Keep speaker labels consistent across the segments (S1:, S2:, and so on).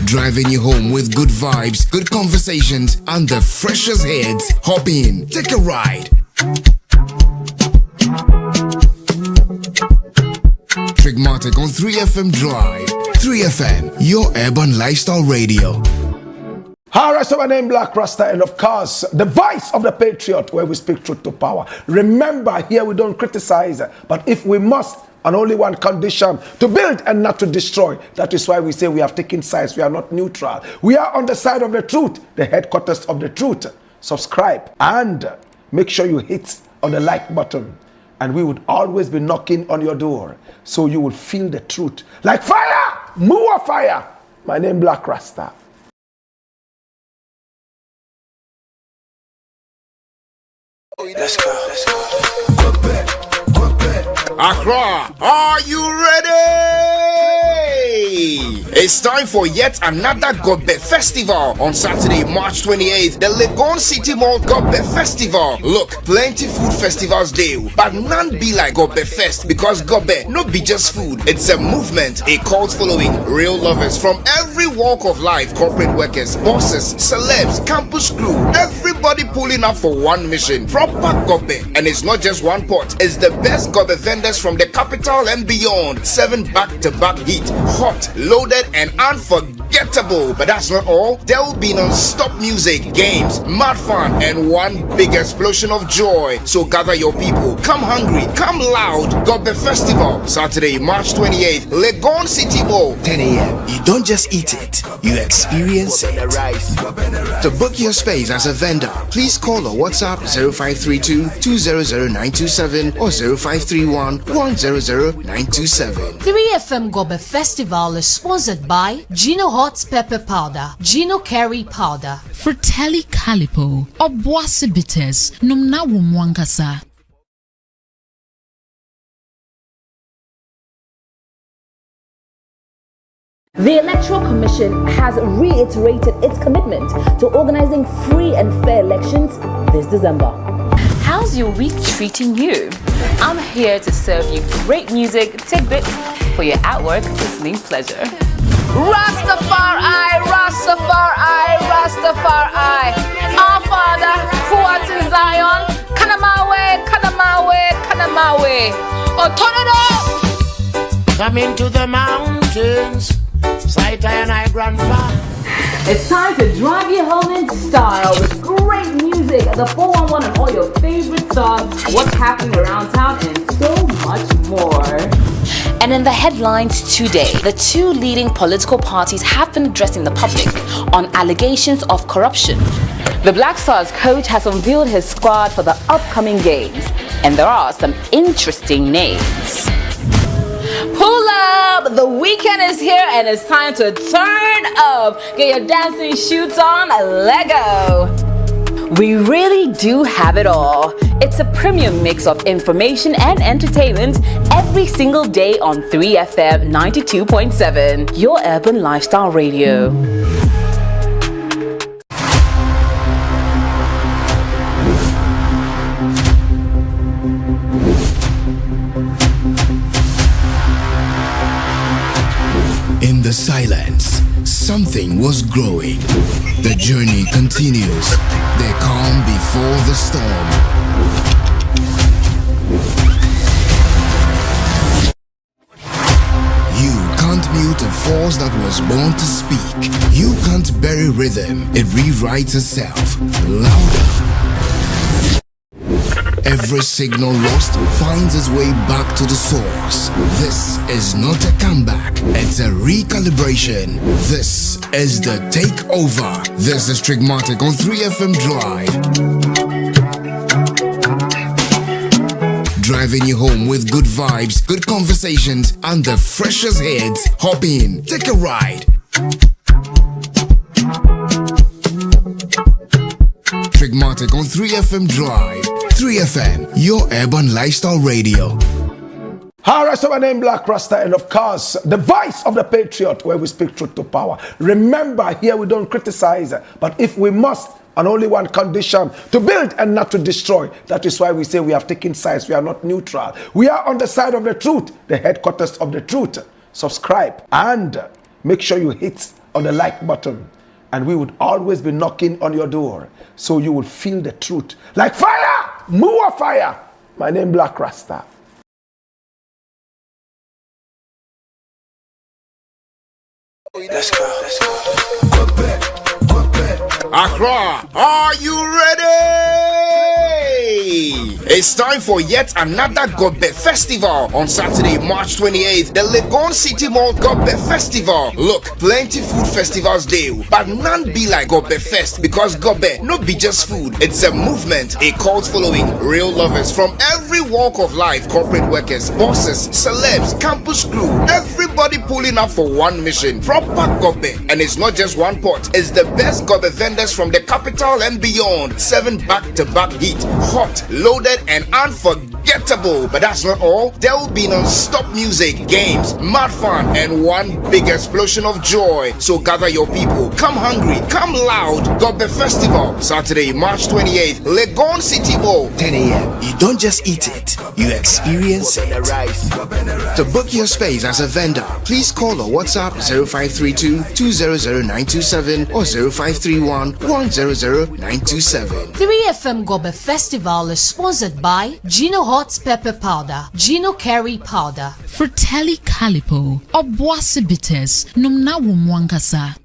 S1: Driving you home with good vibes, good conversations, and the freshest hits. Hop in, take a ride. Trigmatic on 3FM Drive. 3FM, your urban lifestyle radio.
S2: Alright, so my name Black Rasta, and of course, the voice of the patriot, where we speak truth to power. Remember, here we don't criticize, but if we must, on only one condition, to build and not to destroy. That is why we say we have taken sides. We are not neutral. We are on the side of the truth, the headquarters of the truth. Subscribe and make sure you hit on the like button. And we would always be knocking on your door, so you will feel the truth. Like fire! More fire! My name Black Rasta.
S3: Let's go.
S1: Accra, are you ready? It's time for yet another Gobe Festival on Saturday, March 28th. The Legon City Mall Gobe Festival. Look, plenty food festivals there, but none be like Gobe Fest, because Gobe no be just food. It's a movement, a cult following, real lovers from every walk of life, corporate workers, bosses, celebs, campus crew, everybody pulling up for one mission. Proper Gobe, and it's not just one pot. It's the best Gobe vendors from the capital and beyond. 7 back-to-back heat, hot, loaded, and unforgettable. But that's not all. There will be non-stop music, games, mad fun, and one big explosion of joy. So gather your people. Come hungry, come loud. Gobe Festival, Saturday, March 28th, Legon City Mall, 10 a.m. You don't just eat it, you experience it. To book your space as a vendor, please call or WhatsApp 0532 200 927 or 0531 100 927.
S4: 3FM Gobe Festival is sponsored by Gino Hot Pepper Powder, Gino Curry Powder,
S5: Fratelli Calipo, Obuasi Bitters, Numna Wumwangasa.
S6: The Electoral Commission has reiterated its commitment to organizing free and fair elections this December.
S7: How's your week treating you? I'm here to serve you great music tidbits for your at-work listening pleasure. Rastafari, Rastafari, Rastafari. Our Father, who art in Zion, Kanamawe, Kanamawe, Kanamawe. Otonodo!
S8: Come into the mountains, Saita and I grandfather.
S6: It's time to drive you home in style with great music, the 411 and all your favorite songs, what's happening around town, and so much more.
S7: And in the headlines today, the two leading political parties have been addressing the public on allegations of corruption. The Black Stars coach has unveiled his squad for the upcoming games, and there are some interesting names. Pull up! The weekend is here and it's time to turn up. Get your dancing shoes on, Lego. We really do have it all. It's a premium mix of information and entertainment every single day on 3FM 92.7, your urban lifestyle radio.
S1: In the silence, something was growing. The journey continues. The calm before the storm. You can't mute a force that was born to speak. You can't bury rhythm. It rewrites itself. Louder. Every signal lost finds its way back to the source. This is not a comeback, it's a recalibration. This is the takeover. This is Trigmatic on 3FM Drive. Driving you home with good vibes, good conversations, and the freshest hits. Hop in, take a ride. Trigmatic on 3FM Drive. 3FM, your urban lifestyle radio.
S2: Alright, so my name Black Rasta, and of course, the voice of the patriot, where we speak truth to power. Remember, here we don't criticize, but if we must, on only one condition, to build and not to destroy. That is why we say we have taken sides. We are not neutral. We are on the side of the truth, the headquarters of the truth. Subscribe and make sure you hit on the like button, and we would always be knocking on your door so you would feel the truth. Like fire! More fire! My name Black Rasta.
S3: Let's go. Let's go.
S1: Accra, are you ready? It's time for yet another Gobe Festival on Saturday, March 28th. The Legon City Mall Gobe Festival. Look, plenty food festivals there, but none be like Gobe Fest because Gobe no be just food. It's a movement, a cult following, real lovers from every walk of life, corporate workers, bosses, celebs, campus crew, everybody pulling up for one mission. Proper Gobe, and it's not just one pot. It's the best Gobe vendors from the capital and beyond. 7 back-to-back heat, hot, loaded and unforgettable. But that's not all. There will be non-stop music, games, mad fun, and one big explosion of joy. So gather your people. Come hungry, come loud. Gobe Festival, Saturday, March 28th, Legon City Mall, 10 a.m. You don't just eat it, you experience it. To book your space as a vendor, please call or WhatsApp 0532-200927 or 0531-100927.
S4: 3FM Gobe Festival is sponsored by Gino Hot's Pepper Powder, Gino Curry Powder,
S5: Fratelli Calipo, Obuasi Bitters, Numna Wumwangasa.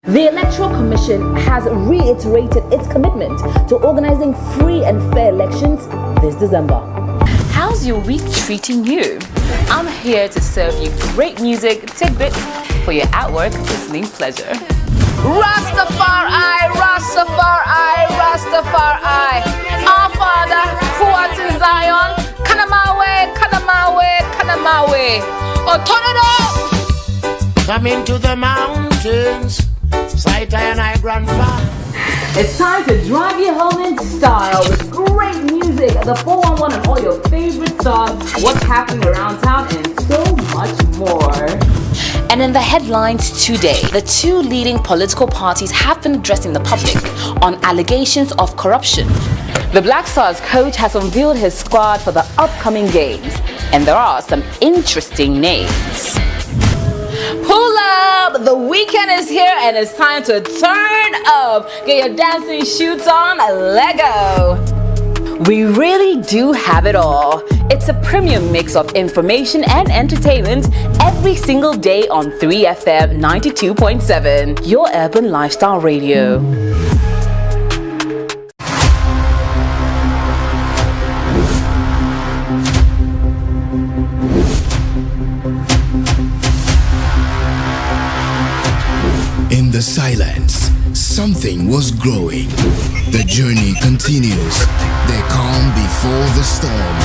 S7: The Electoral Commission has reiterated its commitment to organizing free and fair elections this December. How's your week treating you? I'm here to serve you great music tidbits for your at-work listening pleasure. Rastafari, Rastafari, Rastafari. Our Father, who art in Zion, Kanamawe, Kanamawe, Kanamawe. Oh, turn it up!
S8: Come into the mountains, sight and I grandfather.
S6: It's time to drive you home in style with great music, the 411 and all your favorite songs, what's happening around town, and so much more.
S7: And in the headlines today, the two leading political parties have been addressing the public on allegations of corruption. The Black Stars coach has unveiled his squad for the upcoming games, and there are some interesting names. Pull up! The weekend is here and it's time to turn up. Get your dancing shoes on, Lego. We really do have it all. It's a premium mix of information and entertainment every single day on 3FM 92.7, your urban lifestyle radio.
S1: In the silence, something was growing. The journey continues. The calm before the storm.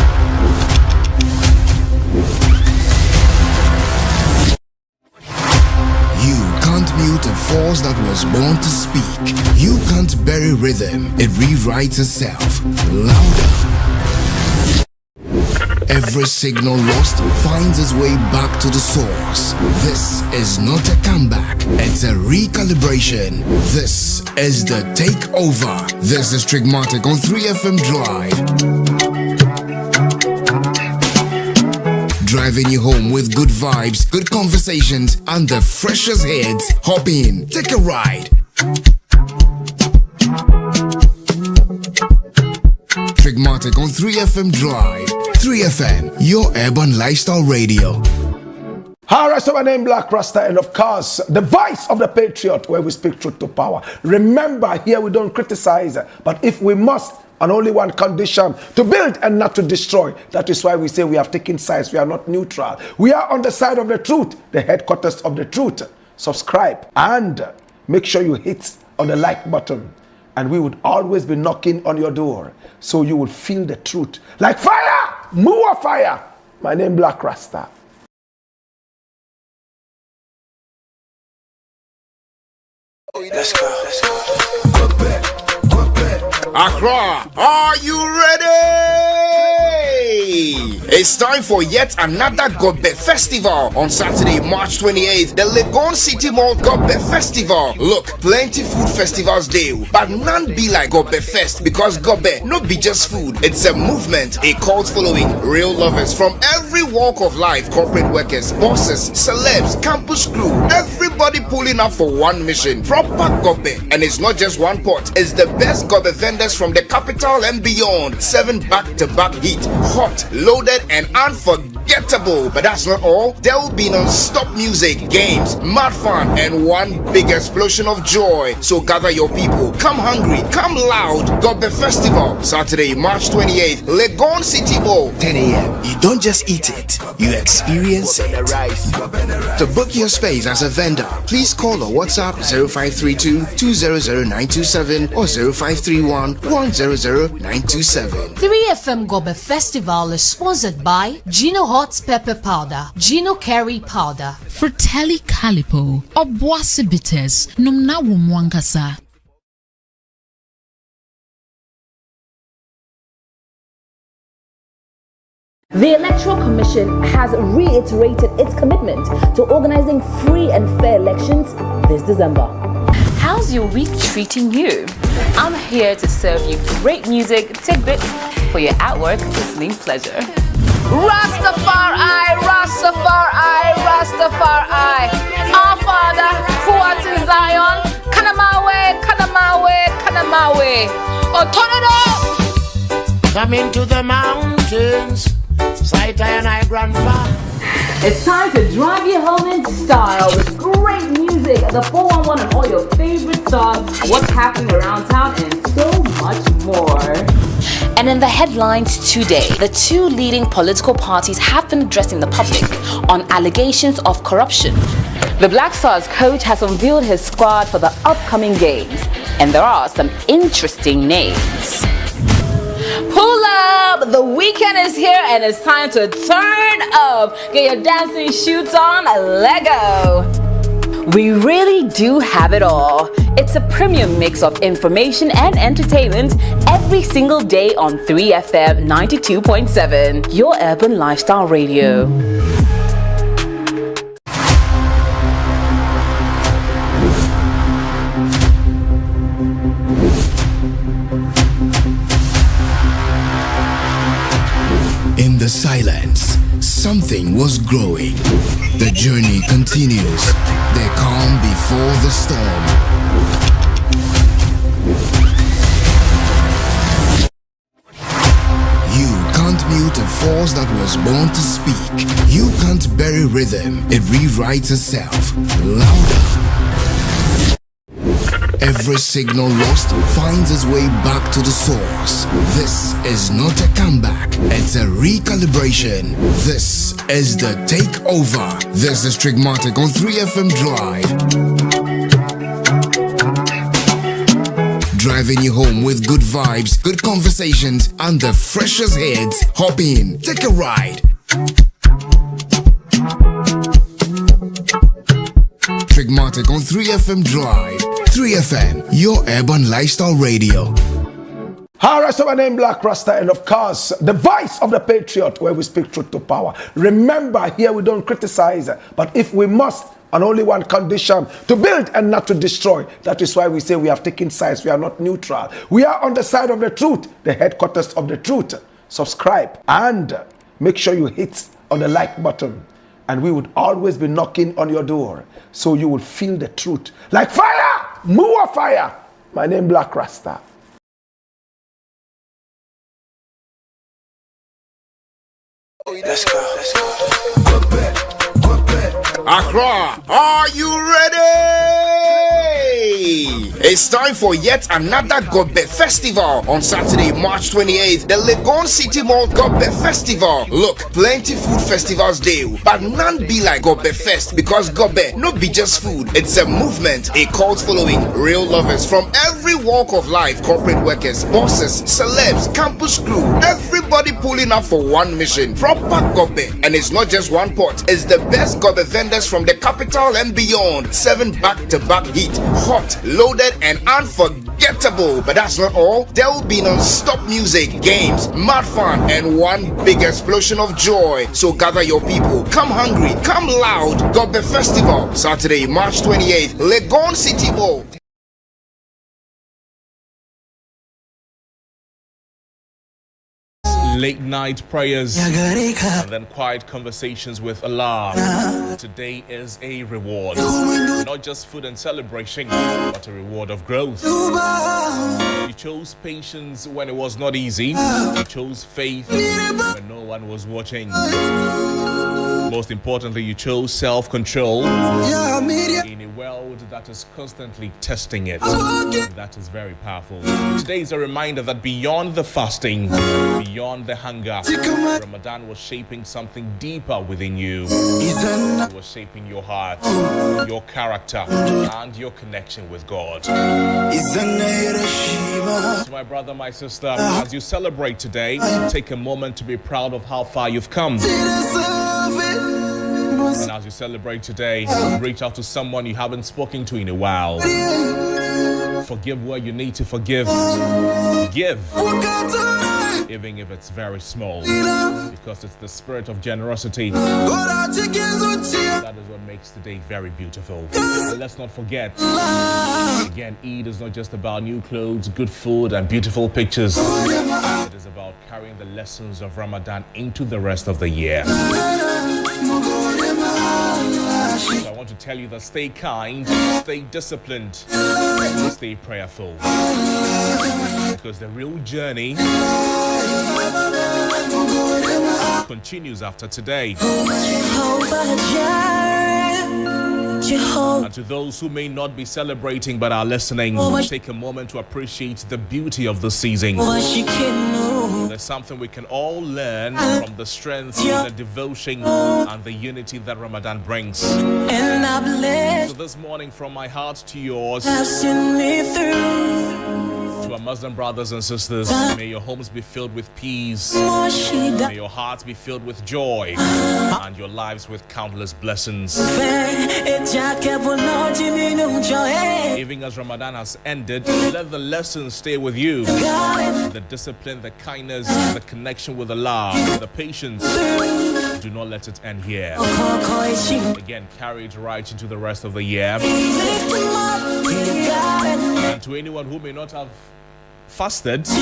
S1: You can't mute a force that was born to speak. You can't bury rhythm. It rewrites itself. Louder. Every signal lost finds its way back to the source. This is not a comeback, it's a recalibration. This is the takeover. This is Trigmatic on 3FM Drive. Driving you home with good vibes, good conversations, and the freshest hits. Hop in, take a ride. Trigmatic on 3FM Drive. 3FM, your urban lifestyle radio.
S2: Alright, so my name Black Rasta, and of course, the voice of the patriot, where we speak truth to power. Remember, here we don't criticize, but if we must, on only one condition, to build and not to destroy. That is why we say we have taken sides. We are not neutral. We are on the side of the truth, the headquarters of the truth. Subscribe and make sure you hit on the like button. And we would always be knocking on your door so you will feel the truth. Like fire! More fire! My name Black Rasta.
S3: Let's go. Let's go.
S1: Accra, are you ready? It's time for yet another Gobe Festival on Saturday, March 28th. The Legon City Mall Gobe Festival. Look, plenty food festivals there, but none be like Gobe Fest because Gobe no be just food. It's a movement, a cult following, real lovers from every walk of life, corporate workers, bosses, celebs, campus crew, everybody pulling up for one mission. Proper Gobe, and it's not just one pot. It's the best Gobe vendors from the capital and beyond. 7 back-to-back heat, hot, loaded, and unforgettable. But that's not all. There will be non-stop music, games, mad fun, and one big explosion of joy. So gather your people. Come hungry, come loud. Gobe Festival, Saturday, March 28th, Legon City Mall, 10 a.m. You don't just eat it, you experience it. To book your space as a vendor, please call or WhatsApp 0532-200-927 or 0531-100-927.
S4: 3FM Gobe Festival is sponsored by Gino Hot's Pepper Powder, Gino Curry Powder,
S5: Fratelli Calipo, Obuasi Bitters, Numna Wumwangasa.
S7: The Electoral Commission has reiterated its commitment to organizing free and fair elections this December. How's your week treating you? I'm here to serve you great music tidbit for your at-work listening pleasure. Rastafari, Rastafari, Rastafari. Our Father, who art in Zion, Kanamawe, Kanamawe, Kanamawe. Oh, turn it up!
S8: Come into the mountains, sight and I grandfather.
S6: It's time to drive you home in style with great music, the 411 and all your favorite songs, what's happening around town, and so much more.
S7: And in the headlines today, the two leading political parties have been addressing the public on allegations of corruption. The Black Stars coach has unveiled his squad for the upcoming games, and there are some interesting names. Pull up! The weekend is here and it's time to turn up. Get your dancing shoes on, Lego. We really do have it all. It's a premium mix of information and entertainment every single day on 3FM 92.7, your urban lifestyle radio.
S1: In the silence, something was growing. The journey continues. The calm before the storm. You can't mute a force that was born to speak. You can't bury rhythm. It rewrites itself. Louder. Every signal lost finds its way back to the source. This is not a comeback, it's a recalibration. This is the takeover. This is Trigmatic on 3FM Drive. Driving you home with good vibes, good conversations, and the freshest hits. Hop in, take a ride. Trigmatic on 3FM Drive. 3FM, your urban lifestyle radio.
S2: Hi, so my name Black Rasta, and of course, the voice of the patriot, where we speak truth to power. Remember, here we don't criticize, but if we must, on only one condition, to build and not to destroy. That is why we say we have taken sides. We are not neutral. We are on the side of the truth, the headquarters of the truth. Subscribe and make sure you hit on the like button. And we would always be knocking on your door, so you will feel the truth. Like fire! More fire! My name Black Rasta.
S3: Let's go.
S1: Accra, are you ready? It's time for yet another Gobe Festival on Saturday, March 28th. The Legon City Mall Gobe Festival. Look, plenty food festivals there, but none be like Gobe Fest because Gobe no be just food. It's a movement, a cult following, real lovers from every walk of life, corporate workers, bosses, celebs, campus crew, everybody pulling up for one mission. Proper Gobe, and it's not just one pot. It's the best Gobe vendors from the capital and beyond. 7 back-to-back heat, hot, packed, loaded, and unforgettable. But that's not all. There will be non-stop music, games, mad fun, and one big explosion of joy. So gather your people. Come hungry, come loud. Gobbe Festival, Saturday, March 28th, Legon City Mall.
S9: Late night prayers and then quiet conversations with Allah. Today is a reward, not just food and celebration, but a reward of growth. You chose patience when it was not easy. You chose faith when no one was watching. Most importantly, you chose self-control in a world that is constantly testing it. That is very powerful. Today is a reminder that beyond the fasting, beyond the hunger, Ramadan was shaping something deeper within you. It was shaping your heart, your character, and your connection with God. So my brother, my sister, as you celebrate today, take a moment to be proud of how far you've come. And as you celebrate today, reach out to someone you haven't spoken to in a while. Forgive where you need to forgive. Give, even if it's very small, because it's the spirit of generosity that is what makes today very beautiful. And let's not forget, again, Eid is not just about new clothes, good food, and beautiful pictures. It is about carrying the lessons of Ramadan into the rest of the year. So I want to tell you that stay kind, stay disciplined, stay prayerful. Because the real journey continues after today. And to those who may not be celebrating but are listening, take a moment to appreciate the beauty of the season. There's something we can all learn from the strength, the devotion, and the unity that Ramadan brings. So this morning, from my heart to yours, to our Muslim brothers and sisters, may your homes be filled with peace, may your hearts be filled with joy, and your lives with countless blessings. Even as Ramadan has ended, let the lessons stay with you. The discipline, the kindness, the connection with Allah, the patience. Do not let it end here. Again, carry it right into the rest of the year. And to anyone who may not have fasted, to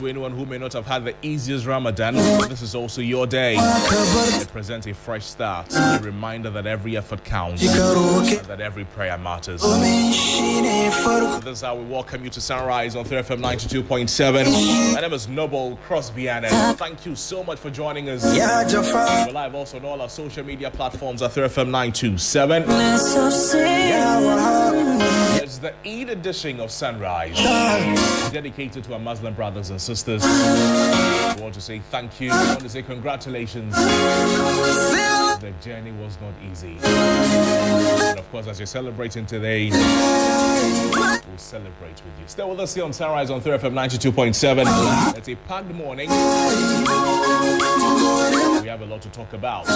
S9: anyone who may not have had the easiest Ramadan, this is also your day. It presents a fresh start, a reminder that every effort counts, and that every prayer matters. So this is how we welcome you to Sunrise on 3FM 92.7. My name is Noble Crosby, and thank you so much for joining us. We're live also on all our social media platforms at 3FM 927. It's the Eid edition of Sunrise, dedicated to our Muslim brothers and sisters. I want to say thank you. I want to say congratulations. The journey was not easy. And of course, as you're celebrating today, we'll celebrate with you. Stay with us here on Sunrise on 3FM 92.7. It's a packed morning. We have a lot to talk about.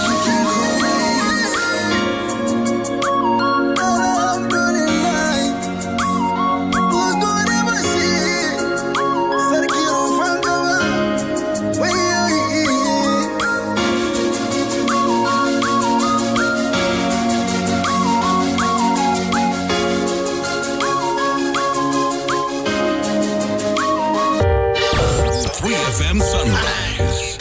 S3: Sunrise.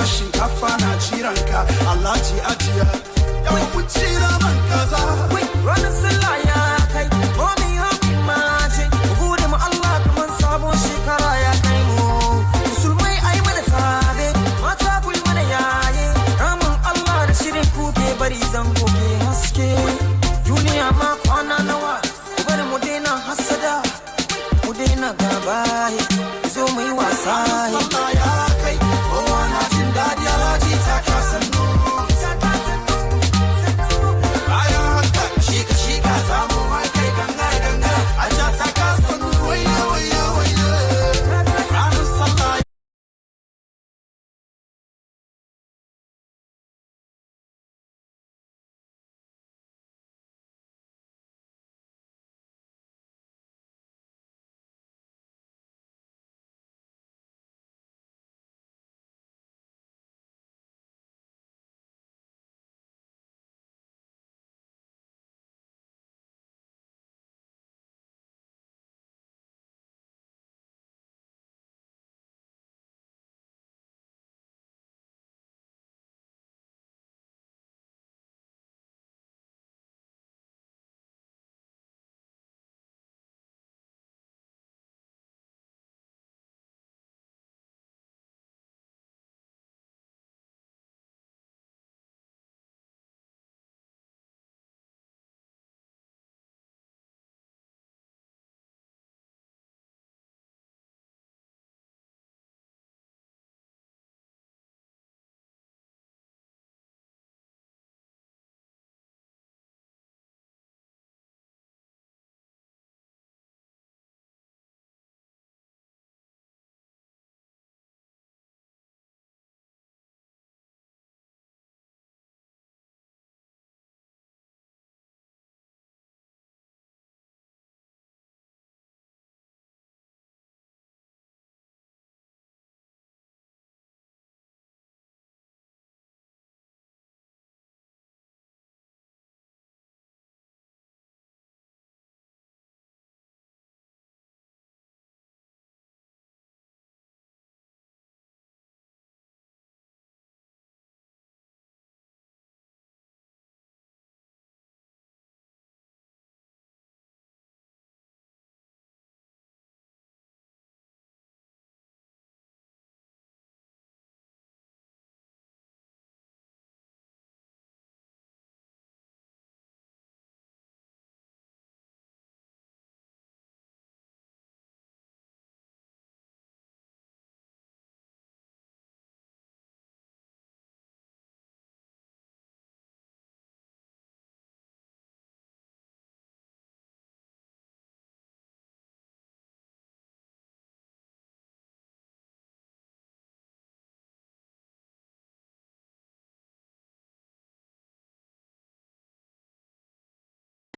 S10: Shinkafa na jiranka Allah ji ajiya yawan kuci na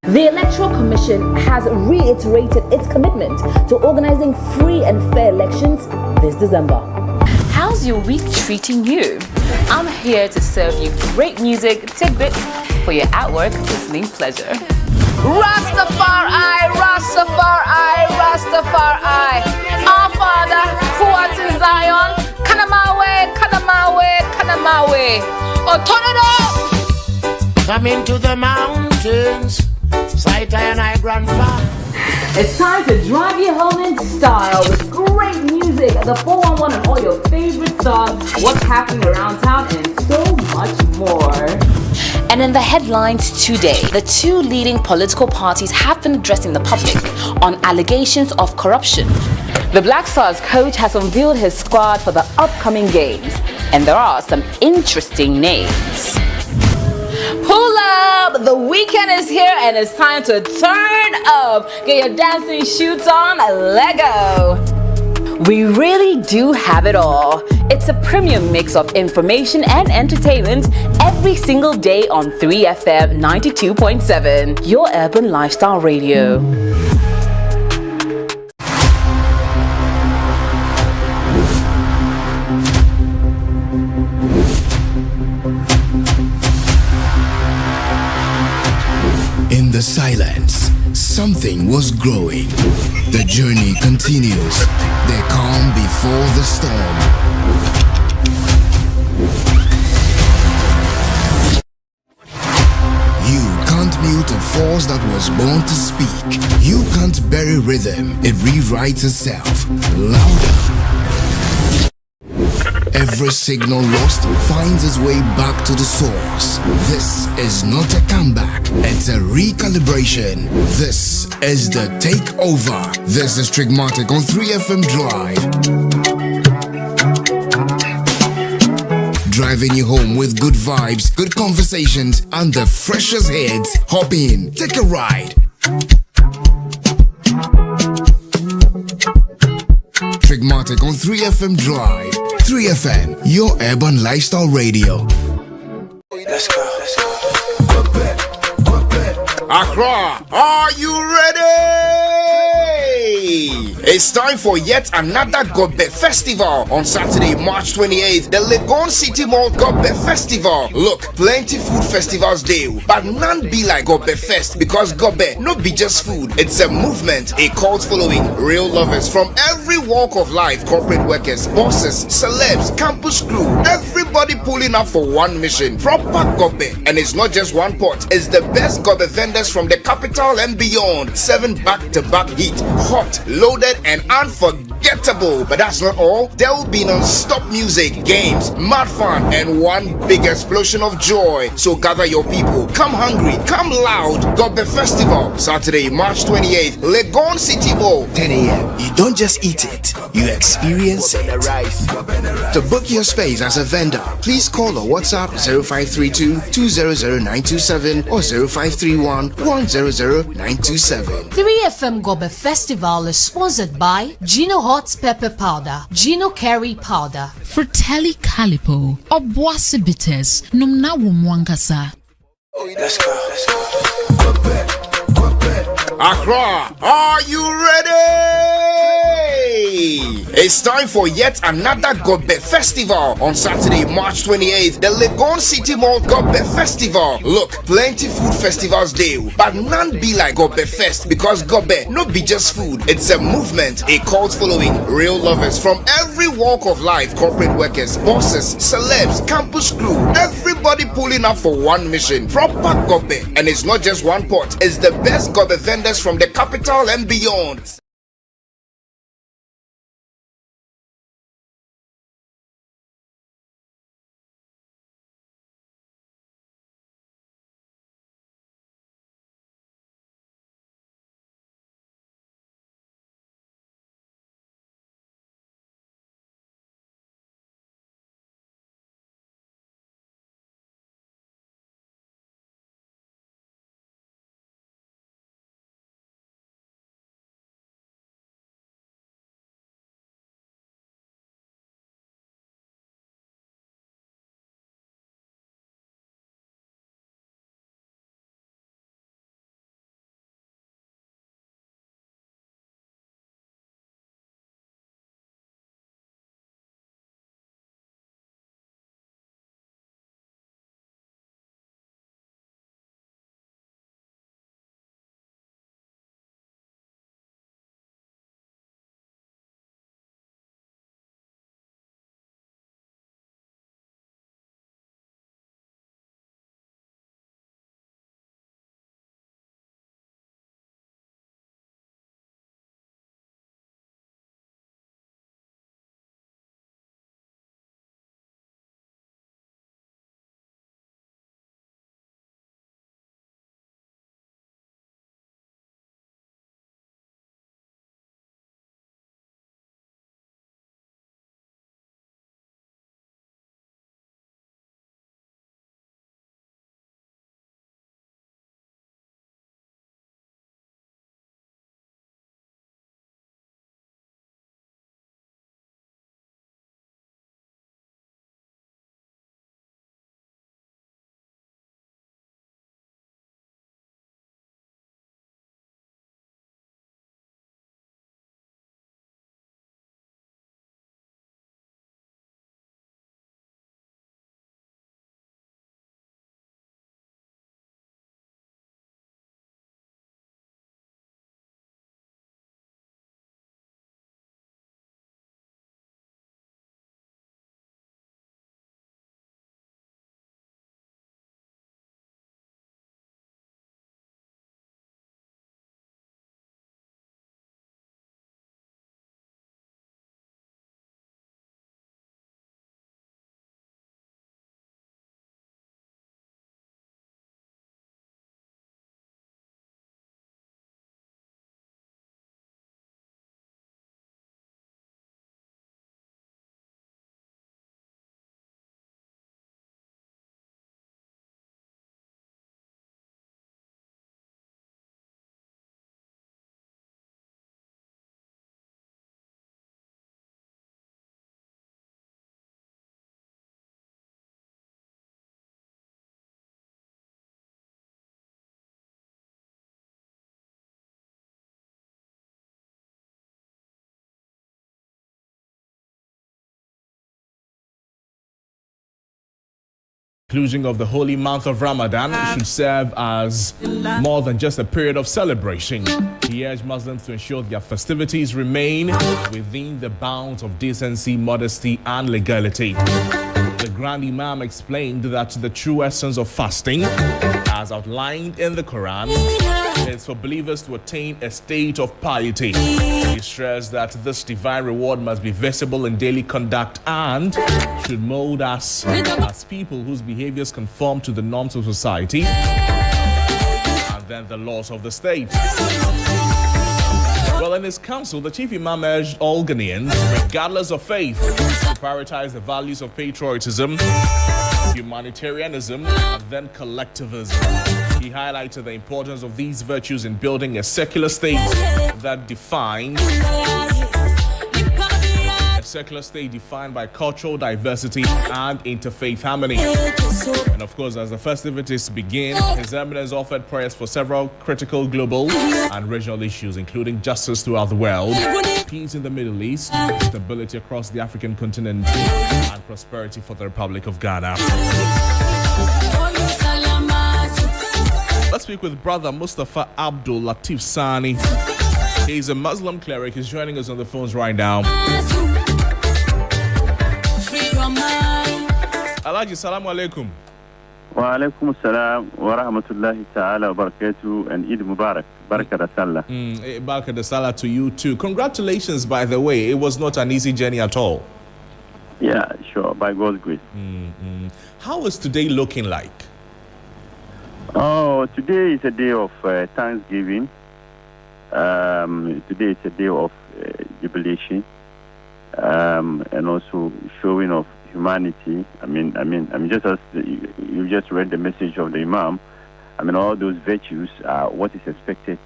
S7: The Electoral Commission has reiterated its commitment to organizing free and fair elections this December. How's your week treating you? I'm here to serve you great music tidbits for your at-work listening pleasure. Rastafari, Rastafari, Rastafari. Our Father, who art in Zion, Kanamawe, Kanamawe, Kanamawe. Oh, turn it up!
S8: Coming to the mountains, sight and I grandpa.
S6: It's time to drive you home in style with great music, the 411 and all your favorite songs, what's happening around town, and so much more.
S7: And in the headlines today, the two leading political parties have been addressing the public on allegations of corruption. The Black Stars coach has unveiled his squad for the upcoming games, and there are some interesting names. Pull up! The weekend is here and it's time to turn up. Get your dancing shoes on, let go. We really do have it all. It's a premium mix of information and entertainment every single day on 3FM 92.7, your urban lifestyle radio.
S10: In the silence, something was growing. The journey continues. The calm before the storm. You can't force that was born to speak. You can't bury rhythm, it rewrites itself. Louder. Every signal lost finds its way back to the source. This is not a comeback, it's a recalibration. This is the takeover. This is Trigmatic on 3FM Drive. Driving you home with good vibes, good conversations, and the freshest hits. Hop in, take a ride. Trigmatic on 3FM Drive. 3FM, your urban lifestyle radio.
S3: Let's go.
S1: Accra, are you ready? It's time for yet another Gobe Festival on Saturday, March 28th. The Legon City Mall Gobe Festival. Look, plenty food festivals there, but none be like Gobe Fest because Gobe no be just food. It's a movement, a cult following, real lovers from every walk of life, corporate workers, bosses, celebs, campus crew, everybody pulling up for one mission. Proper Gobe, and it's not just one pot. It's the best Gobe vendors from the capital and beyond. 7 back-to-back heat, hot, loaded, and unforgettable. But that's not all. There will be non-stop music, games, mad fun, and one big explosion of joy. So gather your people. Come hungry, come loud. Gobe Festival, Saturday, March 28th, Legon City Mall, 10 a.m. You don't just eat it, you experience it. To book your space as a vendor, please call or WhatsApp 0532 200 927 or 0531 100 927.
S4: 3FM Gobe Festival is sponsored by Gino Hot Pepper Powder, Gino Curry Powder,
S5: Fratelli Calipo, Obuasi Bitters, Numna Wumwankasa.
S3: Let's go.
S1: Accra, are you ready? It's time for yet another Gobe Festival on Saturday, March 28th. The Legon City Mall Gobe Festival. Look, plenty food festivals there, but none be like Gobe Fest because Gobe no be just food. It's a movement, a cult following, real lovers from every walk of life, corporate workers, bosses, celebs, campus crew, everybody pulling up for one mission. Proper Gobe, and it's not just one pot. It's the best Gobe vendors from the capital and beyond.
S9: Conclusion of the holy month of Ramadan should serve as more than just a period of celebration. He urged Muslims to ensure their festivities remain within the bounds of decency, modesty, and legality. The Grand Imam explained that the true essence of fasting, as outlined in the Quran, is for believers to attain a state of piety. He stressed that this divine reward must be visible in daily conduct and should mold us as people whose behaviors conform to the norms of society and then the laws of the state. Well, in his council, the chief imam urged all Ghanaians, regardless of faith, to prioritize the values of patriotism, humanitarianism, and then collectivism. He highlighted the importance of these virtues in building a secular state that defined by cultural diversity and interfaith harmony. And of course, as the festivities begin, His Eminence offered prayers for several critical global and regional issues, including justice throughout the world, peace in the Middle East, stability across the African continent, and prosperity for the Republic of Ghana. Let's speak with Brother Mustafa Abdul Latif Sani. He's a Muslim cleric. He's joining us on the phones right now. Alaji, salamu alaikum.
S11: Wa alaikum assalam wa rahmatullahi ta'ala wa barakatuh, and Eid Mubarak. Barakah Sallah.
S9: Barakah Sallah to you too. Congratulations, by the way. It was not an easy journey at all.
S11: Yeah, sure. By God's grace.
S9: How is today looking like?
S11: Oh, today is a day of Thanksgiving. Today is a day of jubilation, and also showing of humanity. I mean, just as you just read the message of the Imam. I mean, all those virtues are what is expected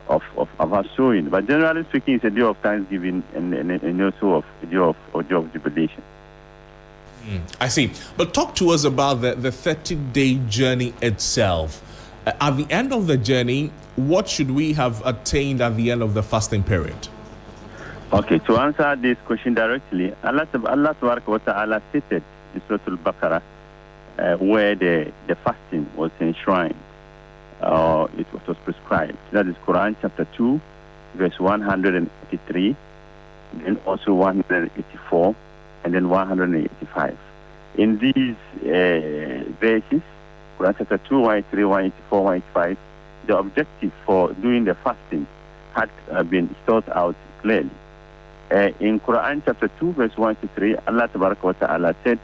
S11: of us showing. But generally speaking, it's a day of Thanksgiving and also a day of jubilation.
S9: I see. But talk to us about the 30-day journey itself. At the end of the journey, what should we have attained at the end of the fasting period?
S11: Okay, to answer this question directly, Allah wa ta'ala stated in Surah Al-Baqarah where the fasting was enshrined, it was prescribed. That is Quran chapter 2, verse 183, then also 184, and then 185. In these verses, Quran chapter 2, 183, 184, 185, the objective for doing the fasting had been spelled out clearly. In Quran chapter 2, verse 1-3, Allah wa ta'ala said,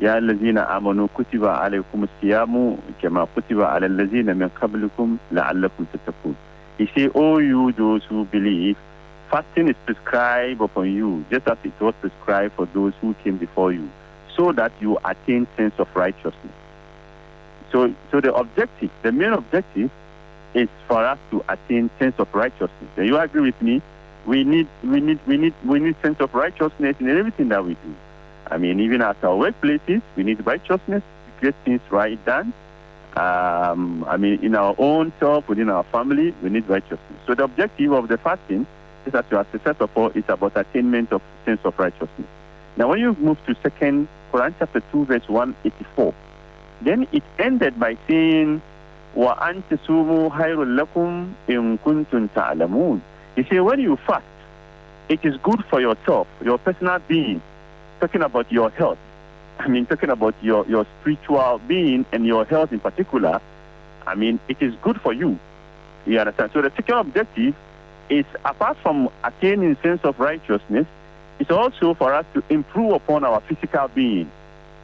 S11: Ya allazina amanu kutiba alaykum as-siyamu kama kutiba ala allazina min qablikum la'allakum tattaqun. He said, oh you those who believe, fasting is prescribed upon you, just as it was prescribed for those who came before you, so that you attain sense of righteousness. So the objective, the main objective, is for us to attain sense of righteousness. Do you agree with me? We need sense of righteousness in everything that we do. I mean, even at our workplaces, we need righteousness to get things right done. I mean, in our own self, within our family, we need righteousness. So the objective of the fasting is that, first of all, it's about attainment of sense of righteousness. Now, when you move to second Quran chapter 2, verse 184, then it ended by saying, وَأَنْ تَصُومُوا خَيْرٌ لَكُمْ إِن كُنتُمْ تَعْلَمُونَ. You see, when you fast, it is good for yourself, your personal being, talking about your health. I mean, talking about your spiritual being and your health in particular. I mean, it is good for you. You understand? So the second objective is, apart from attaining sense of righteousness, it's also for us to improve upon our physical being.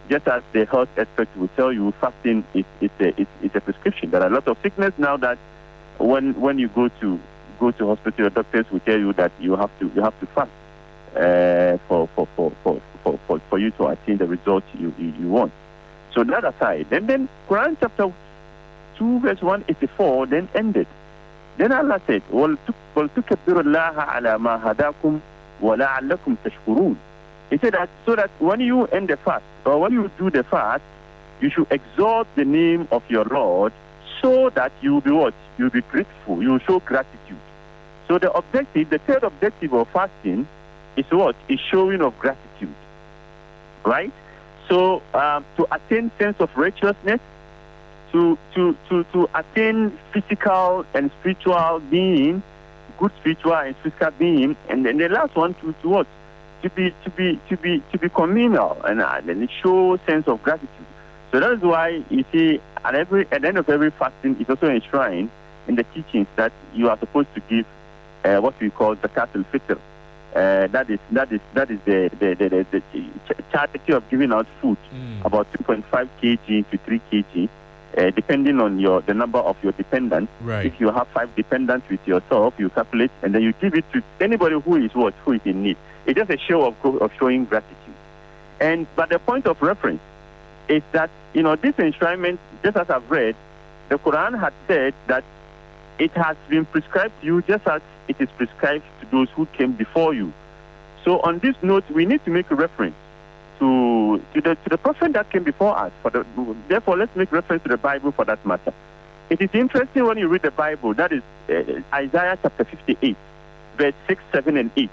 S11: Just as the health expert will tell you, fasting is a prescription. There are a lot of sickness now that when you go to hospital, your doctors will tell you that you have to fast for you to attain the result you want. So that aside, then Quran chapter 2 verse 184 then ended. Then Allah said, وَلْتُكَبِّرُ اللَّهَ عَلَى مَا هَدَاكُمْ وَلَعَلَّكُمْ تَشْكُرُونَ. He said that so that when you end the fast, or when you do the fast, you should exalt the name of your Lord, so that you will be what? You will be grateful. You will show gratitude. So the objective, the third objective of fasting is what? Is showing of gratitude. Right? So to attain sense of righteousness, to attain physical and spiritual being, good spiritual and physical being, and then the last one to what? To be communal and show sense of gratitude. So that is why you see at the end of every fasting is also enshrined in the teachings that you are supposed to give what we call zakat al-fitr. That is the charity of giving out food, about 2.5 kg to 3 kg. Depending on the number of your dependents.
S9: Right.
S11: If you have 5 dependents with yourself, you calculate and then you give it to anybody who is in need. It's just a show of showing gratitude. But the point of reference is that this enshrinement, just as I've read, the Quran had said that it has been prescribed to you just as it is prescribed to those who came before you. So on this note, we need to make a reference to the prophet that came before us. Therefore, let's make reference to the Bible for that matter. It is interesting when you read the Bible, that is Isaiah chapter 58, verse 6, 7, and 8.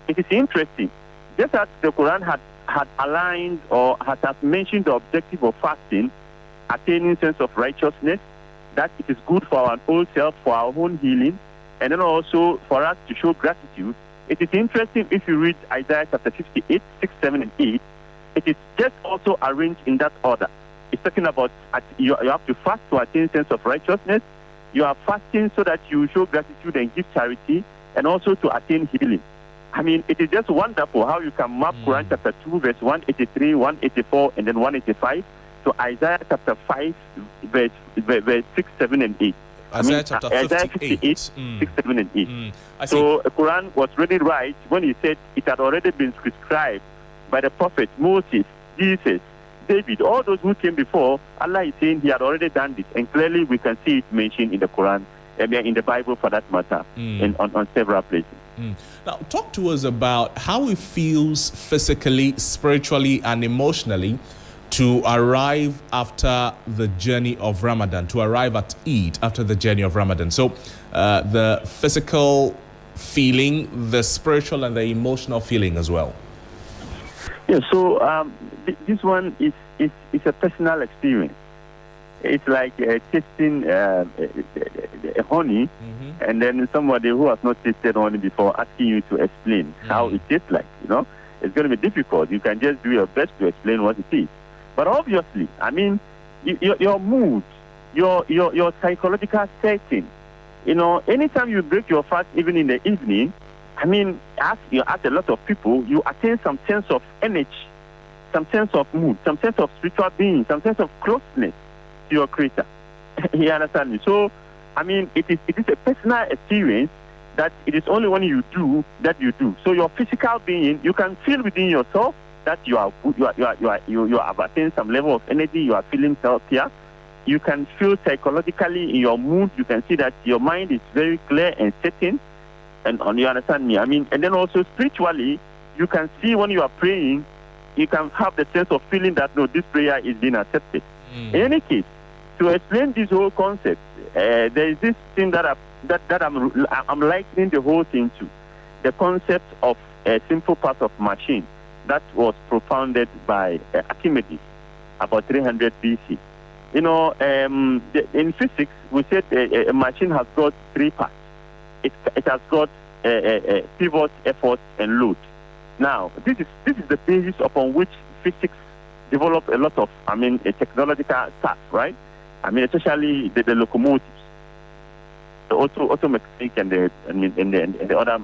S11: It is interesting. Just as the Quran had aligned or had mentioned the objective of fasting, attaining sense of righteousness, that it is good for our own self, for our own healing, and then also for us to show gratitude. It is interesting if you read Isaiah chapter 58, 6, 7, and 8, it is just also arranged in that order. It's talking about you have to fast to attain sense of righteousness. You are fasting so that you show gratitude and give charity, and also to attain healing. I mean, it is just wonderful how you can map Quran chapter 2, verse 183, 184, and then 185 to Isaiah chapter 5, verse 6, 7, and 8.
S9: Isaiah chapter 58,
S11: 6, 7, and 8. So the Quran was really right when he said it had already been prescribed by the prophet Moses, Jesus, David, all those who came before. Allah is saying he had already done this, and clearly we can see it mentioned in the Quran, in the Bible for that matter, on several places.
S9: Now, talk to us about how it feels physically, spiritually, and emotionally to arrive after the journey of Ramadan, to arrive at Eid after the journey of Ramadan. So the physical feeling, the spiritual, and the emotional feeling as well.
S11: Yeah, so this one is a personal experience. It's like tasting honey, and then somebody who has not tasted honey before asking you to explain how it tastes like. It's going to be difficult. You can just do your best to explain what it is. But obviously, I mean, your mood, your psychological setting. Anytime you break your fast, even in the evening, I mean, as you ask a lot of people, you attain some sense of energy, some sense of mood, some sense of spiritual being, some sense of closeness to your Creator. You understand me? So, I mean, it is a personal experience that it is only when you do that you do. So your physical being, you can feel within yourself that you have attained some level of energy. You are feeling healthier. You can feel psychologically in your mood. You can see that your mind is very clear and certain. And you understand me? I mean, and then also spiritually, you can see when you are praying, you can have the sense of feeling that, no, this prayer is being accepted. In any case, to explain this whole concept, there is this thing that I'm likening the whole thing to, the concept of a simple part of machine that was propounded by Archimedes about 300 BC. In physics, we said a machine has got 3 parts. It has got a pivot, effort, and load. Now, this is the basis upon which physics develop a lot of, technological stuff, right? I mean, especially the locomotives, the automechanic and the other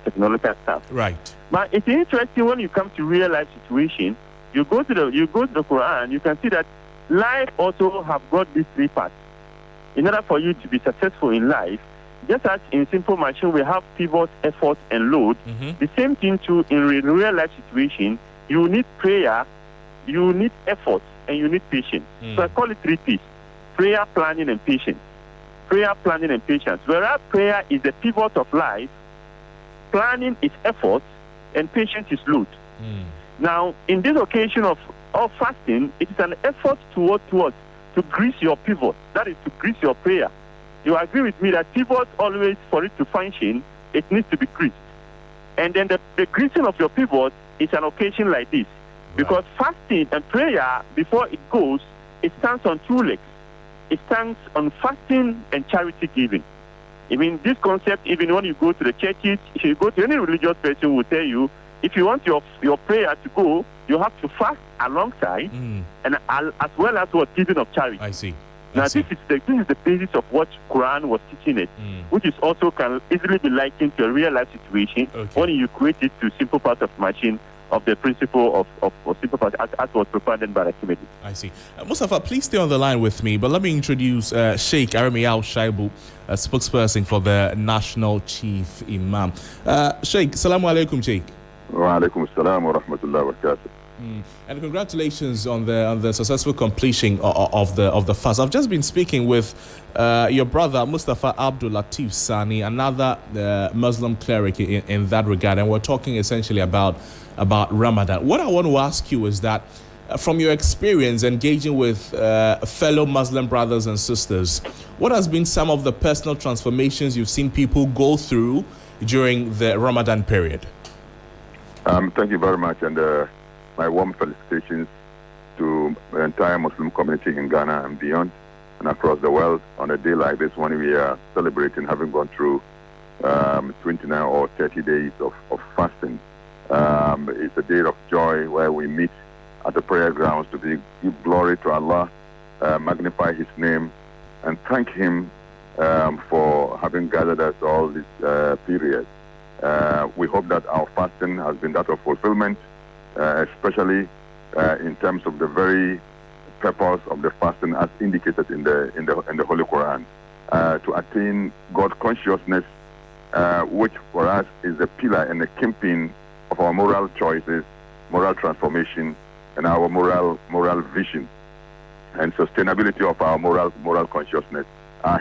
S11: technological stuff.
S9: Right.
S11: But it's interesting when you come to real life situation. You go to the Quran, you can see that life also have got these 3 parts. In order for you to be successful in life, just as in simple machine we have pivot, effort, and load, the same thing too in real life situation. You need prayer, you need effort, and you need patience. So I call it 3 P's: prayer, planning, and patience. Prayer, planning, and patience. Whereas prayer is the pivot of life, planning is effort, and patience is load. Now, in this occasion of fasting, it is an effort towards to grease your pivot. That is to grease your prayer. You agree with me that pivot always, for it to function, it needs to be greased. And then the greasing of your pivot is an occasion like this. Because fasting and prayer, before it goes, it stands on two legs. It stands on fasting and charity giving. I mean, this concept, even when you go to the churches, if you go to any religious person, will tell you, if you want your prayer to go, you have to fast alongside, and as well as what giving of charity.
S9: I see.
S11: Now, this is the basis of what Quran was teaching it, which is also can easily be likened to a real life situation when you equate it to simple part of machine of the principle of simple part as was propounded by Archimedes.
S9: I see. Mustafa, please stay on the line with me, but let me introduce Sheikh Arimiao Shaibu, a spokesperson for the National Chief Imam. Sheikh, Assalamu alaikum, Sheikh.
S12: Wa alaikum assalam wa rahmatullahi wa barakatuh.
S9: And congratulations on the successful completion of the fast. I've just been speaking with your brother Mustafa Abdul Latif Sani, another Muslim cleric in that regard, and we're talking essentially about Ramadan. What I want to ask you is that from your experience engaging with fellow Muslim brothers and sisters, what has been some of the personal transformations you've seen people go through during the Ramadan period?
S12: Thank you very much, and my warm felicitations to the entire Muslim community in Ghana and beyond and across the world on a day like this when we are celebrating having gone through 29 or 30 days of fasting. It's a day of joy where we meet at the prayer grounds to give glory to Allah, magnify His name, and thank Him for having gathered us all this period. We hope that our fasting has been that of fulfillment, especially in terms of the very purpose of the fasting as indicated in the Holy Quran, to attain God consciousness, which for us is the pillar and the kingpin of our moral choices, moral transformation, and our moral vision, and sustainability of our moral consciousness.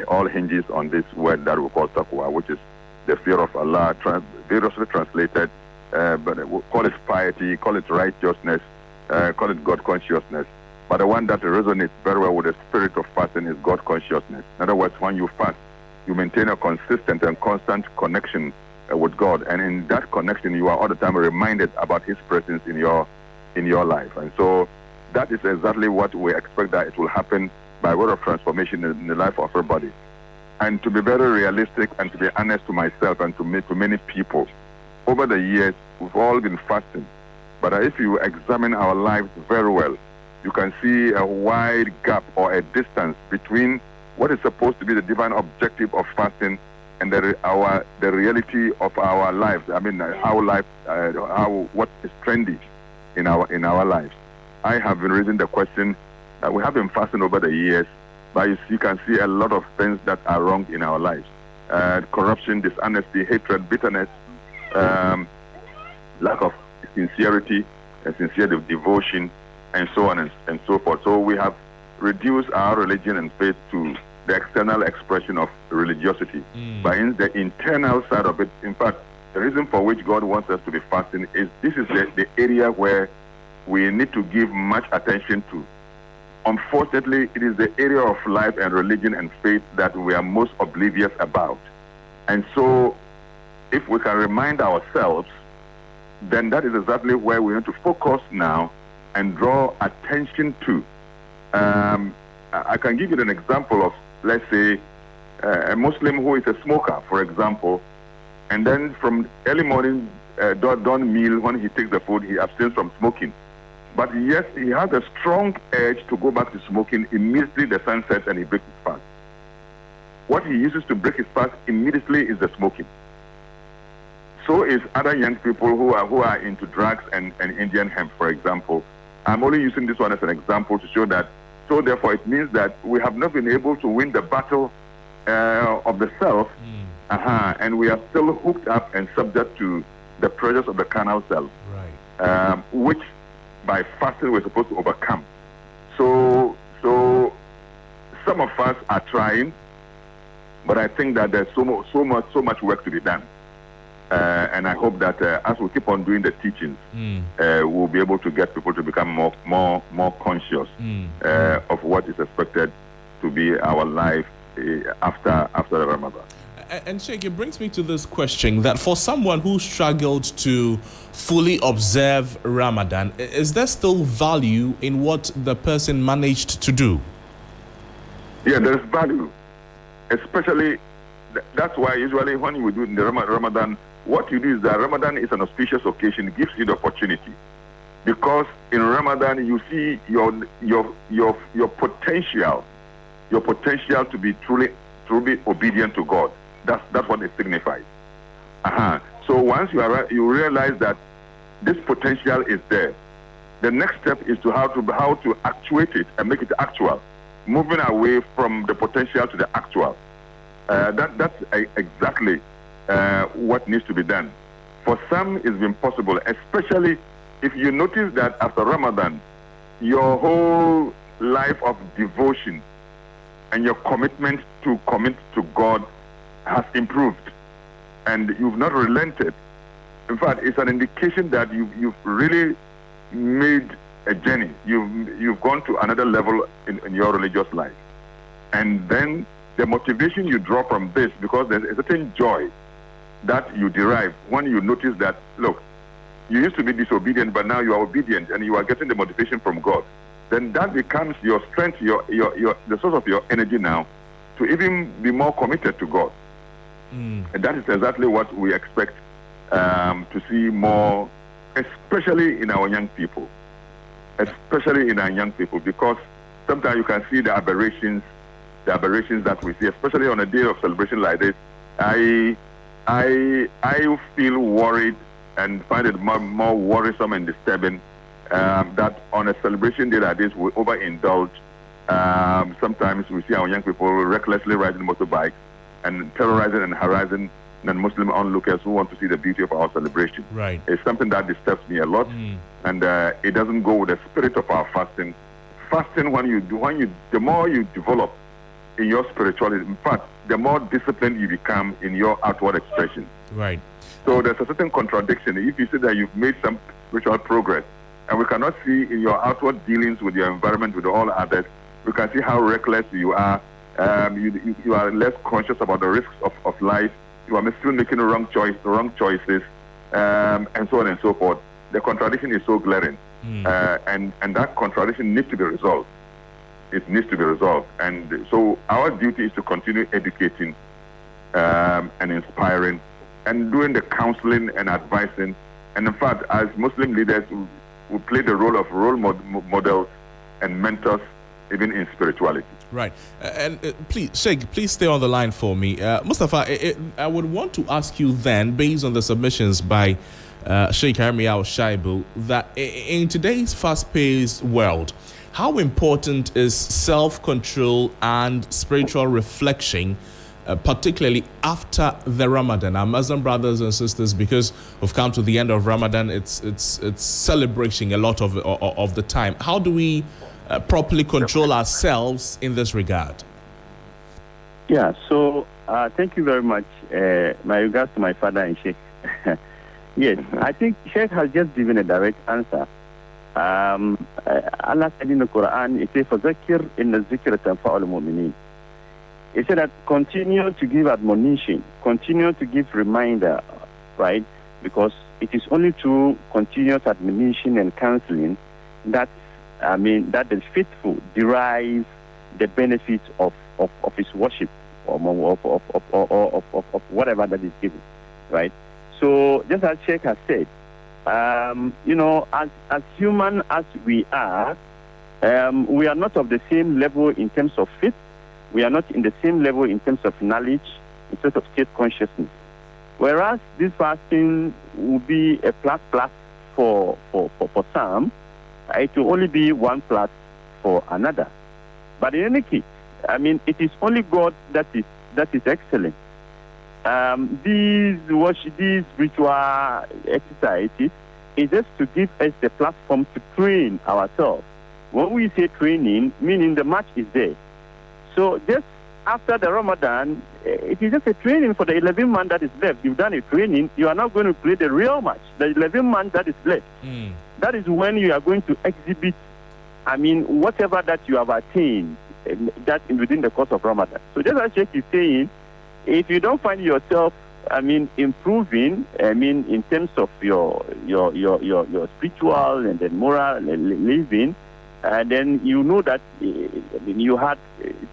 S12: All hinges on this word that we call taqwa, which is the fear of Allah, variously translated, but call it piety, call it righteousness, call it God consciousness. But the one that resonates very well with the spirit of fasting is God consciousness. In other words, when you fast, you maintain a consistent and constant connection with God, and in that connection, you are all the time reminded about His presence in your life. And so, that is exactly what we expect that it will happen by way of transformation in the life of everybody. And to be very realistic and to be honest to myself and to many people, over the years, we've all been fasting. But if you examine our lives very well, you can see a wide gap or a distance between what is supposed to be the divine objective of fasting and the reality of our lives. I mean, what is trendy in our lives. I have been raising the question that we have been fasting over the years, but you can see a lot of things that are wrong in our lives. Corruption, dishonesty, hatred, bitterness, lack of sincerity and sincere devotion, and so on and so forth. So we have reduced our religion and faith to the external expression of religiosity. But in the internal side of it, in fact, the reason for which God wants us to be fasting is this is the area where we need to give much attention to. Unfortunately, it is the area of life and religion and faith that we are most oblivious about. And so, if we can remind ourselves, then that is exactly where we want to focus now and draw attention to. I can give you an example of, let's say, a Muslim who is a smoker, for example, and then from early morning, dawn meal, when he takes the food, he abstains from smoking. But yes, he has a strong urge to go back to smoking immediately the sun sets and he breaks his fast. What he uses to break his fast immediately is the smoking. So is other young people who are into drugs and Indian hemp, for example. I'm only using this one as an example to show that. So therefore, it means that we have not been able to win the battle of the self, and we are still hooked up and subject to the pressures of the carnal self, which by fasting we're supposed to overcome. So some of us are trying, but I think that there's so much work to be done. And I hope that as we keep on doing the teachings, we'll be able to get people to become more conscious of what is expected to be our life after the Ramadan.
S9: And Sheikh, it brings me to this question that for someone who struggled to fully observe Ramadan, is there still value in what the person managed to do?
S12: Yeah, there's value. Especially, that's why usually when you do in the Ramadan, what you do is that Ramadan is an auspicious occasion, gives you the opportunity. Because in Ramadan you see your potential to be truly obedient to God. That's what it signifies. So once you realize that this potential is there, the next step is to how to actuate it and make it actual, moving away from the potential to the actual. That's exactly what needs to be done. For some, it's been possible, especially if you notice that after Ramadan, your whole life of devotion and your commitment to commit to God has improved, and you've not relented. In fact, it's an indication that you've really made a journey. You've gone to another level in your religious life. And then the motivation you draw from this, because there's a certain joy that you derive when you notice that, look, you used to be disobedient, but now you are obedient and you are getting the motivation from God. Then that becomes your strength, the source of your energy now to even be more committed to God. And that is exactly what we expect to see more, especially in our young people. Because sometimes you can see the aberrations that we see, especially on a day of celebration like this. I feel worried and find it more worrisome and disturbing that on a celebration day like this we overindulge. Sometimes we see our young people recklessly riding motorbikes and terrorizing and harassing non-Muslim onlookers who want to see the beauty of our celebration.
S9: Right.
S12: It's something that disturbs me a lot, and it doesn't go with the spirit of our fasting. Fasting, the more you develop in your spirituality, in fact, the more disciplined you become in your outward expression.
S9: Right.
S12: So there's a certain contradiction. If you say that you've made some spiritual progress, and we cannot see in your outward dealings with your environment, with all others, we can see how reckless you are. You are less conscious about the risks of life. You are still making wrong choices, and so on and so forth. The contradiction is so glaring, and that contradiction needs to be resolved. It needs to be resolved, and so our duty is to continue educating and inspiring, and doing the counseling and advising. And in fact, as Muslim leaders, we play the role of role models and mentors, even in spirituality.
S9: Right. And please, Sheikh, please stay on the line for me. Mustafa, I would want to ask you then, based on the submissions by Sheikh Armiao Shaibu, that in today's fast-paced world, how important is self-control and spiritual reflection, particularly after the Ramadan? Our Muslim brothers and sisters, because we've come to the end of Ramadan, it's celebrating a lot of the time. How do we properly control ourselves in this regard?
S11: Yeah, so thank you very much. My regards to my father and Sheikh. Yes, I think Sheikh has just given a direct answer. Allah said in the Quran, it says, فَذَكِّرْ إِنَّ الذِّكْرَ تَنْفَعُ الْمُؤْمِنِينَ. It said that continue to give admonition, continue to give reminder, right? Because it is only through continuous admonition and counseling that the faithful derive the benefits of his worship or of whatever that is given, right? So just as Sheikh has said, as human as we are not of the same level in terms of faith. We are not in the same level in terms of knowledge, in terms of state consciousness. Whereas this fasting will be a plus for some, it will only be 1+ for another. But in any case, it is only God that is excellent. These ritual exercises is just to give us the platform to train ourselves. When we say training, meaning the match is there. So just after the Ramadan, it is just a training for the 11 months that is left. You've done a training, you are now going to play the real match, the 11 months that is left. That is when you are going to exhibit, whatever that you have attained that within the course of Ramadan. So just as Sheikh is saying, if you don't find yourself improving, in terms of your spiritual and then moral living, and then you know that you had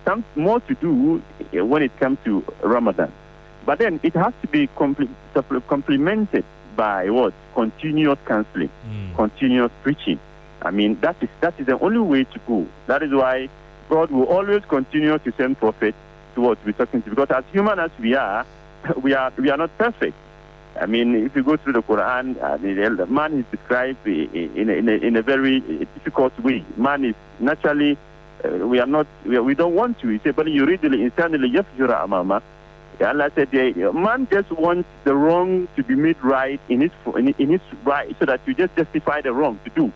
S11: some more to do when it comes to Ramadan. But then it has to be complemented by what? Continuous counseling, continuous preaching. That is the only way to go. That is why God will always continue to send prophets to what we're talking to. Because as human as we are not perfect. If you go through the Quran, the man is described in a very difficult way. Man is naturally, we don't want to. He said, but you read the insanely yafjura amama. Allah said, man just wants the wrong to be made right in his right, so that you just justify the wrong to do.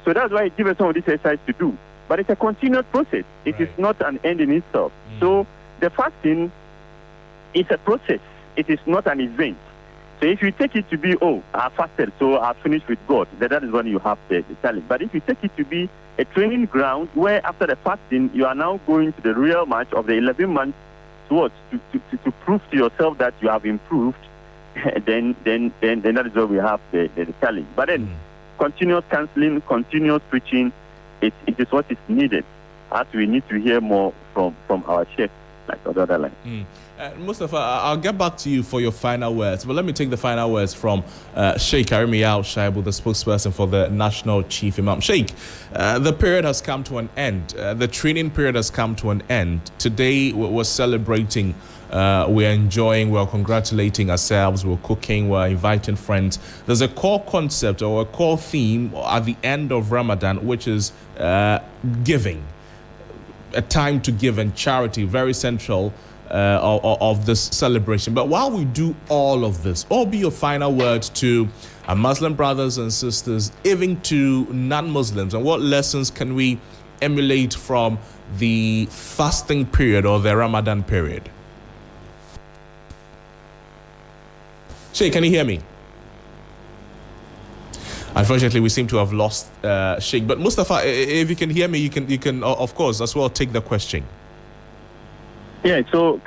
S11: So that's why he gives us some of this exercise to do. But it's a continuous process. It is not an end in itself. So the fasting is a process. It is not an event. So if you take it to be, I fasted, so I finished with God, then that is when you have the challenge. But if you take it to be a training ground where after the fasting, you are now going to the real match of the 11 months to prove to yourself that you have improved, then that is where we have the challenge. But then continuous counseling, continuous preaching, it is what is needed, as we need to hear more from our chef, like the other line.
S9: Mustafa, I'll get back to you for your final words, but let me take the final words from Sheikh Arimiao Shaibu, the spokesperson for the National Chief Imam. Sheikh, the period has come to an end. The training period has come to an end. Today, we're celebrating, we're enjoying, we're congratulating ourselves, we're cooking, we're inviting friends. There's a core concept or a core theme at the end of Ramadan, which is giving. A time to give and charity, very central of this celebration. But while we do all of this, what will be your final words to our Muslim brothers and sisters, even to non-Muslims, and what lessons can we emulate from the fasting period or the Ramadan period? Sheikh, can you hear me? Unfortunately, we seem to have lost Sheikh. But Mustafa, if you can hear me, you can of course as well take the question.
S11: Yeah. So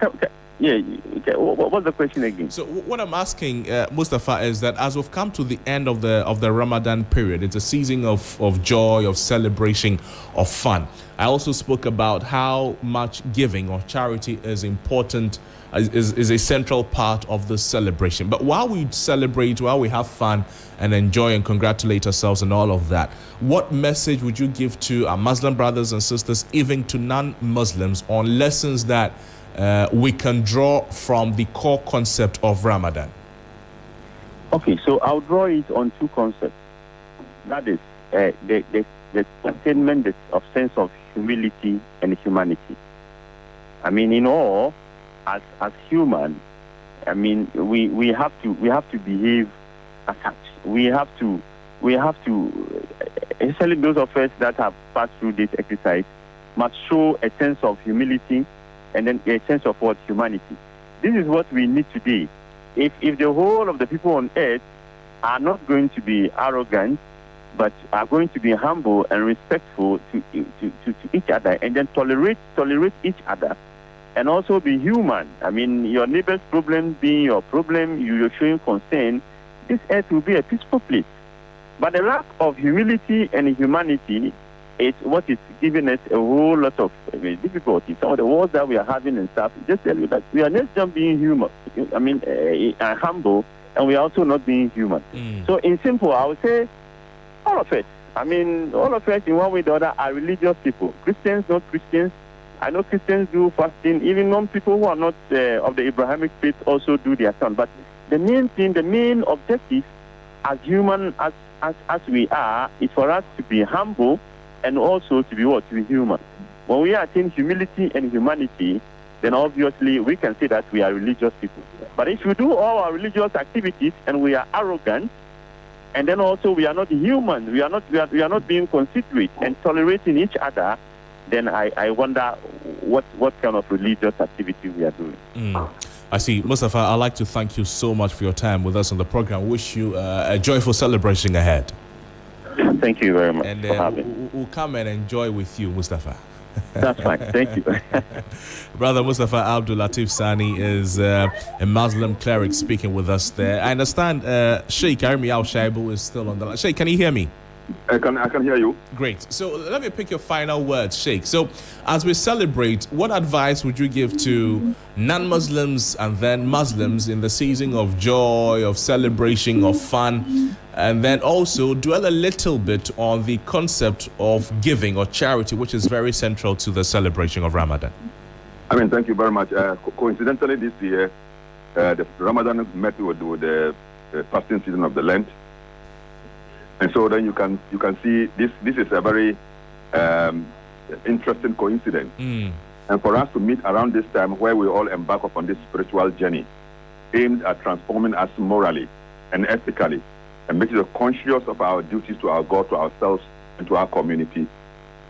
S11: what's the question again?
S9: So what I'm asking, Mustafa, is that as we've come to the end of the Ramadan period, it's a season of joy, of celebration, of fun. I also spoke about how much giving or charity is important, is a central part of this celebration. But while we celebrate, while we have fun and enjoy and congratulate ourselves and all of that, what message would you give to our Muslim brothers and sisters, even to non-Muslims, on lessons that we can draw from the core concept of Ramadan?
S11: Okay, so I'll draw it on two concepts. That is the attainment of sense of humility and humanity. In all, as human, we have to behave as such. We have to, especially those of us that have passed through this exercise, must show a sense of humility and then a sense of what? Humanity. This is what we need today. If the whole of the people on earth are not going to be arrogant, but are going to be humble and respectful to each other, and then tolerate each other, and also be human. Your neighbor's problem being your problem, you're showing concern, this earth will be a peaceful place. But the lack of humility and humanity is what is giving us a whole lot of difficulties. Some of the wars that we are having and stuff, just tell you that we are not just being human, humble, and we are also not being human. So in simple, I would say all of us, all of us in one way or the other are religious people. Christians, not Christians. I know Christians do fasting. Even non-people who are not of the Abrahamic faith also do their son. But the main thing, the main objective as human as we are, is for us to be humble and also to be what? To be human. When we attain humility and humanity, then obviously we can say that we are religious people. But if we do all our religious activities and we are arrogant, and then also we are not human, we are not being considerate and tolerating each other, then I wonder what kind of religious activity we are doing.
S9: I see. Mustafa, I'd like to thank you so much for your time with us on the program. Wish you a joyful celebration ahead.
S11: Thank you very much
S9: and
S11: for having me.
S9: We'll come and enjoy with you, Mustafa.
S11: That's fine. Thank you.
S9: Brother Mustafa Abdul Latif Sani is a Muslim cleric speaking with us there. I understand Sheikh Arimi Al-Shaibu is still on the line. Sheikh, can you hear me?
S12: I can hear you.
S9: Great. So let me pick your final words, Sheikh. So as we celebrate, what advice would you give to non-Muslims and then Muslims in the season of joy, of celebration, of fun, and then also dwell a little bit on the concept of giving or charity, which is very central to the celebration of Ramadan?
S12: I mean, thank you very much. Coincidentally, this year, the Ramadan met with the fasting season of the Lent. And so then you can see this is a very interesting coincidence. And for us to meet around this time where we all embark upon this spiritual journey aimed at transforming us morally and ethically and making us conscious of our duties to our God, to ourselves, and to our community,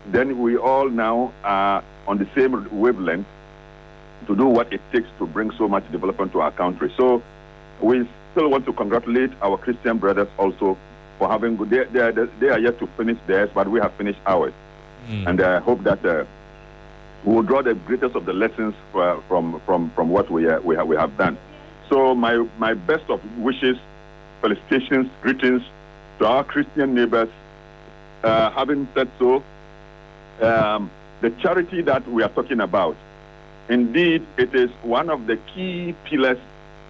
S12: then we all now are on the same wavelength to do what it takes to bring so much development to our country. So we still want to congratulate our Christian brothers also for having good. They are yet to finish theirs, but we have finished ours. And I hope that we will draw the greatest of the lessons from what we have done. So my best of wishes, felicitations, greetings to our Christian neighbors. Having said so, the charity that we are talking about, indeed, it is one of the key pillars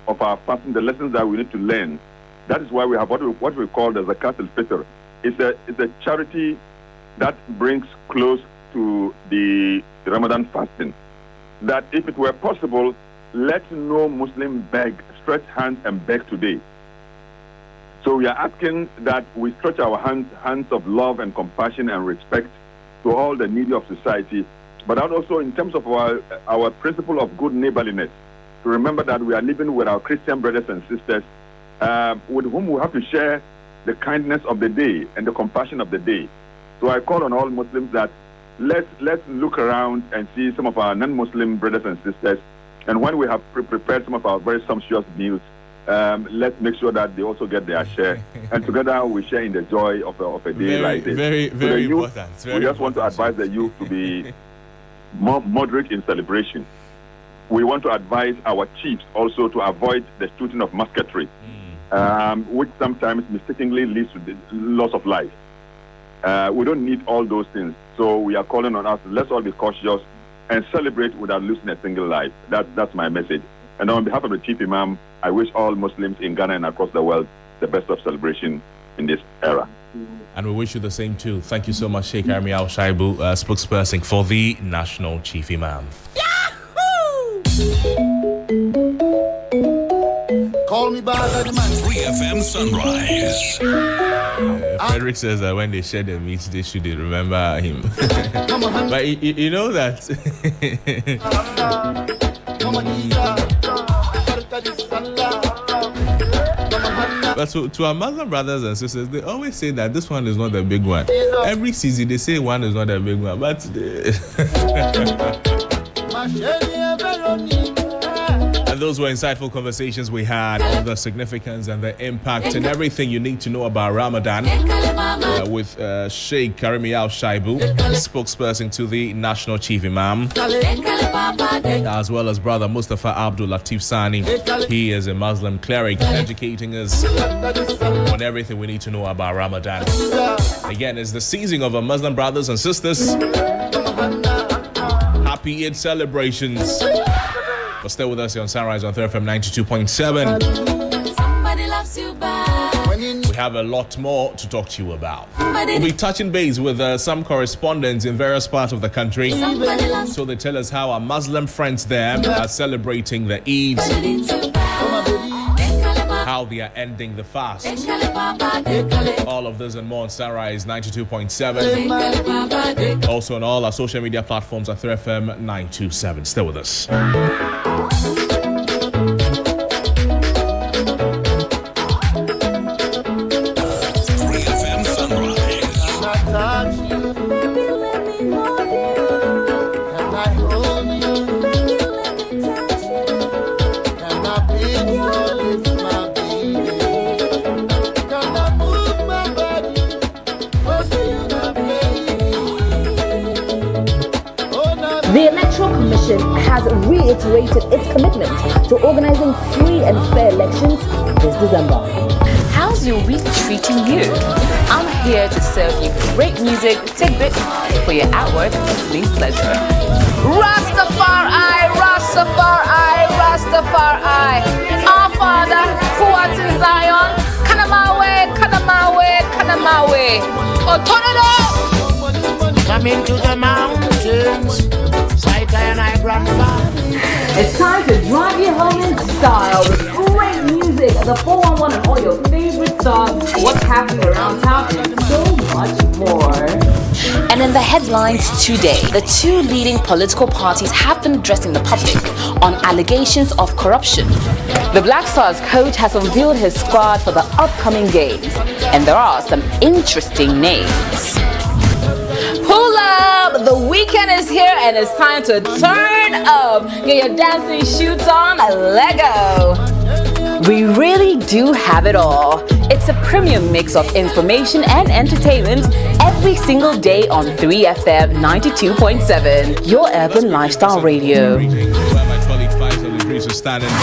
S12: of our fasting, the lessons that we need to learn. That is why we have what we call the Zakat al-Fitr. It's a charity that brings close to the Ramadan fasting. That if it were possible, let no Muslim beg, stretch hands and beg today. So we are asking that we stretch our hands of love and compassion and respect to all the needy of society, but also in terms of our principle of good neighborliness, to remember that we are living with our Christian brothers and sisters with whom we have to share the kindness of the day and the compassion of the day. So I call on all Muslims that let's look around and see some of our non-Muslim brothers and sisters, and when we have prepared some of our very sumptuous meals, let's make sure that they also get their share, and together we share in the joy of a day like this.
S9: Very important.
S12: We just want to advise the youth to be more moderate in celebration. We want to advise our chiefs also to avoid the shooting of musketry, which sometimes mistakenly leads to the loss of life. We don't need all those things. So we are calling on us, let's all be cautious and celebrate without losing a single life. That's my message. And on behalf of the Chief Imam, I wish all Muslims in Ghana and across the world the best of celebration in this era.
S9: And we wish you the same too. Thank you so much, Sheikh Arimi Al-Shaibu, spokesperson for the National Chief Imam.
S13: Call me by the man. 3FM Sunrise.
S9: Frederick says that when they share the meat, they should remember him. But you know that. But to our Muslim brothers and sisters, they always say that this one is not the big one. Every season they say one is not the big one, but and those were insightful conversations we had on the significance and the impact and everything you need to know about Ramadan with Sheikh Arimi Al-Shaibu, spokesperson to the National Chief Imam, as well as Brother Mustafa Abdul Latif Sani. He is a Muslim cleric educating us on everything we need to know about Ramadan. Again, it's the season of our Muslim brothers and sisters. Happy Eid celebrations. But stay with us here on Sunrise on 3FM 92.7.
S14: Somebody loves you back.
S9: We have a lot more to talk to you about. We'll be touching base with some correspondents in various parts of the country. So they tell us how our Muslim friends there are celebrating the Eid, how they are ending the fast. All of this and more on Sunrise 92.7. Also on all our social media platforms at 3FM 927. Stay with us.
S7: The Electoral Commission has reiterated its commitment to organizing free and fair elections this December. How's your week treating you? I'm here to serve you great music tidbits for your outward listening pleasure. Rastafari, Rastafari, Rastafari. Our Father, who art in Zion, Kanamawe, Kanamawe, Kanamawe. Otonodo!
S8: Come into the mountains, sight and I grandpa.
S6: It's time to drive you home in style with great music, the 411 and all your favorite songs, what's happening around town, and so much more.
S7: And in the headlines today, the two leading political parties have been addressing the public on allegations of corruption. The Black Stars coach has unveiled his squad for the upcoming games, and there are some interesting names. Pull up! The weekend is here and it's time to turn up. Get your dancing shoes on, Lego. We really do have it all. It's a premium mix of information and entertainment every single day on 3FM 92.7, your urban lifestyle radio.
S9: Where my colleague Faisal Idris is standing by.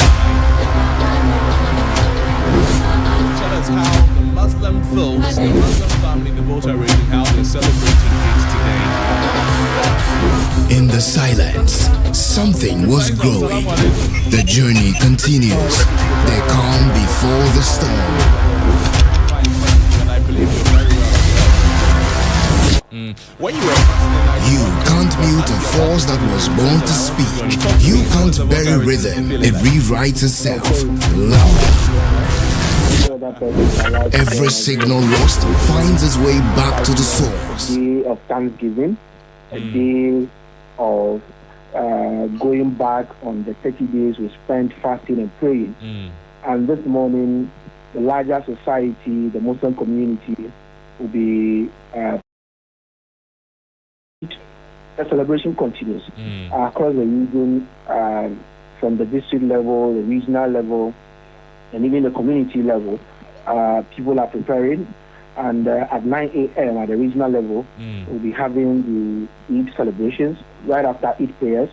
S9: Tell us how the Muslim folks, the Muslim family, the voter rating, how they're celebrating it today.
S10: In the silence, something was growing. The journey continues. They calm before the storm. You can't mute a force that was born to speak. You can't bury rhythm. It rewrites itself. Louder. Every signal lost finds its way back to the source.
S15: A day of Thanksgiving, a day of going back on the 30 days we spent fasting and praying. And this morning, the larger society, the Muslim community, will be the celebration continues across the region, from the district level, the regional level, and even the community level. People are preparing, and at 9 a.m. at the regional level, we'll be having the Eid celebrations. Right after Eid prayers,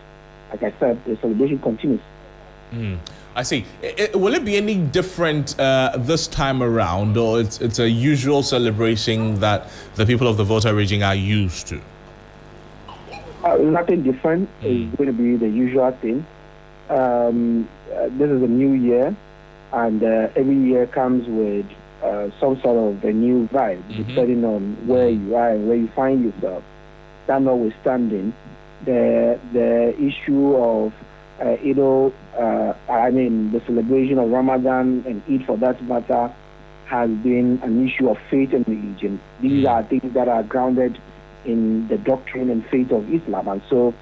S15: like I said, the celebration continues.
S9: I see. Will it be any different this time around, or it's a usual celebration that the people of the voter region are used to?
S15: Nothing different. It's going to be the usual thing. This is a new year, and every year comes with some sort of a new vibe, depending on where you are and where you find yourself. That notwithstanding, the issue of the celebration of Ramadan and Eid, for that matter, has been an issue of faith in the region. These are things that are grounded in the doctrine and faith of Islam, and so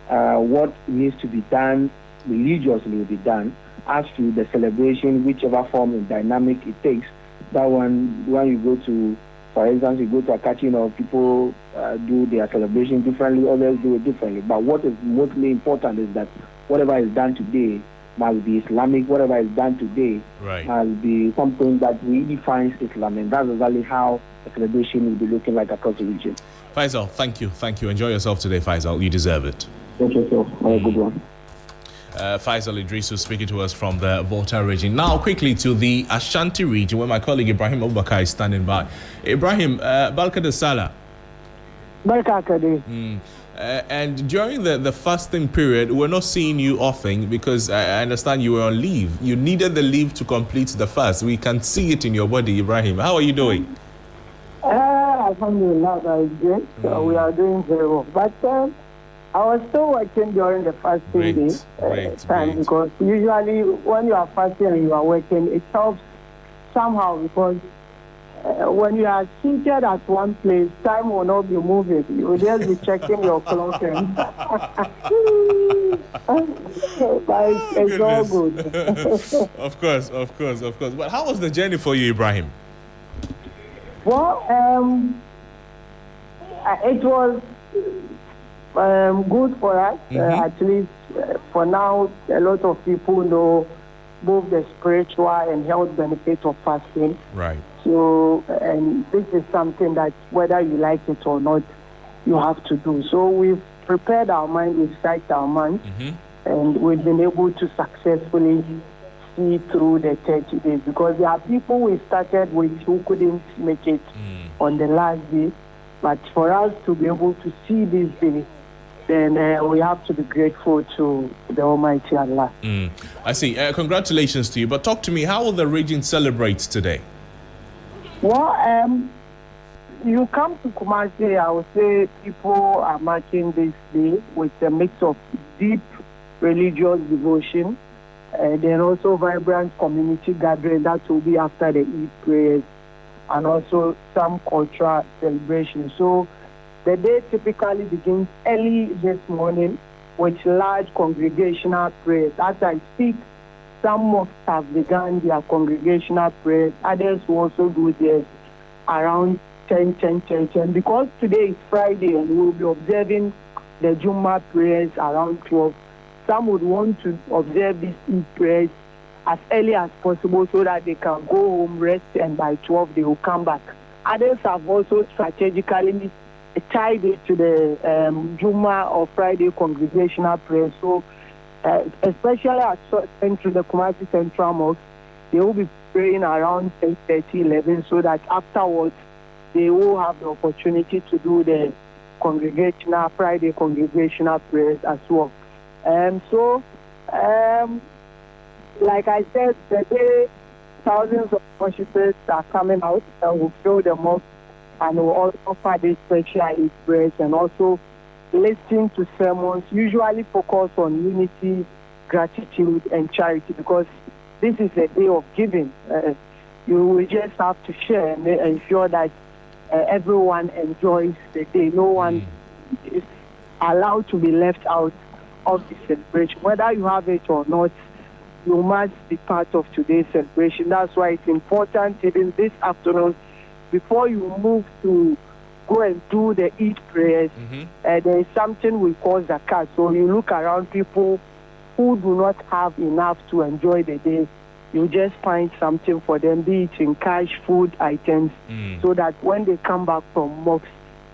S15: what needs to be done religiously will be done. As to the celebration, whichever form and dynamic it takes, that one, when you go to, for instance, you go to a catching of people do their celebration differently, others do it differently. But what is mostly important is that whatever is done today must be Islamic. Whatever is done today must be something that really defines Islam, and that's exactly how the celebration will be looking like across the region.
S9: Faisal, thank you. Enjoy yourself today, Faisal. You deserve it.
S15: Thank you, sir. Have a good one.
S9: Faisal Idris is speaking to us from the Volta region. Now, quickly to the Ashanti region, where my colleague Ibrahim Obakar is standing by. Ibrahim, Balka de Salah.
S15: Balka Kadi.
S9: And during the fasting period, we're not seeing you often because I understand you were on leave. You needed the leave to complete the fast. We can see it in your body, Ibrahim. How are you doing?
S16: Alhamdulillah, that is great. So we are doing very well. But I was still working during the fasting time because usually when you are fasting and you are working, it helps somehow because when you are seated at one place, time will not be moving. You will just be checking your clock and but it's all good.
S9: Of course. But how was the journey for you, Ibrahim?
S16: Well, it was good for us. At least for now, a lot of people know both the spiritual and health benefits of fasting.
S9: Right.
S16: So, and this is something that whether you like it or not, you have to do. So we've prepared our mind, we've psyched our mind, and we've been able to successfully see through the 30 days, because there are people we started with who couldn't make it on the last day, but for us to be able to see this day, then we have to be grateful to the Almighty Allah.
S9: I see. Congratulations to you. But talk to me, how will the region celebrate today?
S16: Well, you come to Kumasi, I would say people are marking this day with a mix of deep religious devotion, then also vibrant community gathering that will be after the Eid prayers, and also some cultural celebration. So the day typically begins early this morning with large congregational prayers. As I speak, some mosques have begun their congregational prayers. Others will also do theirs around 10. Because today is Friday and we'll be observing the Jummah prayers around 12, some would want to observe these Eid prayers as early as possible so that they can go home, rest, and by 12 they will come back. Others have also strategically tied it to the Jummah or Friday congregational prayer. So, especially at Central, the Kumasi Central Mosque, they will be praying around 10:30, 11, so that afterwards they will have the opportunity to do the Friday congregational prayers as well. Like I said, the day thousands of worshippers are coming out and will fill the mosque, and will also offer this special Eid prayers and also listen to sermons, usually focus on unity, gratitude, and charity, because this is a day of giving. You will just have to share and ensure that everyone enjoys the day. No one is allowed to be left out of the celebration. Whether you have it or not, you must be part of today's celebration. That's why it's important, even this afternoon, before you move to go and do the Eid prayers, there is something we call zakat. So you look around, people who do not have enough to enjoy the day, you just find something for them, be it in cash, food items, so that when they come back from mosque,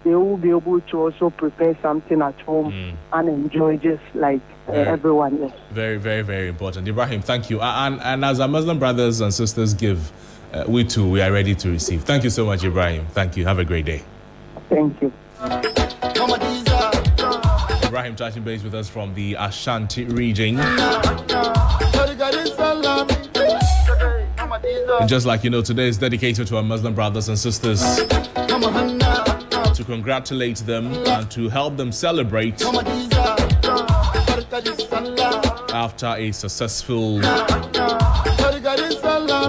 S16: they will be able to also prepare something at home and enjoy just like everyone else.
S9: Very, very, very important. Ibrahim, thank you. And as our Muslim brothers and sisters give, we too, we are ready to receive. Thank you so much, Ibrahim. Thank you. Have a great day.
S16: Thank you.
S9: Ibrahim touching base with us from the Ashanti region. And just like you know, today is dedicated to our Muslim brothers and sisters, to congratulate them and to help them celebrate after a successful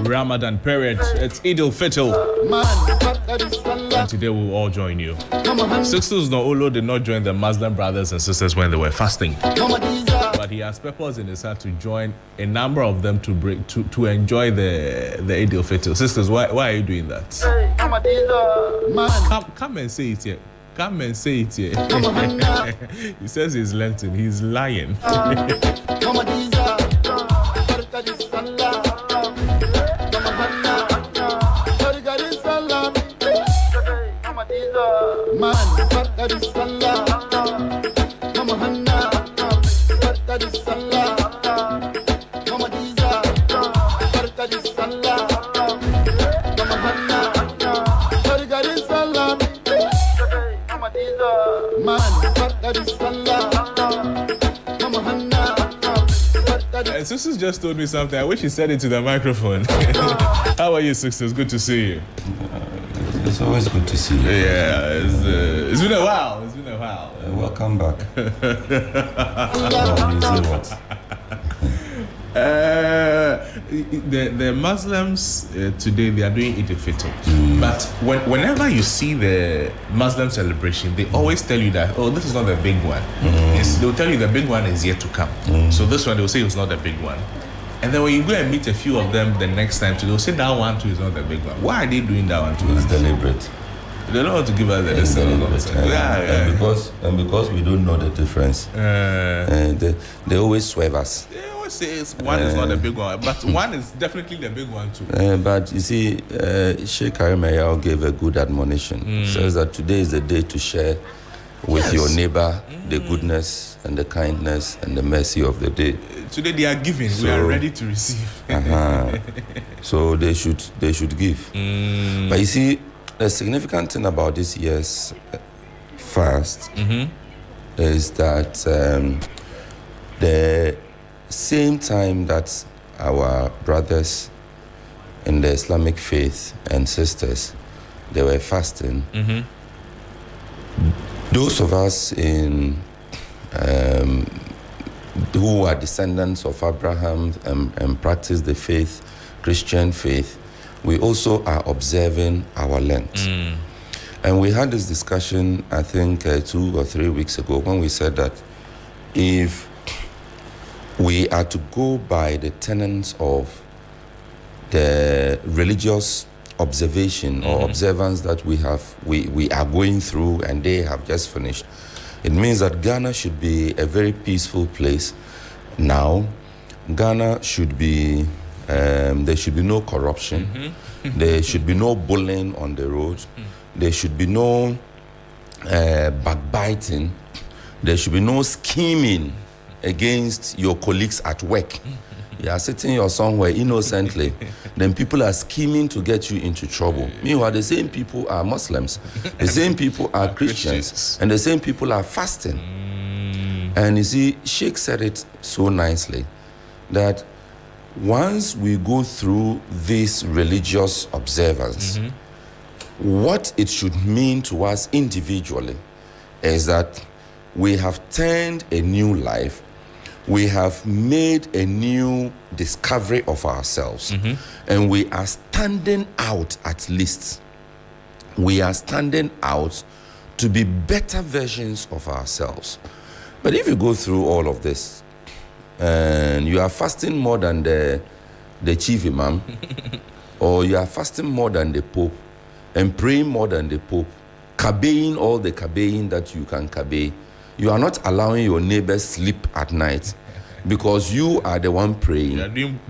S9: Ramadan period. It's Eid al-Fitr, and today we will all join you. Sixtus no Ullo did not join the Muslim brothers and sisters when they were fasting, but he has purpose in his heart to join a number of them to enjoy the Eid al-Fitr. Sisters, why are you doing that? Come and say it here. Come and say it here. He says he's Lenten. He's lying. Sixtus just told me something. I wish he said it to the microphone. How are you, Sixtus? Good to see you.
S17: It's always good to see you.
S9: Yeah, it's been a while. It's been a while.
S17: Welcome back.
S9: The Muslims today, they are doing Eid al-Fitr. But whenever you see the Muslim celebration, they always tell you that, oh, this is not the big one. They'll tell you the big one is yet to come. So this one, they'll say it's not the big one. And then when you go and meet a few of them the next time, they'll say that one too is not the big one. Why are they doing that one too?
S17: It's deliberate.
S9: They don't want to give us the
S17: and because we don't know the difference, they always swerve us.
S9: They always say one is not the big one, but one is definitely the big one too.
S17: But you see, Sheikh Karim Ayao gave a good admonition. Says that today is the day to share with your neighbor the goodness and the kindness and the mercy of the day.
S9: Today they are giving, we are ready to receive.
S17: So they should give. But you see, the significant thing about this year's fast is that the same time that our brothers in the Islamic faith and sisters, they were fasting, those of us in who are descendants of Abraham and practice the faith, Christian faith, we also are observing our Lent. And we had this discussion, I think, 2 or 3 weeks ago, when we said that if we are to go by the tenets of the religious observation or observance that we are going through and they have just finished, it means that Ghana should be a very peaceful place now. Ghana should be, there should be no corruption. There should be no bullying on the road. There should be no backbiting. There should be no scheming against your colleagues at work. You are sitting here somewhere innocently, then people are scheming to get you into trouble. Meanwhile, the same people are Muslims, the same people are Christians, and the same people are fasting. And you see, Sheikh said it so nicely, that once we go through this religious observance, what it should mean to us individually is that we have turned a new life. We have made a new discovery of ourselves, and we are standing out. At least we are standing out to be better versions of ourselves. But if you go through all of this and you are fasting more than the chief imam, or you are fasting more than the pope and praying more than the pope, kabeing all the kabeing that you can kabe, you are not allowing your neighbors sleep at night because you are the one praying.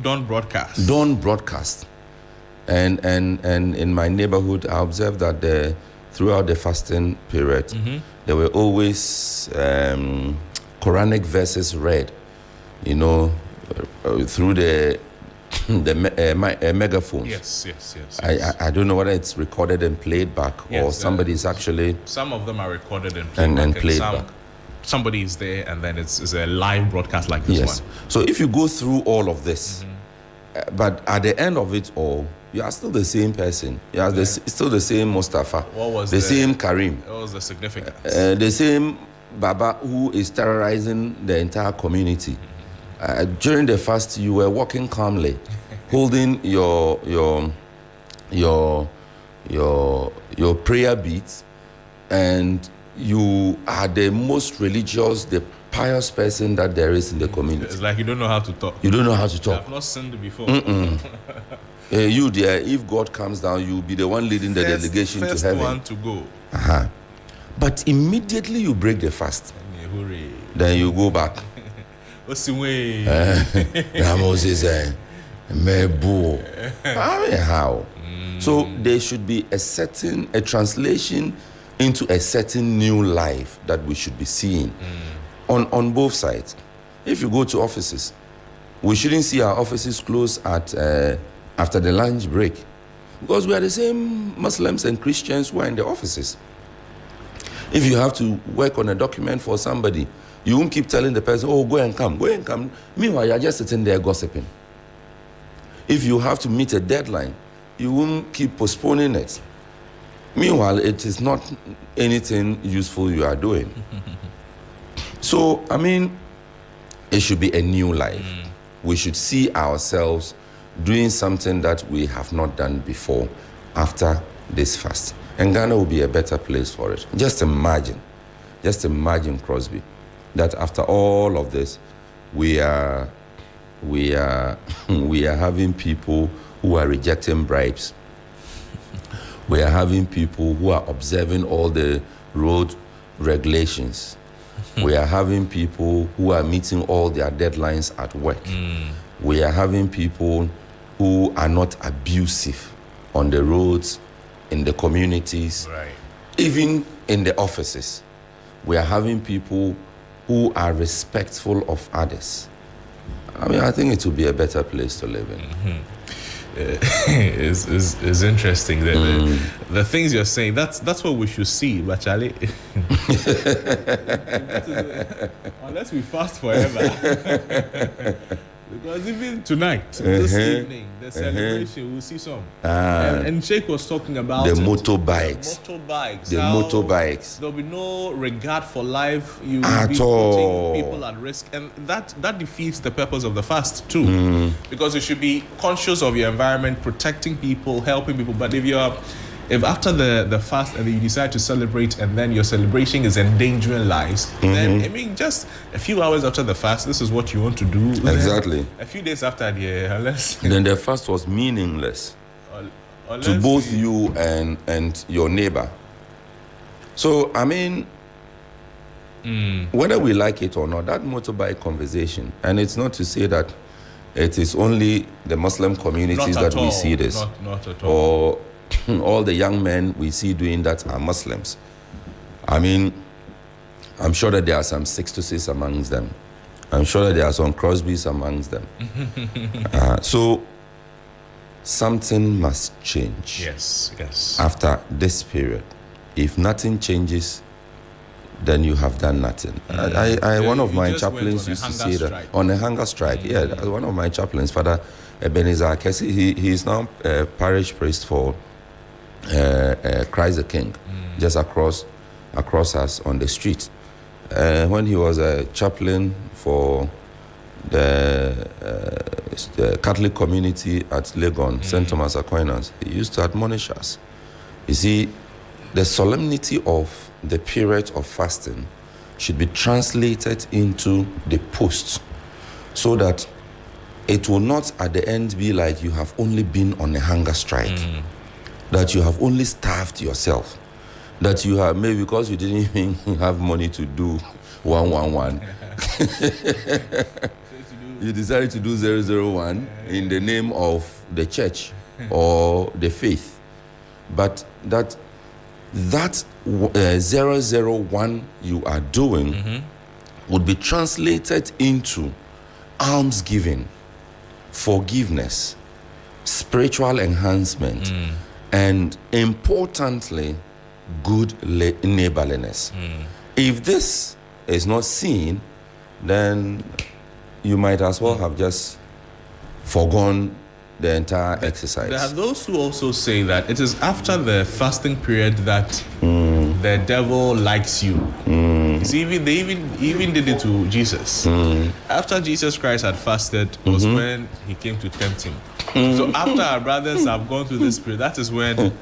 S9: Don't broadcast.
S17: Don't broadcast. And in my neighborhood, I observed that throughout the fasting period, there were always Quranic verses read, through the megaphones.
S9: Yes.
S17: I don't know whether it's recorded and played back, or somebody's actually.
S9: Some of them are recorded and played back. Somebody is there, and then it's a live broadcast like this one.
S17: So if you go through all of this, but at the end of it all, you are still the same person. You are still the same Mustafa.
S9: What was
S17: the same Karim?
S9: What was the significance?
S17: The same Baba who is terrorizing the entire community. During the fast, you were walking calmly, holding your prayer beads, and you are the most religious, the pious person that there is in the community.
S9: It's like you don't know how to talk.
S17: You don't know how to talk.
S9: I've not sinned before.
S17: You there, if God comes down, you'll be the one leading the delegation to heaven.
S9: First one to go.
S17: But immediately you break the fast, then you go back. How? So there should be a translation into a certain new life that we should be seeing on both sides. If you go to offices, we shouldn't see our offices close at after the lunch break, because we are the same Muslims and Christians who are in the offices. If you have to work on a document for somebody, you won't keep telling the person, oh, go and come. Meanwhile, you're just sitting there gossiping. If you have to meet a deadline, you won't keep postponing it. Meanwhile, it is not anything useful you are doing. So, it should be a new life. We should see ourselves doing something that we have not done before after this fast. And Ghana will be a better place for it. Just imagine, Crosby, that after all of this, we are having people who are rejecting bribes. We are having people who are observing all the road regulations. We are having people who are meeting all their deadlines at work. We are having people who are not abusive on the roads, in the communities, even in the offices. we are having people who are respectful of others, I mean, I think it will be a better place to live in.
S9: Is interesting. The things you're saying, that's what we should see, but Charlie, unless we fast forever. Because even tonight, this evening, the celebration, we'll see some. And Sheikh was talking about
S17: the motorbikes.
S9: The motorbikes. There'll be no regard for life. You will be putting people at risk. And that defeats the purpose of the fast too. Because you should be conscious of your environment, protecting people, helping people. But if after the fast and you decide to celebrate and then your celebration is endangering lives, then I mean, just a few hours after the fast, this is what you want to do.
S17: Exactly.
S9: A few days after, unless
S17: then the fast was meaningless to both you and your neighbor. So I mean, whether we like it or not, that motorbike conversation, and it's not to say that it is only the Muslim communities that we see this,
S9: not at all.
S17: Or all the young men we see doing that are Muslims. I mean, I'm sure that there are some Sixtuses amongst them. I'm sure that there are some Crosbys amongst them. So something must change.
S9: Yes.
S17: After this period, if nothing changes, then you have done nothing. One of my chaplains used to say that on a hunger strike. One of my chaplains, Father Ebenezer Kesi, he is now parish priest for Christ the King, just across us on the street. When he was a chaplain for the Catholic community at Legon, St. Thomas Aquinas, he used to admonish us. You see, the solemnity of the period of fasting should be translated into the post, so that it will not at the end be like you have only been on a hunger strike, that you have only starved yourself, that you have, maybe because you didn't even have money to do 111, you decided to do 001 in the name of the church or the faith. But that 001 you are doing would be translated into almsgiving, forgiveness, spiritual enhancement, and importantly, good neighborliness. If this is not seen, then you might as well have just forgone the entire exercise.
S9: There are those who also say that it is after the fasting period that the devil likes you. See, they even did it to Jesus. After Jesus Christ had fasted was when he came to tempt him. So after our brothers have gone through this period, that is when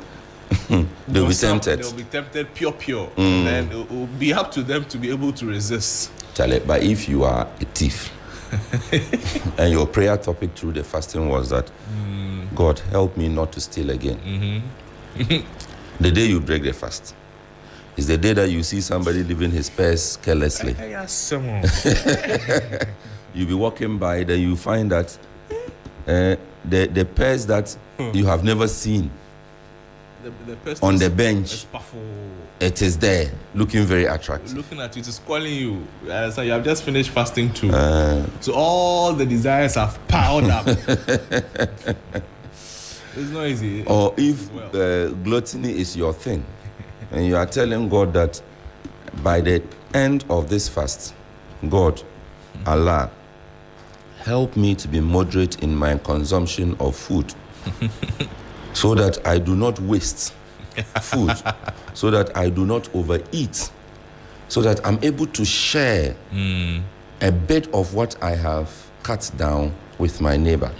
S17: they'll be tempted.
S9: They'll be tempted pure. And then it will be up to them to be able to resist.
S17: Charlie, but if you are a thief, and your prayer topic through the fasting was that, God, help me not to steal again. The day you break the fast is the day that you see somebody leaving his purse carelessly. You'll be walking by, then you find that the purse that you have never seen
S9: the
S17: on the bench, it is there, looking very attractive.
S9: Looking at you, it is calling you. So you have just finished fasting too. So all the desires have piled up. It's not easy.
S17: Or if gluttony is your thing, and you are telling God that by the end of this fast, God, Allah, help me to be moderate in my consumption of food, so that I do not waste food, so that I do not overeat, so that I'm able to share a bit of what I have cut down with my neighbor.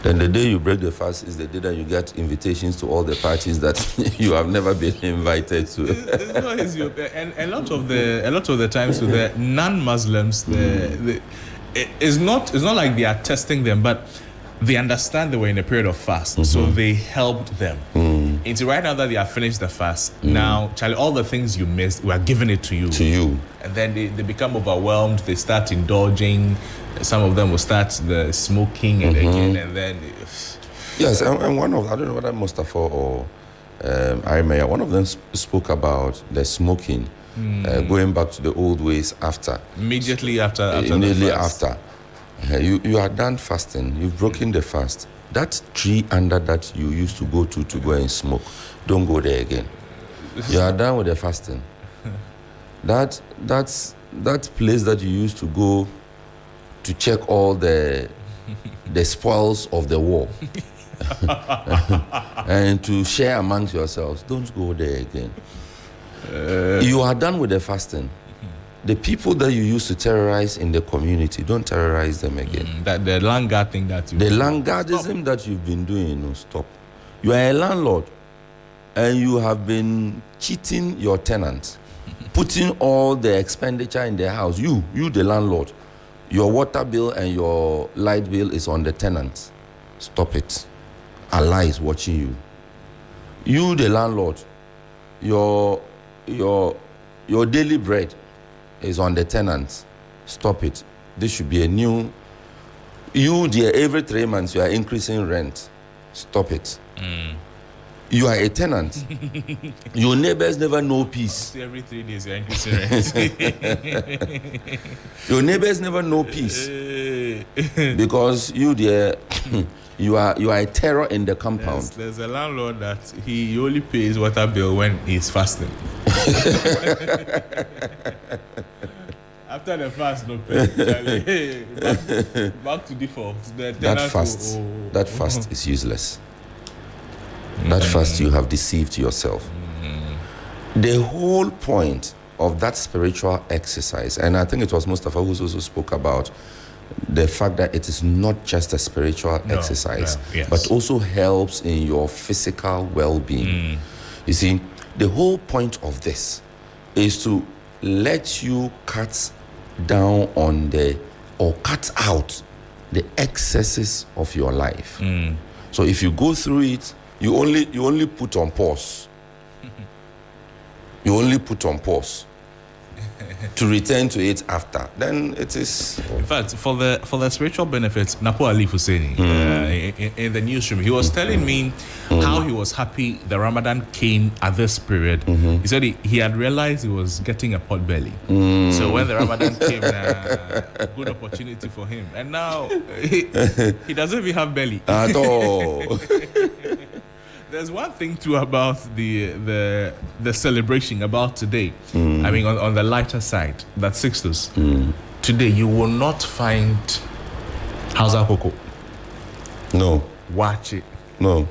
S17: Then the day you break the fast is the day that you get invitations to all the parties that you have never been invited to.
S9: It's not easy. And a lot of the times with the non-Muslims, it's not like they are testing them, but they understand they were in a period of fast, so they helped them. It's right now that they have finished the fast. Now, Charlie, all the things you missed, we are giving it to you. And then they become overwhelmed. They start indulging. Some of them will start the smoking and again, and then.
S17: Yes, and one of, I don't know whether Mustafa or Arimaya, one of them spoke about the smoking going back to the old ways after.
S9: Immediately after
S17: Immediately
S9: the fast.
S17: after. You are done fasting. You've broken the fast. That tree under that you used to go to go and smoke, don't go there again. You are done with the fasting. That place that you used to go to check all the spoils of the war and to share amongst yourselves, don't go there again. You are done with the fasting. The people that you used to terrorize in the community, don't terrorize them again.
S9: That the landguard thing that you...
S17: The landguardism that you've been doing, stop. You are a landlord and you have been cheating your tenants, putting all the expenditure in their house. You the landlord, your water bill and your light bill is on the tenants. Stop it. Allah is watching you. You the landlord, your daily bread is on the tenants. Stop it. This should be a new... You, dear, every 3 months you are increasing rent. Stop it. You are a tenant. Your neighbors never know peace.
S9: Every 3 days you are increasing rent.
S17: Your neighbors never know peace. Because you, dear, you are a terror in the compound.
S9: There's a landlord that he only pays water bill when he's fasting. After the fast, no pay. Back to default.
S17: That fast is useless. That fast, you have deceived yourself. The whole point of that spiritual exercise, and I think it was Mustafa who also spoke about the fact that it is not just a spiritual exercise, but also helps in your physical well-being. You see, the whole point of this is to let you cut down on cut out the excesses of your life. So if you go through it, you only put on pause. You only put on pause to return to it after. Then it is.
S9: In fact, for the spiritual benefits, Napo Ali Husseini in the newsroom, he was telling me how he was happy the Ramadan came at this period. He said he had realized he was getting a pot belly. So when the Ramadan came, a good opportunity for him. And now he doesn't even have belly
S17: at all.
S9: There's one thing too about the celebration about today. I mean, on the lighter side, that Sixtus. Today you will not find Hausa Koko.
S17: No.
S9: Watch it.
S17: No.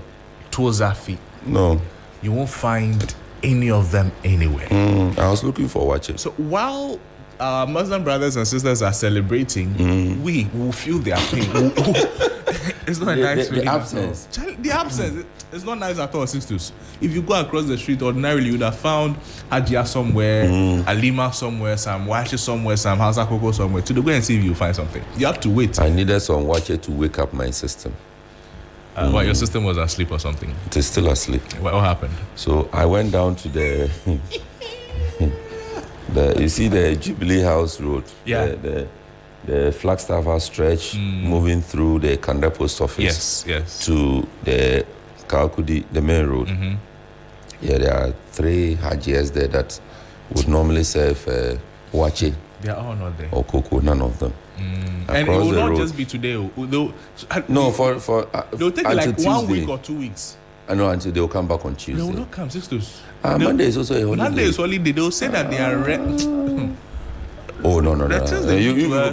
S9: Tozafi.
S17: No.
S9: You won't find any of them anywhere.
S17: I was looking for watch it.
S9: So while our Muslim brothers and sisters are celebrating, we will feel their pain. It's not a nice feeling.
S17: The absence.
S9: The absence. It's not nice at all, Sixtus. If you go across the street, ordinarily you would have found Hajia somewhere, Alima somewhere, some Washi somewhere, some Hausa Koko somewhere. To go and see if you find something. You have to wait.
S17: I needed some Washi to wake up my system.
S9: What, your system was asleep or something?
S17: It is still asleep.
S9: What happened?
S17: So I went down to the you see the Jubilee House Road.
S9: Yeah.
S17: The Flagstaff House stretch moving through the Kanda Post Office.
S9: Yes.
S17: To the Kalkudi, the main road. Yeah, there are 3 Hajias there that would normally serve Wache.
S9: They are all not there.
S17: Or Cocoa, none of them.
S9: And it will not just be today.
S17: No,
S9: they'll take like
S17: Tuesday.
S9: 1 week or 2 weeks.
S17: I know, until they'll come back on Tuesday.
S9: They will not come, Sixtus.
S17: Monday is also a holiday.
S9: Monday is holiday. They'll say that they are
S17: Oh, no.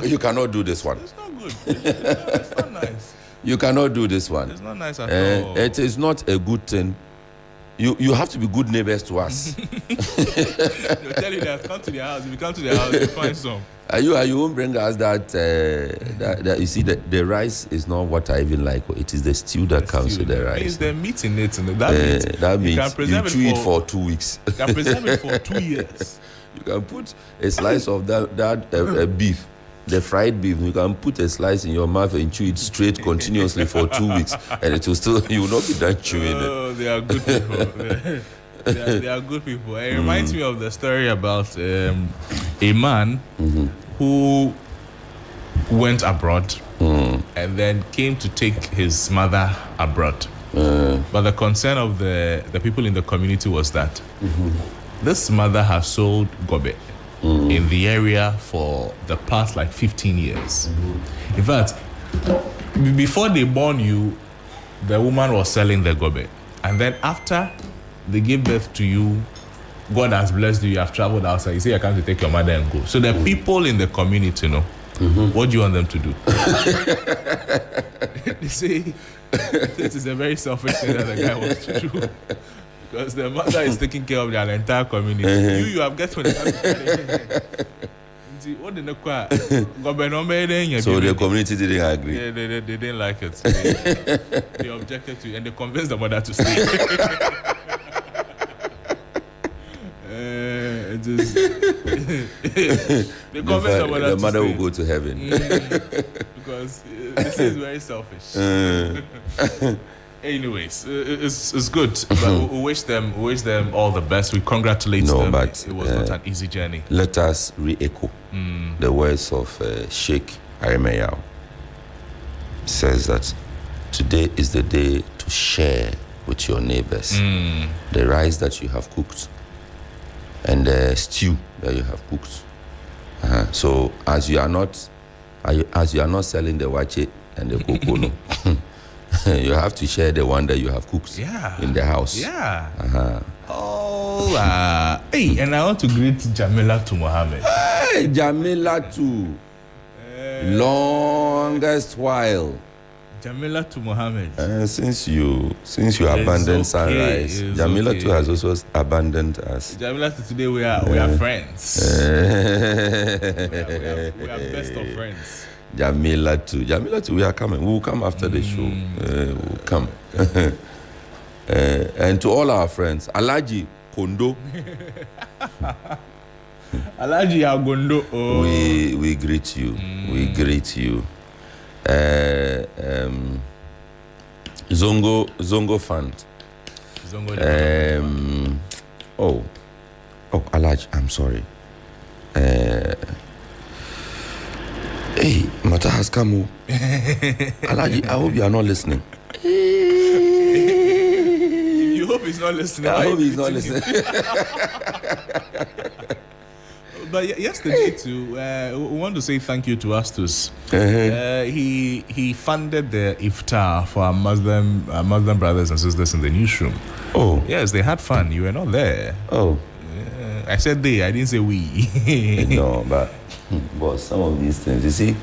S17: You cannot do this one.
S9: It's not good. It's not nice.
S17: You cannot do this one.
S9: It's not nice at all.
S17: It is not a good thing. You have to be good neighbors to us.
S9: They'll tell you that come to their house. If you come to their house, you find some.
S17: You won't bring us that you see that the rice is not what I even like. It is the stew that comes with the rice.
S9: It's the meat in it.
S17: That means you chew it for 2 weeks.
S9: You can preserve it for 2 years.
S17: You can put a slice of that beef, the fried beef. You can put a slice in your mouth and chew it straight continuously for 2 weeks, and it will still, you will not be done chewing it.
S9: Oh, they are good people. They are good people. It reminds me of the story about a man who went abroad and then came to take his mother abroad. But the concern of the people in the community was that this mother has sold gobe in the area for the past like 15 years. In fact, before they born you, the woman was selling the gobe. And then after they gave birth to you, God has blessed you, you have traveled outside. You say you can't take your mother and go. So the people in the community know. What do you want them to do? They say this is a very selfish thing that the guy wants to do. Because the mother is taking care of the entire community. You have get when what the
S17: so the community didn't agree.
S9: Yeah, they didn't like it. They objected to it and they convinced the mother to stay.
S17: The mother will go to heaven.
S9: Because this is very selfish. Anyways, it's good. But we wish them all the best. We congratulate them.
S17: But
S9: it was not an easy journey.
S17: Let us re-echo the words of Sheikh Arimeyao. Says that today is the day to share with your neighbors the rice that you have cooked and the stew that you have cooked. So as you are not selling the wache and the cocoa, you have to share the one that you have cooked in the house.
S9: Yeah. Hey, and I want to greet Jamila to Mohammed.
S17: Hey, Jamila to longest while.
S9: Jamila to Mohammed.
S17: Since you abandoned Sunrise, Jamila too has also abandoned us.
S9: Jamila to today we are friends. we are best of friends.
S17: Jamila too, we are coming. We will come after the show. We'll come. And to all our friends, Alaji Kondo.
S9: Alaji Agondo. Oh.
S17: We greet you. We greet you. Zongo Fund. Alaji, I'm sorry. Hey, Mata has come. Alaji, I hope you are not listening.
S9: You hope he's not listening.
S17: I hope he's not listening.
S9: But yesterday too, we want to say thank you to Astus. He funded the iftar for our Muslim brothers and sisters in the newsroom.
S17: Oh,
S9: yes, they had fun. You were not there.
S17: Oh,
S9: I said they. I didn't say we.
S17: No, but some of these things, you see,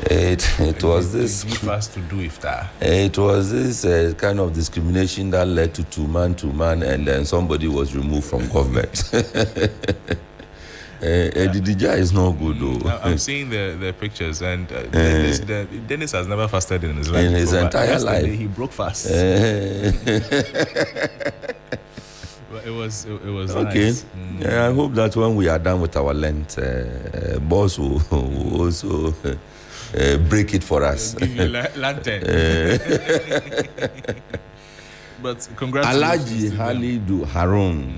S17: it was this.
S9: Give us to do iftar.
S17: It was this kind of discrimination that led to man, and then somebody was removed from government. Edidija is not good though.
S9: I'm seeing the pictures, and Dennis has never fasted in his life.
S17: In his entire life,
S9: he broke fast. But it was
S17: okay.
S9: Nice.
S17: Yeah, I hope that when we are done with our Lent, boss will also break it for us.
S9: Give you lantern. But congratulations.
S17: Alaji Halidu Harun,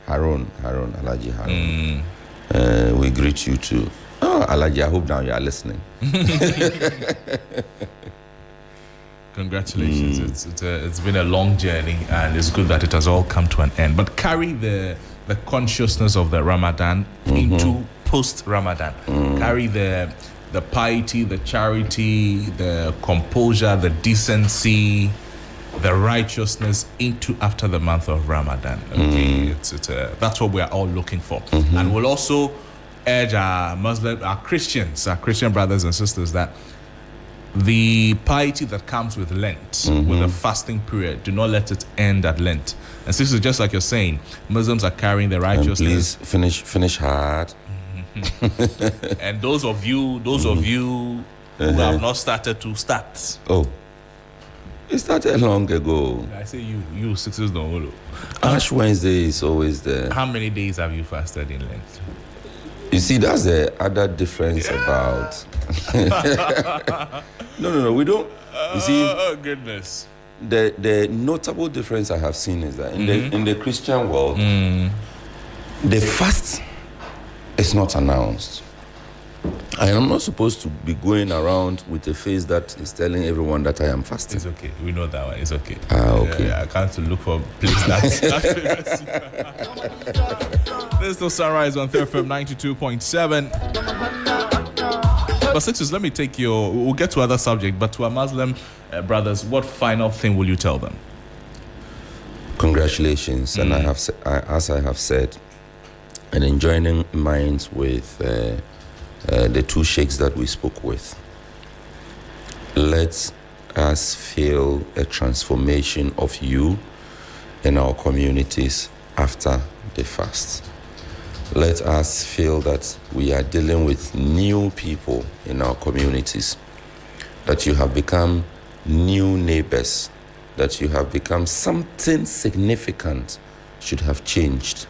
S17: Alaji Harun. We greet you too. Oh, Alaji, I hope now you are listening.
S9: Congratulations. It's been a long journey, and it's good that it has all come to an end. But carry the consciousness of the Ramadan into post-Ramadan. Carry the piety, the charity, the composure, the decency, the righteousness into after the month of Ramadan. Okay, that's what we are all looking for. And we'll also urge our Christian brothers and sisters that the piety that comes with Lent, with the fasting period, do not let it end at Lent. And sisters, just like you're saying, Muslims are carrying the righteousness.
S17: And please finish hard.
S9: And those of you who have not started to start.
S17: Oh, it started long ago.
S9: I say you Sixtus don't Ullo.
S17: Ash Wednesday is always there.
S9: How many days have you fasted in Lent?
S17: You see, that's the other difference about. No, we don't. You see,
S9: oh goodness.
S17: The notable difference I have seen is that in the Christian world, the fast is not announced. I am not supposed to be going around with a face that is telling everyone that I am fasting.
S9: It's okay. We know that one. It's okay.
S17: Okay.
S9: I can't look for a place that's This is still Sunrise on 3rd FM 92.7. But Sixtus, let me take we'll get to other subject, but to our Muslim brothers, what final thing will you tell them?
S17: Congratulations. And as I have said, and in joining minds with the two sheikhs that we spoke with, let us feel a transformation of you in our communities after the fast. Let us feel that we are dealing with new people in our communities, that you have become new neighbors, that you have become something significant should have changed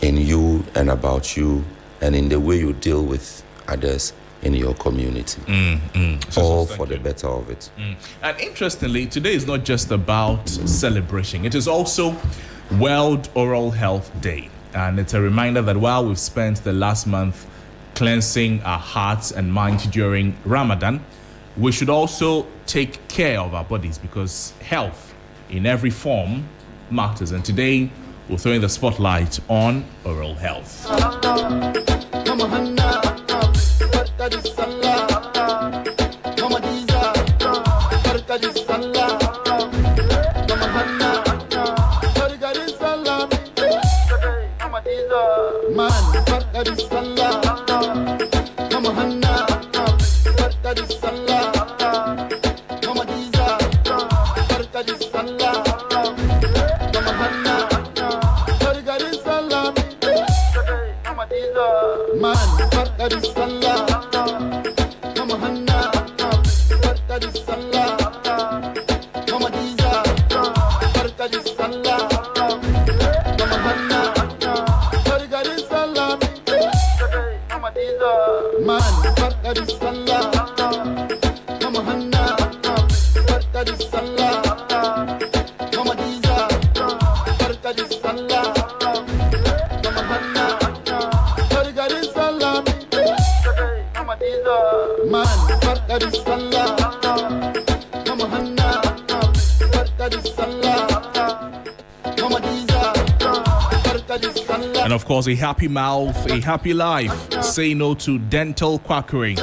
S17: in you and about you and in the way you deal with others in your community. All for the better of it.
S9: And interestingly, today is not just about celebration. It is also World Oral Health Day. And it's a reminder that while we've spent the last month cleansing our hearts and minds during Ramadan, we should also take care of our bodies, because health in every form matters. And today, we're throwing the spotlight on oral health. And of course, a happy mouth, a happy life. Say no to dental quackery.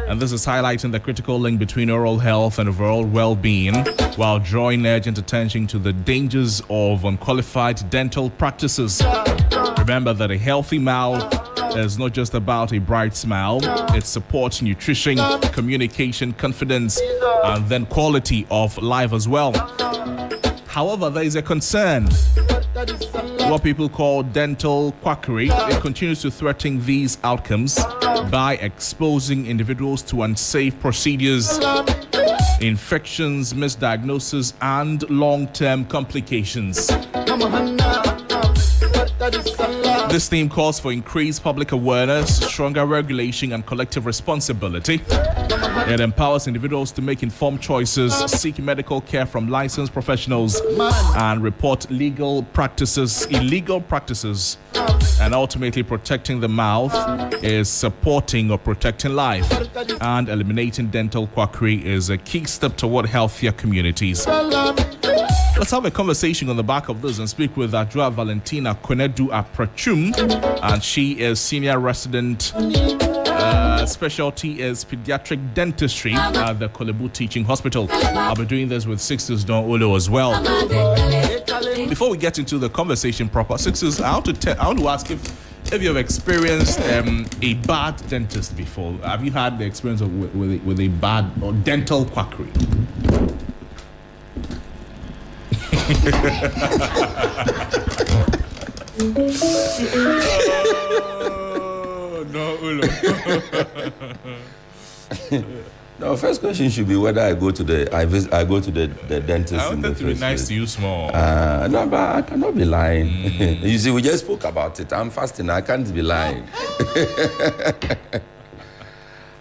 S9: And this is highlighting the critical link between oral health and overall well-being, while drawing urgent attention to the dangers of unqualified dental practices. Remember that a healthy mouth is not just about a bright smile. It supports nutrition, communication, confidence, and then quality of life as well. However, there is a concern. What people call dental quackery, it continues to threaten these outcomes by exposing individuals to unsafe procedures, infections, misdiagnosis, and long-term complications. This theme calls for increased public awareness, stronger regulation, and collective responsibility. It empowers individuals to make informed choices, seek medical care from licensed professionals, and report illegal practices, and ultimately protecting the mouth is supporting or protecting life. And eliminating dental quackery is a key step toward healthier communities. Let's have a conversation on the back of this and speak with Adjoa Valentina Kwenedu Aprachum, and she is senior resident. Specialty is pediatric dentistry at the Kolebu Teaching Hospital. I'll be doing this with Sixtus Don Ullo as well. Before we get into the conversation proper, Sixtus, I want to ask if you've experienced a bad dentist before. Have you had the experience with a bad or dental quackery? No, Ullo.
S17: No, first question should be whether I go to the dentist.
S9: I want
S17: in the
S9: to be
S17: first
S9: nice
S17: place.
S9: to you small.
S17: No, but I cannot be lying. You see, we just spoke about it. I'm fasting. I can't be lying.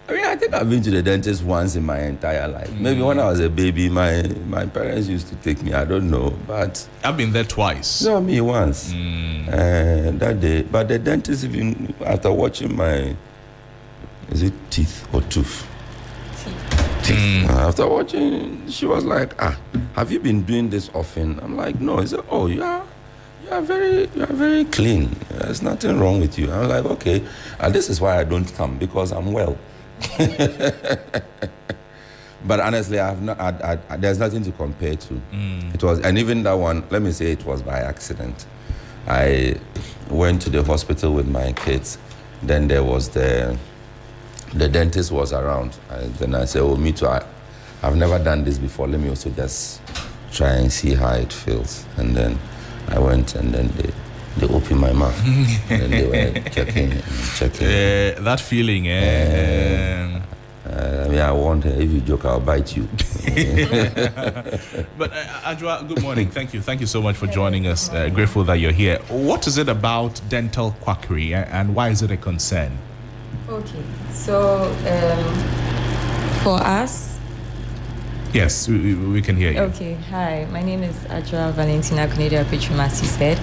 S17: I mean, I think I've been to the dentist once in my entire life. Maybe when I was a baby, my parents used to take me. I don't know, but
S9: I've been there twice.
S17: No, me once. That day. But the dentist, even after watching my Is it teeth or tooth? Teeth. After watching, she was like, have you been doing this often? I'm like, no. He said, oh, you are very clean. There's nothing wrong with you. I'm like, okay. And this is why I don't come, because I'm well. But honestly, there's nothing to compare to. It was, and even that one, let me say it was by accident. I went to the hospital with my kids. Then there was the dentist was around. Then I said, oh, me too. I've never done this before. Let me also just try and see how it feels. And then I went, and then they opened my mouth. And they were checking.
S9: That feeling,
S17: I want, if you joke, I'll bite you.
S9: But Adwa, good morning. Thank you so much for joining us. Grateful that you're here. What is it about dental quackery, and why is it a concern?
S18: Okay, so for us,
S9: yes, we can hear you.
S18: Okay, hi, my name is Adwa Valentina Kunedia Pichumasi said.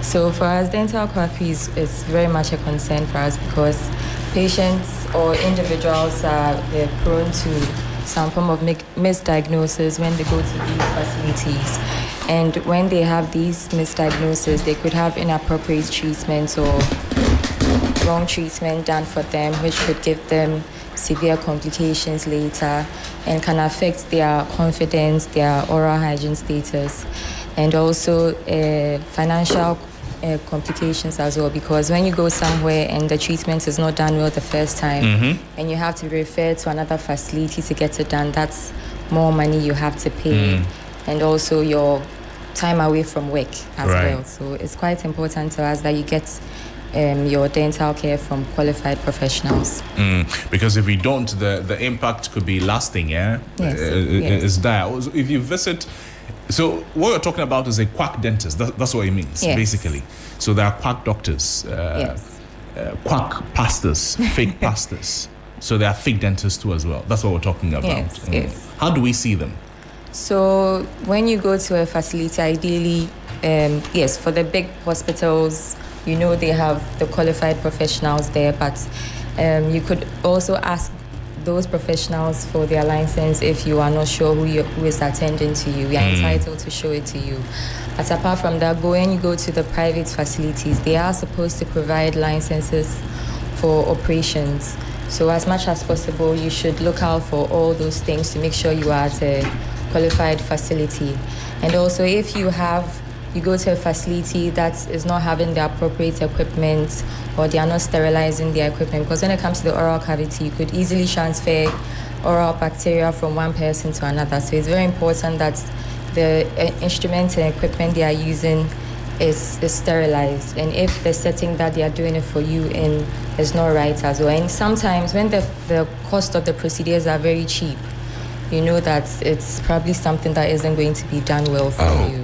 S18: So for us, dental quackery is very much a concern for us, because patients or individuals are prone to some form of misdiagnosis when they go to these facilities. And when they have these misdiagnoses, they could have inappropriate treatments or wrong treatment done for them, which could give them severe complications later and can affect their confidence, their oral hygiene status, and also financial complications as well, because when you go somewhere and the treatment is not done well the first time, and you have to refer to another facility to get it done, that's more money you have to pay, and also your time away from work as well. So it's quite important to us that you get your dental care from qualified professionals.
S9: Because if we don't, the impact could be lasting, Yes. It's dire. If you visit, so what you're talking about is a quack dentist. That's what it means, basically. So there are quack doctors, quack pastors, fake pastors. So there are fake dentists too as well. That's what we're talking about.
S18: Yes.
S9: How do we see them?
S18: So when you go to a facility, ideally, for the big hospitals, they have the qualified professionals there, but you could also ask those professionals for their license if you are not sure who is attending to you. We are entitled to show it to you. But apart from that, when you go to the private facilities, they are supposed to provide licenses for operations. So as much as possible, you should look out for all those things to make sure you are at a qualified facility. And also, if you go to a facility that is not having the appropriate equipment, or they are not sterilizing their equipment, because when it comes to the oral cavity, you could easily transfer oral bacteria from one person to another. So it's very important that the instruments and equipment they are using is sterilized, and if the setting that they are doing it for you in is not right as well. And sometimes when the cost of the procedures are very cheap, you know that it's probably something that isn't going to be done well for you.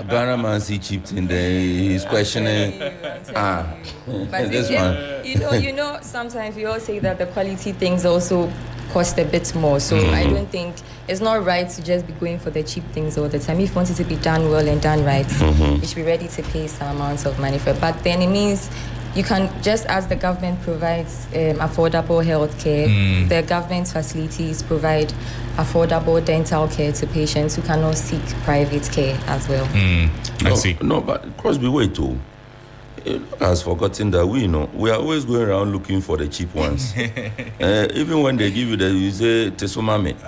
S17: Ghana man see cheap in there, he's questioning.
S18: But
S17: this
S18: one. You know, sometimes we all say that the quality things also cost a bit more. So I don't think it's not right to just be going for the cheap things all the time. If you want it to be done well and done right, you should be ready to pay some amounts of money for it. But then it means you can, just as the government provides affordable health care, the government facilities provide affordable dental care to patients who cannot seek private care as well.
S9: I see.
S17: No, but Crosby, wait too. Has forgotten that we are always going around looking for the cheap ones. Even when they give you say tesomame.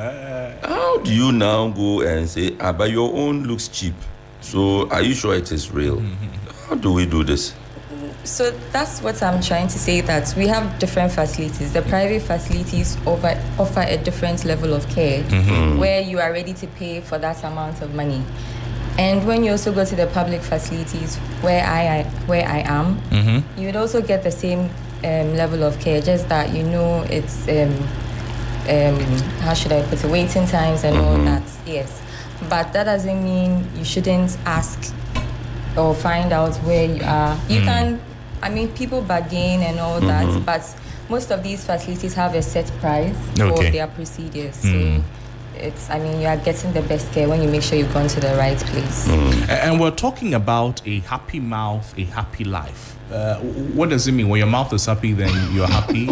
S17: How do you now go and say, but your own looks cheap, so are you sure it is real? How do we do this?
S18: So that's what I'm trying to say, that we have different facilities. The private facilities offer a different level of care where you are ready to pay for that amount of money. And when you also go to the public facilities where I am, you would also get the same level of care, just that it's how should I put it, waiting times and all that. Yes, but that doesn't mean you shouldn't ask or find out where you are. You can, people bargain and all that, but most of these facilities have a set price for their procedures. So you are getting the best care when you make sure you've gone to the right place.
S9: And we're talking about a happy mouth, a happy life. What does it mean? When your mouth is happy, then you're happy?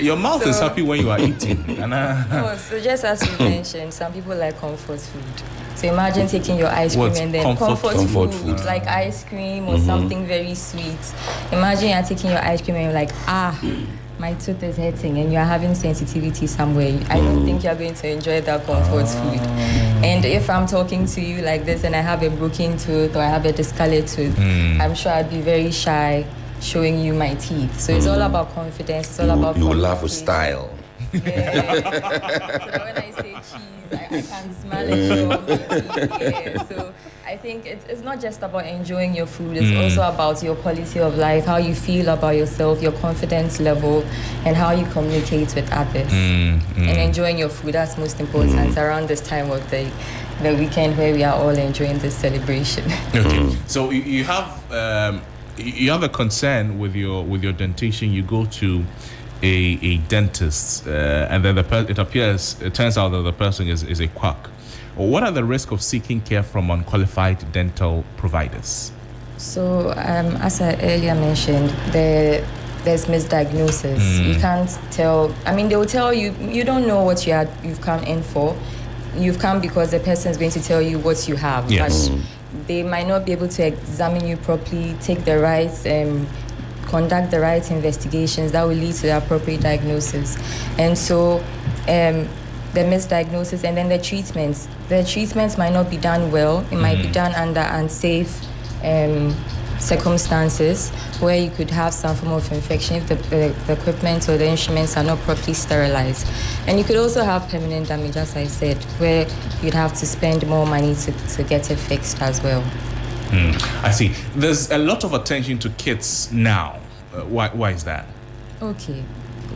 S9: Your mouth is happy when you are eating.
S18: So just as you mentioned, some people like comfort food. So imagine taking your ice cream and then comfort food, like ice cream or something very sweet. Imagine you're taking your ice cream and you're like, my tooth is hurting, and you're having sensitivity somewhere. I don't think you're going to enjoy that comfort food. And if I'm talking to you like this and I have a broken tooth or I have a discolored tooth, I'm sure I'd be very shy showing you my teeth. So it's all about confidence. It's all about
S17: you will laugh with style.
S18: Yeah. So when I say cheese, I can smell it. So I think it's not just about enjoying your food. It's also about your quality of life, how you feel about yourself, your confidence level, and how you communicate with others. And enjoying your food, that's most important around this time of the weekend where we are all enjoying this celebration.
S9: Okay. So you have a concern with your dentition. You go to a dentist, and then it turns out that the person is a quack. What are the risks of seeking care from unqualified dental providers?
S18: So, as I earlier mentioned, there's misdiagnosis. You can't tell. I mean, they will tell you, you don't know what you've come in for. You've come because the person is going to tell you what you have.
S9: Yes.
S18: But they might not be able to examine you properly, take the right conduct the right investigations that will lead to the appropriate diagnosis. And so the misdiagnosis and then the treatments might not be done well. It might be done under unsafe circumstances where you could have some form of infection if the equipment or the instruments are not properly sterilized. And you could also have permanent damage, as I said, where you'd have to spend more money to get it fixed as well.
S9: I see. There's a lot of attention to kids now. Why is that?
S18: Okay.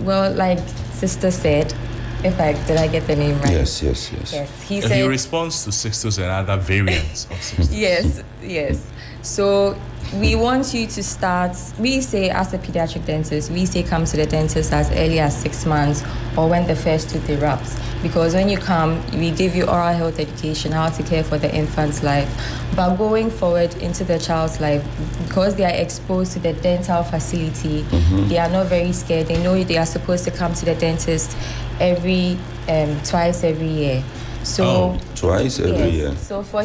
S18: Well, like Sister said, did I get the name right?
S17: Yes.
S18: He said,
S9: he responds to Sixtus and other variants of Sixtus.
S18: Yes. So we want you to start, we say as a pediatric dentist, we say come to the dentist as early as 6 months or when the first tooth erupts. Because when you come, we give you oral health education, how to care for the infant's life. But going forward into the child's life, because they are exposed to the dental facility, they are not very scared. They know they are supposed to come to the dentist twice every year. So
S17: twice every year.
S18: So for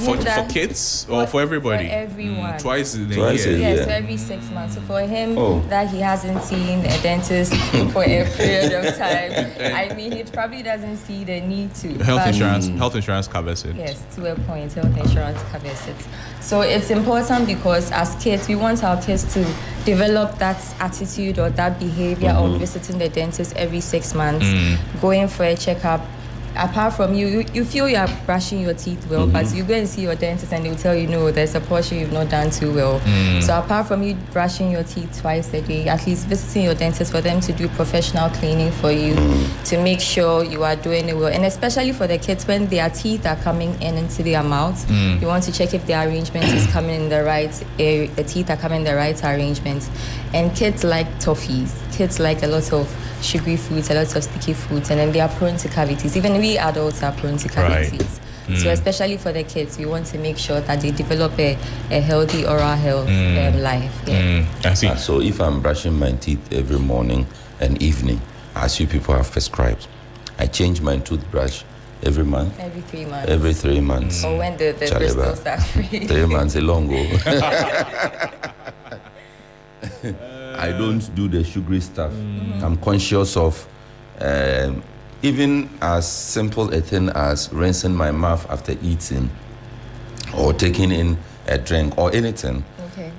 S9: kids or for everybody?
S18: For everyone.
S9: Twice a year.
S18: Yes, so every 6 months. So for him that he hasn't seen a dentist for a period of time, I mean, he probably doesn't see the need to.
S9: Health insurance covers it.
S18: Yes, to a point, health insurance covers it. So it's important because as kids, we want our kids to develop that attitude or that behavior of visiting the dentist every 6 months, going for a checkup. Apart from you feel you are brushing your teeth well, but you go and see your dentist and they'll tell you, no, there's a portion you've not done too well. So apart from you brushing your teeth twice a day, at least visiting your dentist for them to do professional cleaning for you to make sure you are doing it well. And especially for the kids, when their teeth are coming into their mouths, you want to check if their arrangement is coming in the right area, the teeth are coming in the right arrangement. And kids like toffees. Kids like a lot of sugary foods, a lot of sticky foods, and then they are prone to cavities. Even we adults are prone to cavities. So especially for the kids, we want to make sure that they develop a healthy oral health life.
S9: I see.
S17: So if I'm brushing my teeth every morning and evening, as you people have prescribed, I change my toothbrush every month?
S18: Every 3 months.
S17: Every 3 months.
S18: Or when the bristles are free.
S17: 3 months is long ago. I don't do the sugary stuff. I'm conscious of even as simple a thing as rinsing my mouth after eating or taking in a drink or anything.
S18: Okay.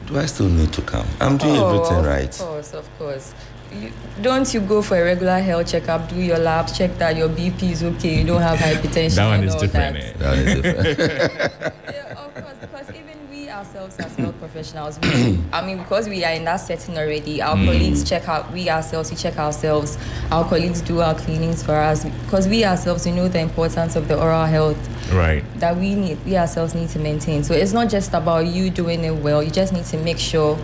S17: Do I still need to come? I'm doing everything right.
S18: Of course. Don't you go for a regular health checkup, do your labs, check that your BP is okay, you don't have hypertension.
S9: That one is different.
S17: That is different.
S18: Yeah, of course, because even we ourselves as health professionals, because we are in that setting already, our colleagues check out, we check ourselves, our colleagues do our cleanings for us, because we ourselves, we know the importance of the oral health that we ourselves need to maintain. So it's not just about you doing it well, you just need to make sure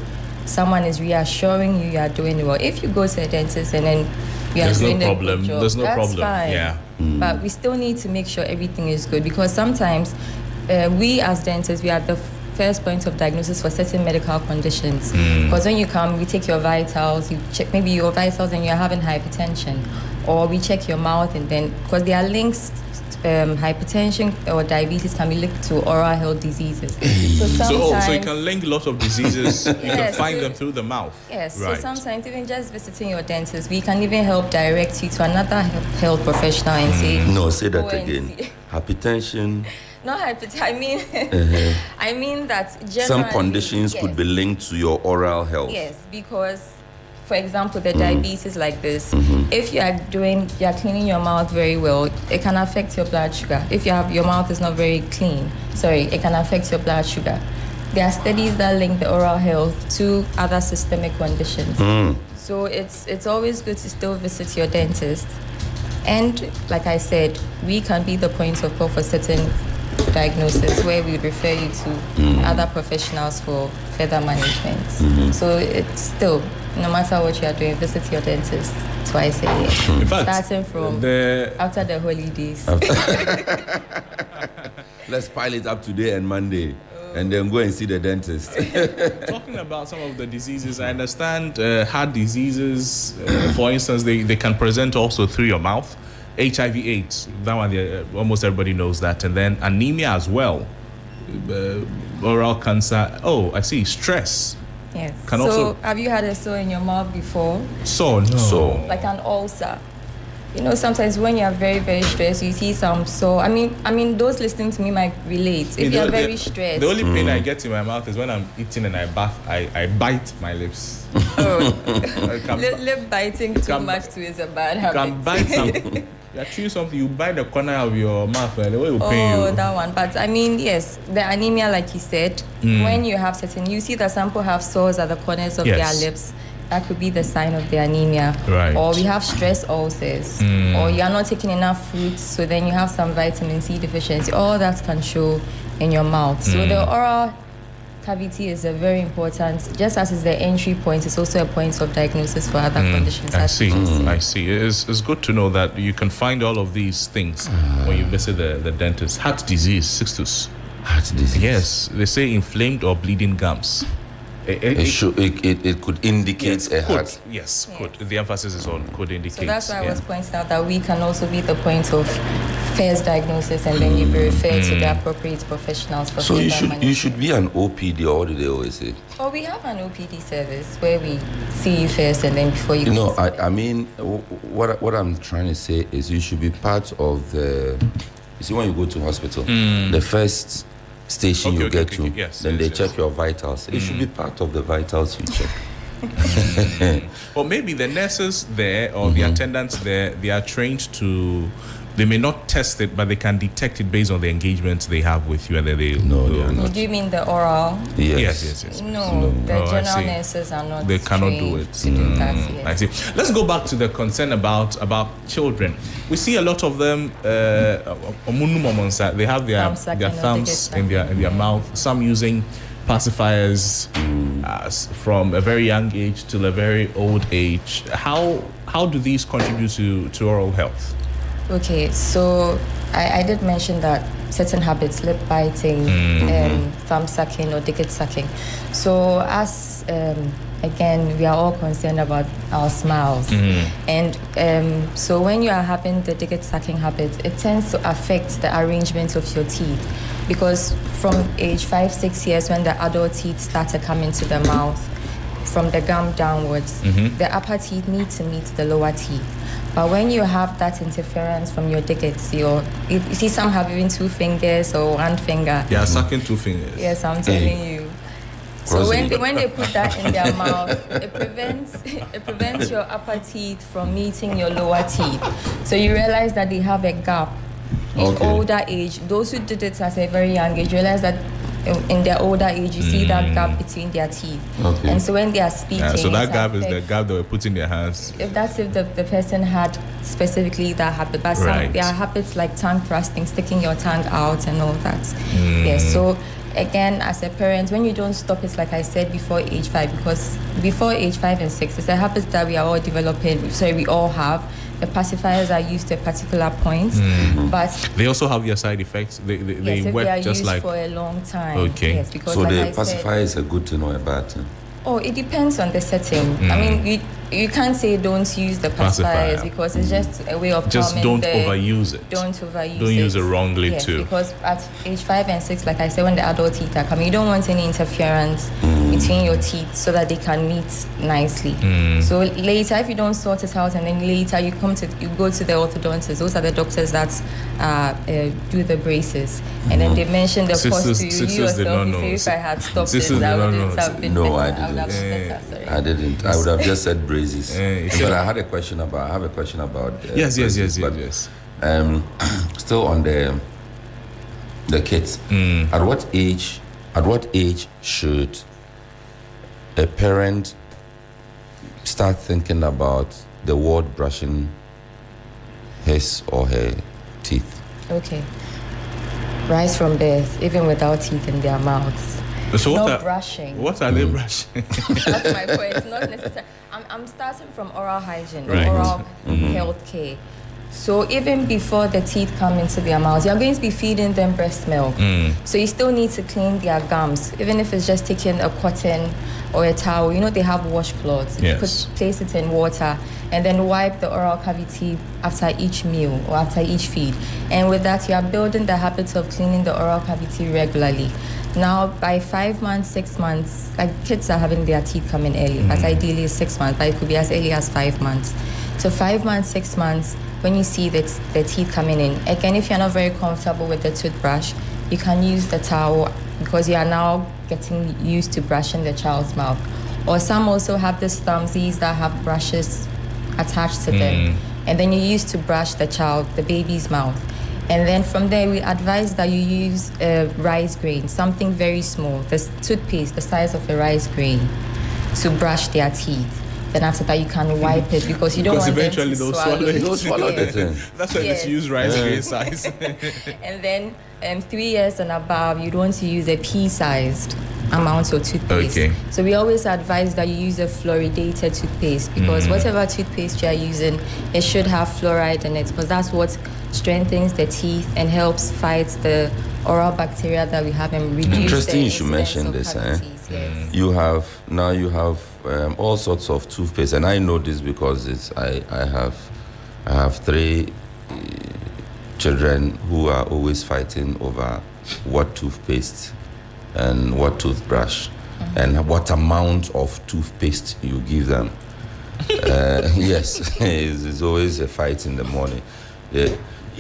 S18: someone is reassuring you are doing it well. If you go to a dentist and then we are
S9: There's
S18: doing
S9: no
S18: a
S9: problem.
S18: good job.
S9: There's no
S18: That's
S9: problem.
S18: Fine.
S9: Yeah.
S18: But we still need to make sure everything is good, because sometimes we as dentists, we are the first point of diagnosis for certain medical conditions. Because when you come, we take your vitals, you check maybe your vitals and you're having hypertension, or we check your mouth, and then because there are links, hypertension or diabetes can be linked to oral health diseases.
S9: So you can link a lot of diseases. You can find them through the mouth.
S18: Yes.
S9: Right.
S18: So sometimes even just visiting your dentist, we can even help direct you to another health professional and say.
S17: No, say that again. Hypertension.
S18: Not hypertension. I mean that generally,
S17: some conditions could be linked to your oral health.
S18: Yes, because, for example, the diabetes like this, if you are cleaning your mouth very well, it can affect your blood sugar. If your mouth is not very clean, it can affect your blood sugar. There are studies that link the oral health to other systemic conditions. So it's always good to still visit your dentist. And like I said, we can be the point of call for certain diagnosis where we refer you to other professionals for further management. So it's still, no matter what you are doing, visit your dentist twice a year.
S9: In fact,
S18: starting from after the holidays.
S17: Let's pile it up today and Monday, and then go and see the dentist.
S9: Talking about some of the diseases, I understand heart diseases, for instance, they can present also through your mouth. HIV/AIDS, that one, almost everybody knows that. And then anemia as well. Oral cancer. Oh, I see. Stress.
S18: Yes.
S9: Also,
S18: have you had a sore in your mouth before?
S9: No.
S18: Like an ulcer. Sometimes when you are very, very stressed, you see some sore. I mean, those listening to me might relate. If you are very stressed.
S9: The only pain I get in my mouth is when I'm eating and I bite my lips.
S18: Lip biting too much too is a bad habit.
S9: You can bite something. You chew something, you bite the corner of your mouth, the way it will pain you.
S18: Oh, that one. But yes, the anemia, like you said, when you have you see that some people have sores at the corners of their lips. That could be the sign of the anemia.
S9: Right.
S18: Or we have stress ulcers. Or you are not taking enough fruits, so then you have some vitamin C deficiency. All that can show in your mouth. So the oral cavity is a very important, just as is the entry point, it's also a point of diagnosis for other conditions.
S9: I see. It's good to know that you can find all of these things when you visit the dentist. Heart disease, Sixtus.
S17: Heart disease.
S9: Yes, they say inflamed or bleeding gums.
S17: It could indicate a heart.
S9: Yes, could. The emphasis is on could indicate.
S18: So that's why I was pointing out that we can also be the point of first diagnosis, and then you be referred to the appropriate professionals for
S17: so you should be an OPD, or what do they always say?
S18: Oh, we have an OPD service where we see you first and then before you.
S17: I mean, what I'm trying to say is you should be part of the. You see, when you go to hospital, the first station you get to, then they check your vitals. It should be part of the vitals you check.
S9: Or maybe the nurses there or the attendants there, they are trained to. They may not test it, but they can detect it based on the engagements they have with you, and then they are not.
S18: Do you mean the oral?
S9: Yes.
S18: No, the general nurses are not.
S9: They cannot do it.
S18: To do that, yes.
S9: I see. Let's go back to the concern about children. We see a lot of them. They have their thumbs in their mouth. Some using pacifiers from a very young age till a very old age. How do these contribute to oral health?
S18: Okay, so I did mention that certain habits, lip biting, thumb sucking or digit sucking. So as again, we are all concerned about our smiles. And so when you are having the digit sucking habit, it tends to affect the arrangement of your teeth, because from age 5-6 years, when the adult teeth start to come into the mouth, from the gum downwards, the upper teeth need to meet the lower teeth. But when you have that interference from your digits, you see some have even 2 fingers or 1 finger.
S9: Yeah, sucking 2 fingers.
S18: Yes, I'm telling you. So when they put that in their mouth, it prevents your upper teeth from meeting your lower teeth. So you realize that they have a gap in older age. Those who did it at a very young age realize that in their older age, you see that gap between their teeth. And so when they are speaking...
S9: so that gap is the gap they were put in their hands.
S18: If the person had specifically that habit. But there are habits like tongue thrusting, sticking your tongue out and all that. Yes, so again, as a parent, when you don't stop it, like I said, before age 5, because before age 5 and 6, it's a habit that we are all developing, we all have. The pacifiers are used to a particular point, but
S9: they also have their side effects. They work
S18: they are
S9: just
S18: used
S9: like
S18: for a long time.
S9: Okay.
S18: Yes, because
S17: so
S18: like
S17: the
S18: I
S17: pacifier is a good thing or a bad thing?
S18: Oh, it depends on the setting. I mean, you can't say don't use the pacifiers because it's just a way of
S9: just don't overuse it.
S18: Don't overuse it.
S9: Don't use it wrongly
S18: yes, because at age 5 and 6, like I said, when the adult teeth are coming, you don't want any interference between your teeth so that they can meet nicely. So later, if you don't sort it out, and then later you go to the orthodontist. Those are the doctors that do the braces, and then they mention the cost to you yourself. You say, if I had stopped it, I wouldn't have been better.
S17: I didn't. I would have just said braces. But I have a question about.
S9: Yes.
S17: Still on the kids. At what age should a parent start thinking about the word brushing his or her teeth?
S18: Okay. Right from birth, even without teeth in their mouths.
S9: So
S18: brushing.
S9: What are they brushing?
S18: That's my point. It's not necessary. I'm starting from oral hygiene,
S9: right.
S18: Oral health care. So even before the teeth come into their mouths, you're going to be feeding them breast milk. So you still need to clean their gums, even if it's just taking a cotton or a towel. You know they have washcloths.
S9: Yes.
S18: You could place it in water and then wipe the oral cavity after each meal or after each feed. And with that, you are building the habit of cleaning the oral cavity regularly. Now, by 5 months, 6 months, like kids are having their teeth coming early, but ideally 6 months, but it could be as early as 5 months. So 5 months, 6 months, when you see the teeth coming in, again, if you're not very comfortable with the toothbrush, you can use the towel because you are now getting used to brushing the child's mouth. Or some also have the thumbsies that have brushes attached to them. And then you use to brush the baby's mouth. And then from there, we advise that you use rice grain, something very small, the toothpaste, the size of a rice grain, to brush their teeth. Then after that, you can wipe it because you don't want them to swallow it.
S17: They'll swallow the thing.
S9: That's why they use rice grain size.
S18: And then 3 years and above, you want to use a pea-sized amount of toothpaste.
S9: Okay.
S18: So we always advise that you use a fluoridated toothpaste because whatever toothpaste you are using, it should have fluoride in it because that's what strengthens the teeth and helps fight the oral bacteria that we have and reduce
S17: Interesting
S18: the
S17: you should mention this.
S18: Yes.
S17: You have all sorts of toothpaste, and I know this because I have 3 children who are always fighting over what toothpaste and what toothbrush and what amount of toothpaste you give them. Yes, it's always a fight in the morning.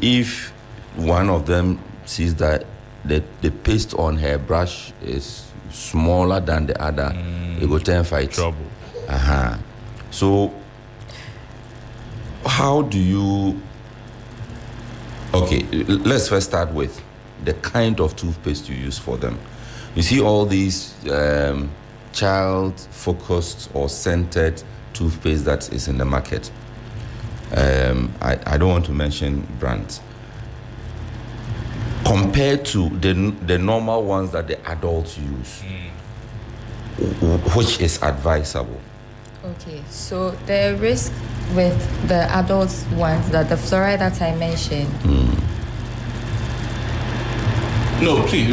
S17: If one of them sees that the paste on her brush is smaller than the other, it will turn fight.
S9: Trouble.
S17: So how do you... Okay, let's first start with the kind of toothpaste you use for them. You see all these child-focused or scented toothpaste that is in the market. I don't want to mention brands. Compared to the normal ones that the adults use, which is advisable?
S18: Okay, so the risk with the adult ones, that the fluoride that I mentioned.
S9: No, please.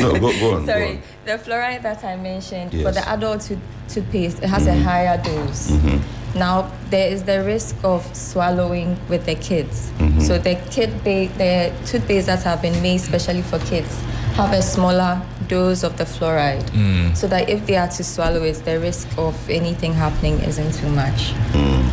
S17: No, go on.
S18: Sorry,
S17: go on.
S18: the fluoride that I mentioned,
S17: Yes.
S18: for the adult toothpaste, it has a higher dose. Now, there is the risk of swallowing with the kids. So the toothpaste that have been made specially for kids have a smaller dose of the fluoride. So that if they are to swallow it, the risk of anything happening isn't too much.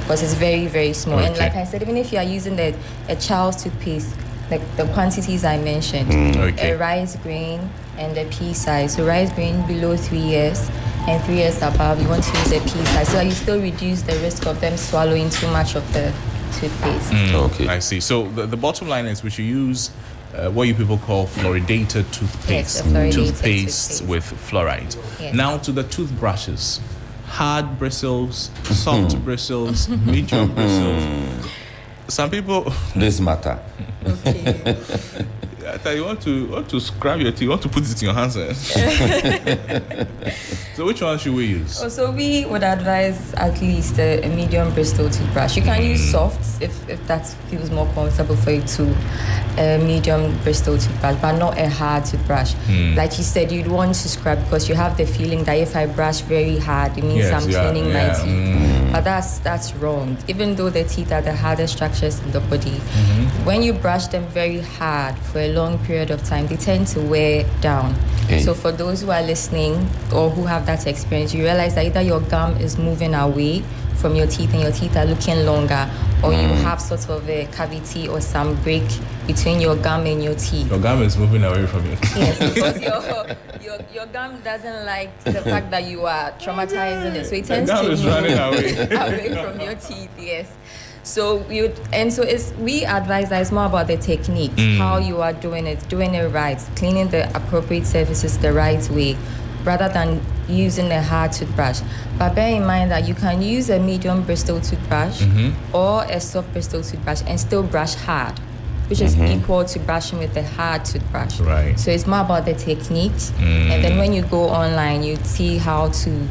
S18: Because it's very, very small. And like I said, even if you are using a child's toothpaste, like the quantities I mentioned, a rice grain and a pea size. So rice grain below 3 years and 3 years above, you want to use a pea size. So you still reduce the risk of them swallowing too much of the toothpaste.
S17: Okay.
S9: I see. So the bottom line is we should use what you people call fluoridated toothpaste.
S18: Yes, a fluoridated
S9: toothpaste with fluoride.
S18: Yes.
S9: Now to the toothbrushes. Hard bristles, soft bristles, medium bristles. Some people...
S17: This matter.
S9: I thought you want to scrub your teeth. You want to put it in your hands. So which one should we use?
S18: So we would advise at least a medium bristle toothbrush. You can use softs if that feels more comfortable for you too. A medium bristle toothbrush, but not a hard toothbrush. Like you said, you'd want to scrub because you have the feeling that if I brush very hard, it means I'm cleaning my teeth. But that's wrong. Even though the teeth are the hardest structures in the body, when you brush them very hard for a long period of time, they tend to wear down. So for those who are listening or who have that experience, you realize that either your gum is moving away from your teeth and your teeth are looking longer, or you have sort of a cavity or some break between your gum and your teeth.
S9: Your gum is moving away from you.
S18: Yes, because your gum doesn't like the fact that you are traumatizing it, so it tends to move
S9: running away
S18: from your teeth. Yes. So we advise that it's more about the technique, how you are doing it right, cleaning the appropriate surfaces the right way, rather than using a hard toothbrush. But bear in mind that you can use a medium bristle toothbrush or a soft bristle toothbrush and still brush hard, which is equal to brushing with a hard toothbrush.
S9: Right.
S18: So it's more about the techniques, and then when you go online, you see how to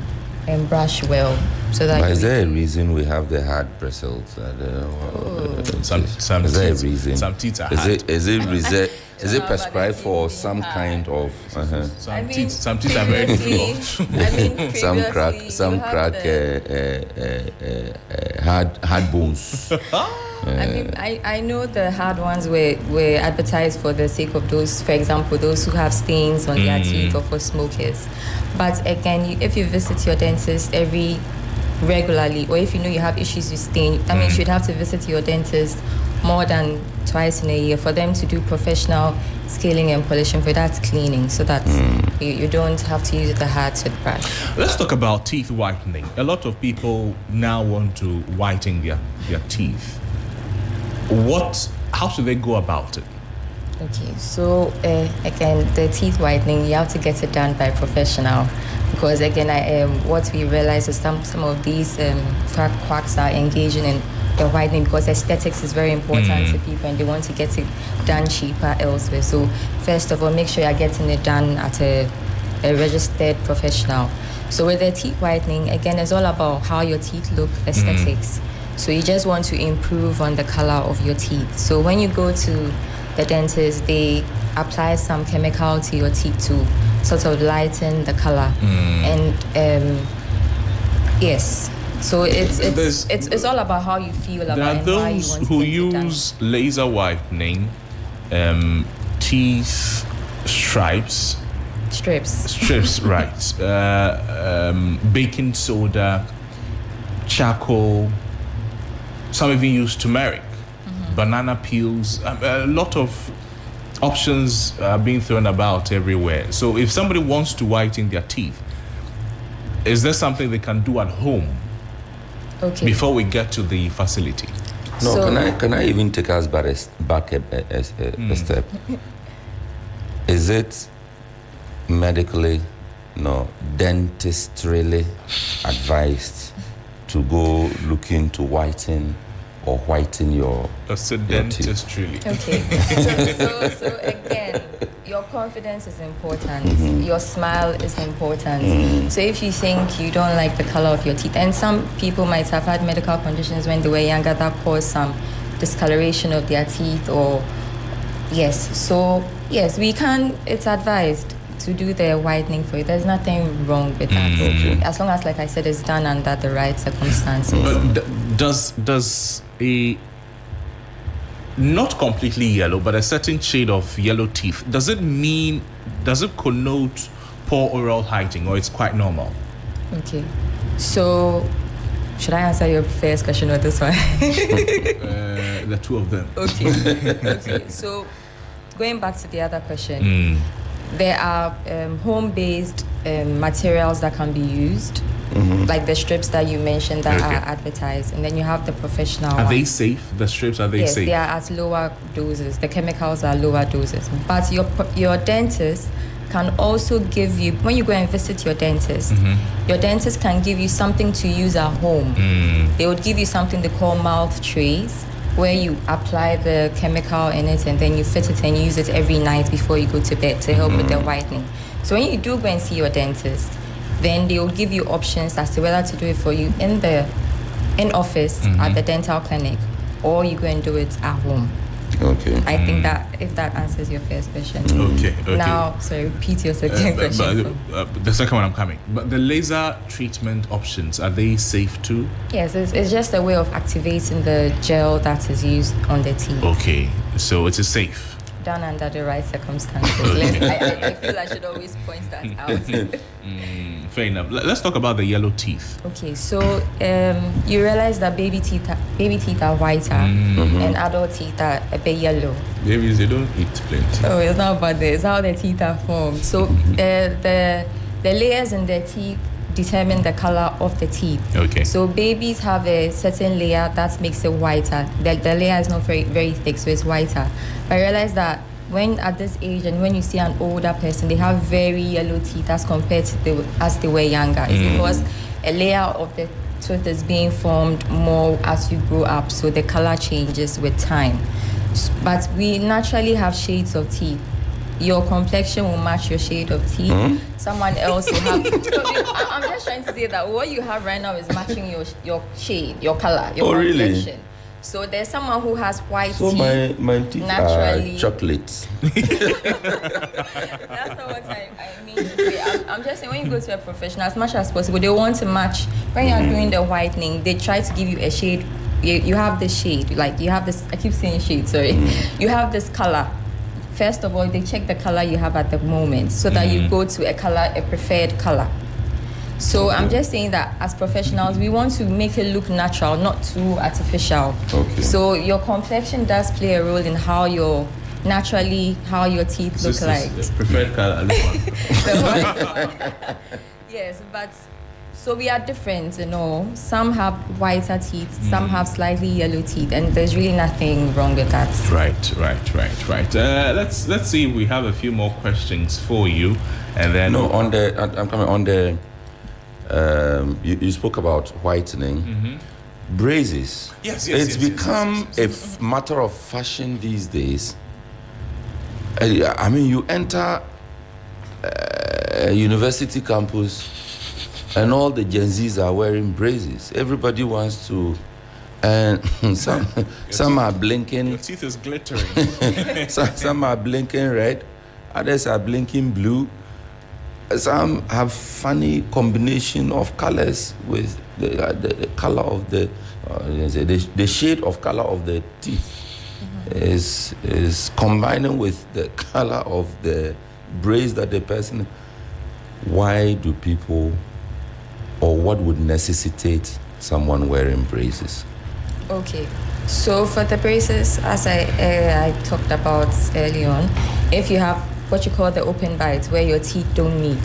S18: brush well. So that
S17: but is there a reason we have the hard bristles?
S9: Some
S17: is there a reason?
S9: Some teeth are hard.
S17: Is it prescribed for some kind of?
S9: Some teeth are very difficult.
S17: Some crack hard bones.
S18: I know the hard ones were advertised for the sake of those, for example, those who have stains on their teeth or for smokers. But again, if you visit your dentist regularly, or if you know you have issues with stain, that means you'd have to visit your dentist more than twice in a year for them to do professional scaling and polishing for that cleaning, so that you don't have to use the hard toothbrush.
S9: Let's talk about teeth whitening. A lot of people now want to whiten their teeth. How should they go about it?
S18: Okay, so again, the teeth whitening, you have to get it done by a professional, because again, what we realize is some of these quacks are engaging in the whitening because aesthetics is very important to people and they want to get it done cheaper elsewhere. So first of all, make sure you're getting it done at a registered professional. So with the teeth whitening, again, it's all about how your teeth look, aesthetics. So you just want to improve on the color of your teeth. So when you go to the dentist, they apply some chemical to your teeth to sort of lighten the color. And yes, so it's all about how you feel about it.
S9: There are those who use laser whitening, teeth strips, right? Baking soda, charcoal. Some even use turmeric, banana peels. A lot of options are being thrown about everywhere. So if somebody wants to whiten their teeth, is there something they can do at home before we get to the facility?
S17: No, so, can I even take us back a step? Is it medically, dentistrily advised to go looking to whiten or whiten your
S9: dentist truly.
S18: Okay. So again, your confidence is important. Your smile is important. So if you think you don't like the color of your teeth, and some people might have had medical conditions when they were younger that caused some discoloration of their teeth, or we can. It's advised to do the whitening for you. There's nothing wrong with that. As long as, like I said, it's done under the right circumstances.
S9: But does a not completely yellow, but a certain shade of yellow teeth, does it connote poor oral hygiene, or it's quite normal? Okay, so should I answer your first question or this one? The two of them.
S18: Okay. So going back to the other question, there are home-based materials that can be used, like the strips that you mentioned that are advertised, and then you have the professional
S9: ones. They safe? The strips, are they safe?
S18: Yes, they are at lower doses. The chemicals are lower doses. But your dentist can also give you, when you go and visit your dentist, your dentist can give you something to use at home. They would give you something they call mouth trays. where you apply the chemical in it and then you fit it and use it every night before you go to bed to help with the whitening. So when you do go and see your dentist, then they will give you options as to whether to do it for you in office at the dental clinic, or you go and do it at home.
S17: Okay.
S18: I think that if that answers your first question.
S9: Okay.
S18: Now, sorry, repeat your second question.
S9: The second one I'm coming. But the laser treatment options, are they safe too?
S18: Yes, it's just a way of activating the gel that is used on the teeth.
S9: Okay, so it is safe.
S18: Done under the right circumstances. I feel I should always point that out.
S9: Fair enough. Let's talk about the yellow teeth.
S18: Okay, so you realize that baby teeth are whiter and adult teeth are a bit yellow.
S9: Babies, they don't eat plenty.
S18: Oh, it's not about this. It's how the teeth are formed. So the layers in the teeth determine the color of the teeth.
S9: Okay.
S18: So babies have a certain layer that makes it whiter. The layer is not very, very thick, so it's whiter. But I realize that when at this age and when you see an older person, they have very yellow teeth as compared to as they were younger. It's because a layer of the tooth is being formed more as you grow up, so the color changes with time. But we naturally have shades of teeth. Your complexion will match your shade of teeth. Someone else will have. I'm just trying to say that what you have right now is matching your shade, your color, your complexion.
S17: Really?
S18: So there's someone who has white
S17: so
S18: teeth.
S17: my teeth
S18: naturally
S17: are chocolates.
S18: That's not what I mean to say. I'm just saying when you go to a professional, as much as possible, they want to match. When you're doing the whitening, they try to give you a shade. You have this shade, like you have this. I keep saying shade. Sorry, you have this color. First of all, they check the color you have at the moment, so that you go to a preferred color. So I'm just saying that as professionals, we want to make it look natural, not too artificial.
S17: Okay.
S18: So your complexion does play a role in how your teeth look like.
S9: The preferred color, this one.
S18: Yes, but so we are different, Some have whiter teeth, some have slightly yellow teeth, and there's really nothing wrong with that.
S9: Right. Let's see if we have a few more questions for you, and then
S17: I'm coming on the. You spoke about whitening. Braces.
S9: Yes.
S17: It's become a matter of fashion these days. I mean, you enter a university campus and all the Gen Zs are wearing braces. Everybody wants to, and some are blinking.
S9: Your teeth is glittering.
S17: some are blinking red, others are blinking blue. Some have funny combination of colors with the color of the shade of color of the teeth is combining with the color of the brace that the person. Why do people, or what would necessitate someone wearing braces?
S18: Okay, so for the braces, as I talked about early on, if you have what you call the open bites, where your teeth don't meet,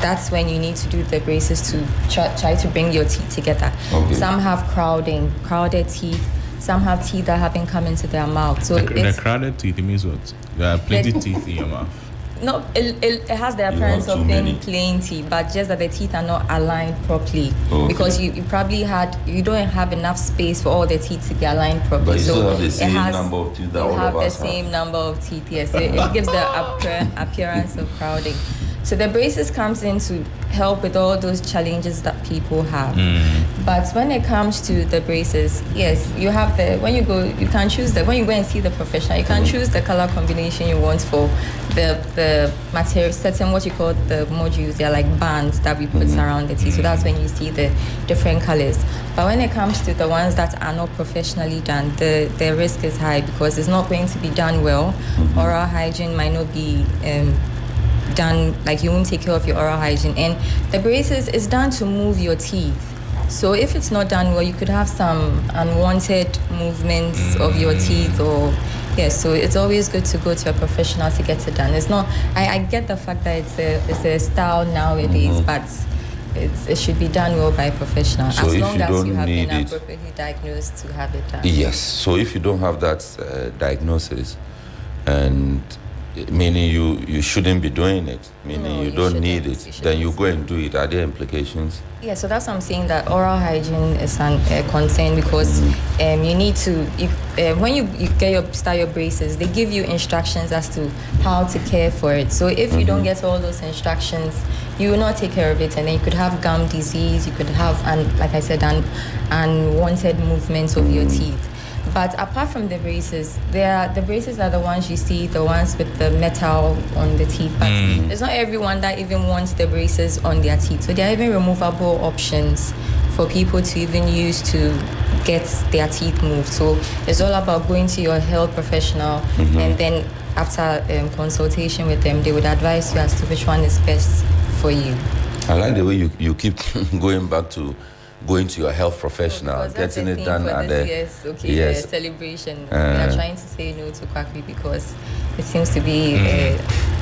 S18: that's when you need to do the braces to try to bring your teeth together. Okay. Some have crowded teeth. Some have teeth that haven't come into their mouth. So
S9: the crowded teeth, it means what? There are plenty teeth in your mouth.
S18: No, it has the appearance of being plain teeth, but just that the teeth are not aligned properly. Okay. Because you probably you don't have enough space for all the teeth to be aligned properly.
S17: But you still have the same number of teeth that all of us have.
S18: The same number of teeth, yes. It gives the appearance of crowding. So the braces comes in to help with all those challenges that people have. But when it comes to the braces, yes, you have when you can choose when you go and see the professional, you can choose the color combination you want for the material, certain what you call the modules. They're like bands that we put around the teeth. So that's when you see the different colors. But when it comes to the ones that are not professionally done, the risk is high because it's not going to be done well. Oral hygiene might not be done, like you won't take care of your oral hygiene. And the braces is done to move your teeth. So if it's not done well, you could have some unwanted movements of your teeth so it's always good to go to a professional to get it done. It's not, I get the fact that it's a style nowadays, but it should be done well by a professional,
S17: so
S18: as long as you have been
S17: it,
S18: appropriately diagnosed to have it done.
S17: Yes, so if you don't have that diagnosis and Meaning you shouldn't be doing it. Meaning you don't need it. Then you go and do it. Are there implications?
S18: Yeah, so that's what I'm saying, that oral hygiene is a concern because you need to, when you start your braces, they give you instructions as to how to care for it. So if you don't get all those instructions, you will not take care of it, and then you could have gum disease, you could have, like I said, unwanted movements of your teeth. But apart from the braces, the braces are the ones you see, the ones with the metal on the teeth. But it's not everyone that even wants the braces on their teeth. So there are even removable options for people to even use to get their teeth moved. So it's all about going to your health professional, and then after consultation with them, they would advise you as to which one is best for you.
S17: I like the way you keep going back to going to your health professional, getting it done at the
S18: celebration. We are trying to say no to quackery because it seems to be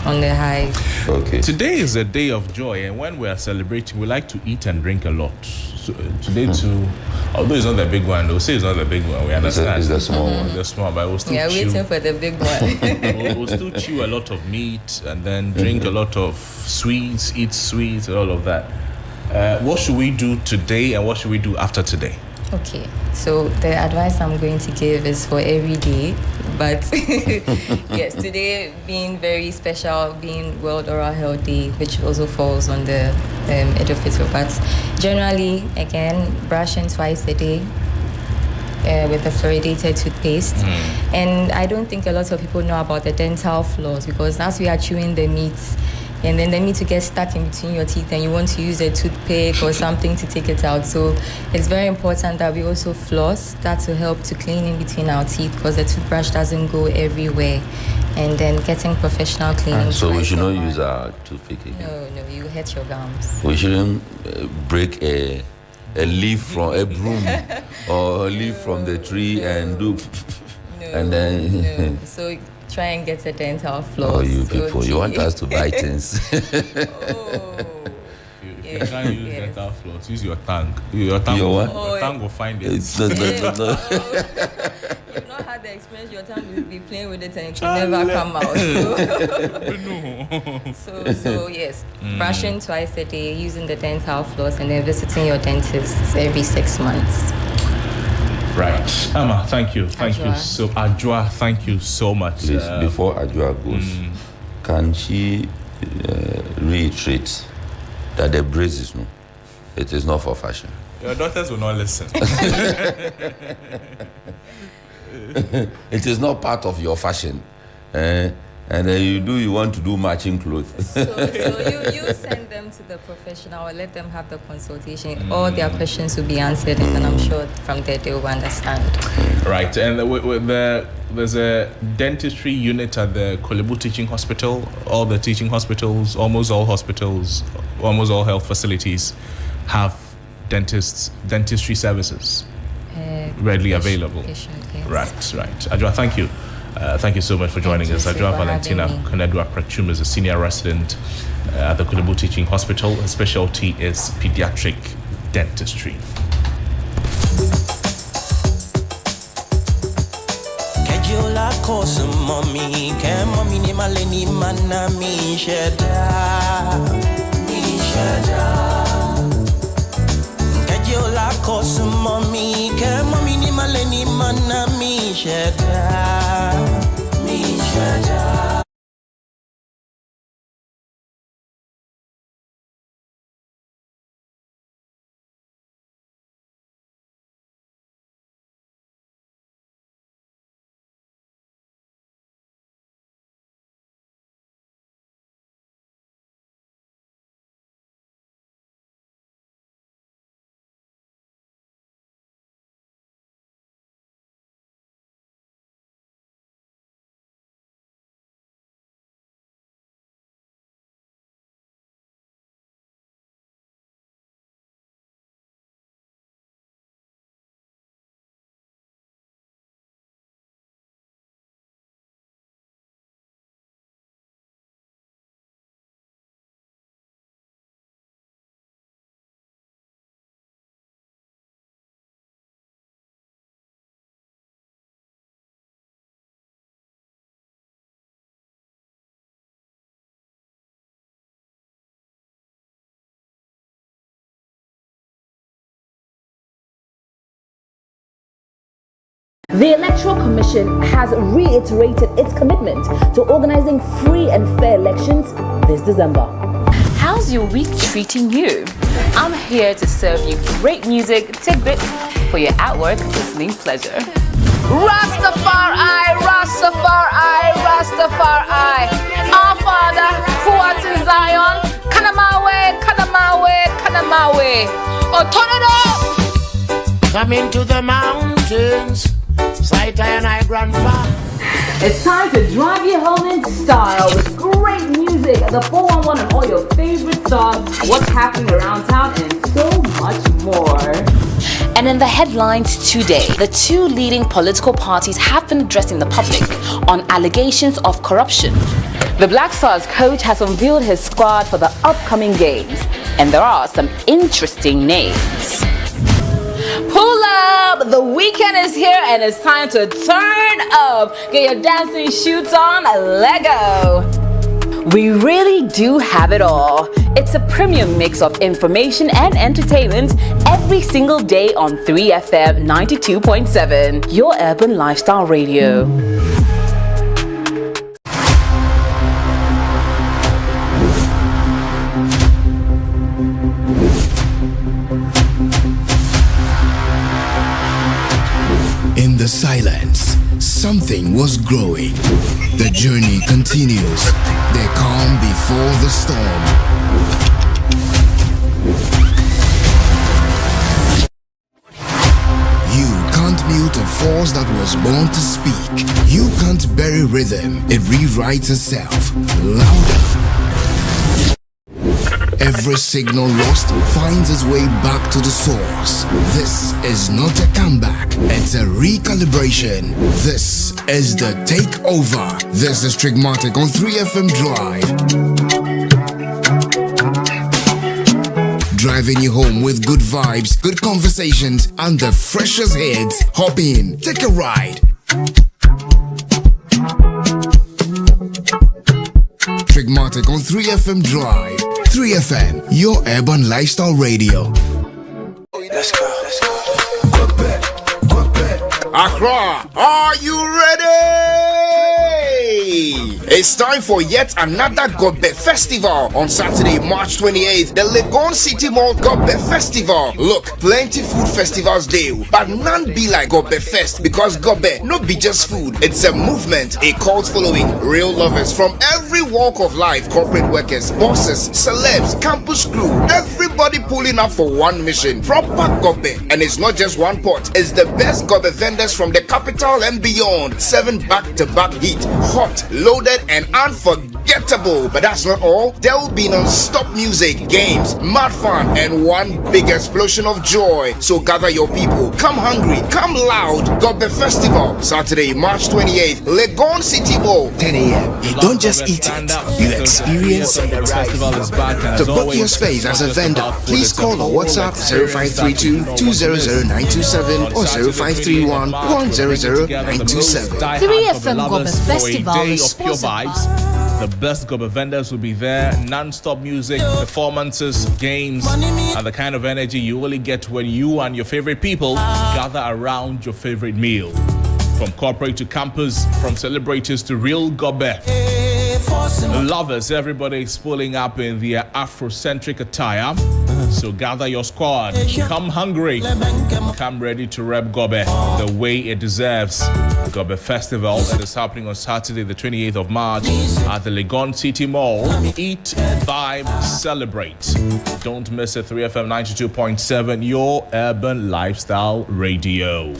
S18: on the high.
S9: Okay. Today is a day of joy, and when we are celebrating, we like to eat and drink a lot. So today too, although it's not the big one, they'll say it's not the big one. We understand.
S17: It's the small one.
S9: The small, but we'll still chew.
S18: Waiting for the big one.
S9: we'll still chew a lot of meat and then drink a lot of sweets, eat sweets, and all of that. What should we do today, and what should we do after today?
S18: Okay, so the advice I'm going to give is for every day, but yes, today being very special, being World Oral Health Day, which also falls on the Eid al-Fitr. But generally, again, brushing twice a day with a fluoridated toothpaste. And I don't think a lot of people know about the dental floss, because as we are chewing the meats, and then they need to get stuck in between your teeth, and you want to use a toothpick or something to take it out. So it's very important that we also floss. That will help to clean in between our teeth, because the toothbrush doesn't go everywhere. And then getting professional cleaning.
S17: So we should not use our toothpick again?
S18: No, you hurt your gums.
S17: We shouldn't break a leaf from a broom or a leaf from the tree and do and then
S18: So try and get a dental floss.
S17: Oh, you people, you want us to buy things.
S9: You can't use dental floss, use your tongue. Your tongue will find it.
S18: You've not had the experience, your tongue will be playing with it and it will never come out. So yes, brushing twice a day, using the dental floss, and then visiting your dentist every 6 months.
S9: Right. Amma, thank you. Thank you. So, Ajwa, thank you so much.
S17: Please, before Ajwa goes, can she reiterate that the braces, no, it is not for fashion?
S9: Your daughters will not listen.
S17: It is not part of your fashion. And then you want to do matching clothes.
S18: So you send them to the professional, or let them have the consultation. All their questions will be answered, and then I'm sure from there they will understand.
S9: Right, and there's a dentistry unit at the Kolebu Teaching Hospital. All the teaching hospitals, almost all health facilities have dentistry services readily available.
S18: Yes.
S9: Right. Ajwa, thank you. Thank you so much for joining us. Ajwa Valentina Konedwa Prachum is a senior resident at the Kolebu Teaching Hospital. Her specialty is pediatric dentistry.
S8: Kajula kosa mommy, ke mommy ni maleni mana mi sheda. Kajula kosa mommy, ke mommy ni maleni mana mi sheda.
S7: The Electoral Commission has reiterated its commitment to organizing free and fair elections this December. How's your week treating you? I'm here to serve you great music tidbits for your at-work listening pleasure. Rastafari, Rastafari, Rastafari. Our Father, who art in Zion, Kanamawe, Kanamawe, Kanamawe. Oh, turn it up!
S8: Come into the mountains, sight and I grandfather.
S6: It's time to drive you home in style with great music, the 411 and all your favorite songs, what's happening around town, and so much more.
S7: And in the headlines today, the two leading political parties have been addressing the public on allegations of corruption. The Black Stars coach has unveiled his squad for the upcoming games, and there are some interesting names. Pull up! The weekend is here and it's time to turn up. Get your dancing shoes on, Lego. We really do have it all. It's a premium mix of information and entertainment every single day on 3FM 92.7, your urban lifestyle radio.
S10: In the silence, something was growing. The journey continues. They calm before the storm. You can't mute a force that was born to speak. You can't bury rhythm. It rewrites itself. Louder. Every signal lost finds its way back to the source. This is not a comeback, it's a recalibration. This is the takeover. This is Trigmatic on 3FM Drive. Driving you home with good vibes, good conversations, and the freshest hits. Hop in, take a ride. Trigmatic on 3FM Drive. 3FM, your urban lifestyle radio.
S3: Let's go, let's go.
S1: Accra, are you ready? It's time for yet another Gobe Festival on Saturday, March 28th. The Legon City Mall Gobe Festival. Look, plenty food festivals there, but none be like Gobe Fest because Gobe no be just food. It's a movement, a cult following, real lovers from every walk of life, corporate workers, bosses, celebs, campus crew, everybody pulling up for one mission. Proper Gobe, and it's not just one pot. It's the best Gobe vendors from the capital and beyond. 7 back-to-back hit, hot, loaded, and unforgettable. But that's not all. There will be non-stop music, games, mad fun, and one big explosion of joy. So gather your people. Come hungry, come loud. Gobe Festival, Saturday, March 28th, Legon City Mall, 10 a.m. You don't just eat it, you experience it. To book your space as a vendor, please call or WhatsApp 0532-200-927 or 0531-100-927.
S4: 3FM Gobe Festival is
S9: pure
S4: sponsored
S9: vibes.
S4: by
S9: The best Gobe vendors will be there. Non-stop music, performances, games, and the kind of energy you only get when you and your favorite people gather around your favorite meal. From corporate to campus, from celebrators to real Gobe. Lovers, everybody is pulling up in their Afrocentric attire. So gather your squad. Come hungry. Come ready to rep Gobe the way it deserves. Gobe Festival that is happening on Saturday, the 28th of March at the Legon City Mall. Eat, vibe, celebrate. Don't miss it. 3FM 92.7, your urban lifestyle radio.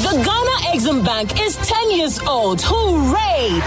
S19: The Ghana Exim Bank is 10 years old. Hooray!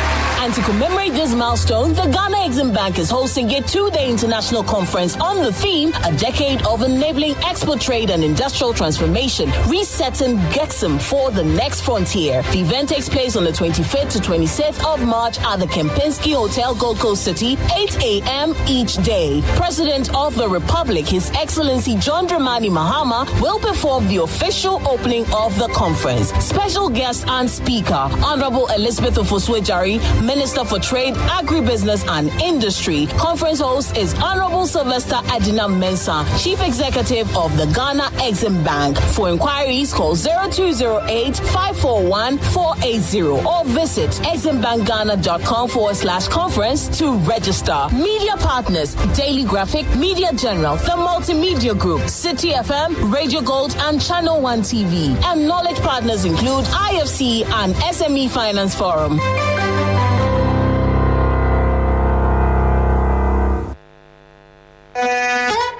S19: And to commemorate this milestone, the Ghana Exim Bank is hosting a 2-day international conference on the theme, A Decade of Enabling Export Trade and Industrial Transformation, Resetting Gexim for the Next Frontier. The event takes place on the 25th to 26th of March at the Kempinski Hotel, Gold Coast City, 8 a.m. each day. President of the Republic, His Excellency John Dramani Mahama, will perform the official opening of the conference. Special guest and speaker, Honorable Elizabeth Ofosue-Jari, Minister for Trade, Agribusiness and Industry. Conference host is Honorable Sylvester Adina Mensah, Chief Executive of the Ghana Exim Bank. For inquiries, call 0208-541-480 or visit eximbankghana.com/conference to register. Media partners, Daily Graphic, Media General, The Multimedia Group, City FM, Radio Gold and Channel 1 TV. And knowledge partners include IFC and SME Finance Forum.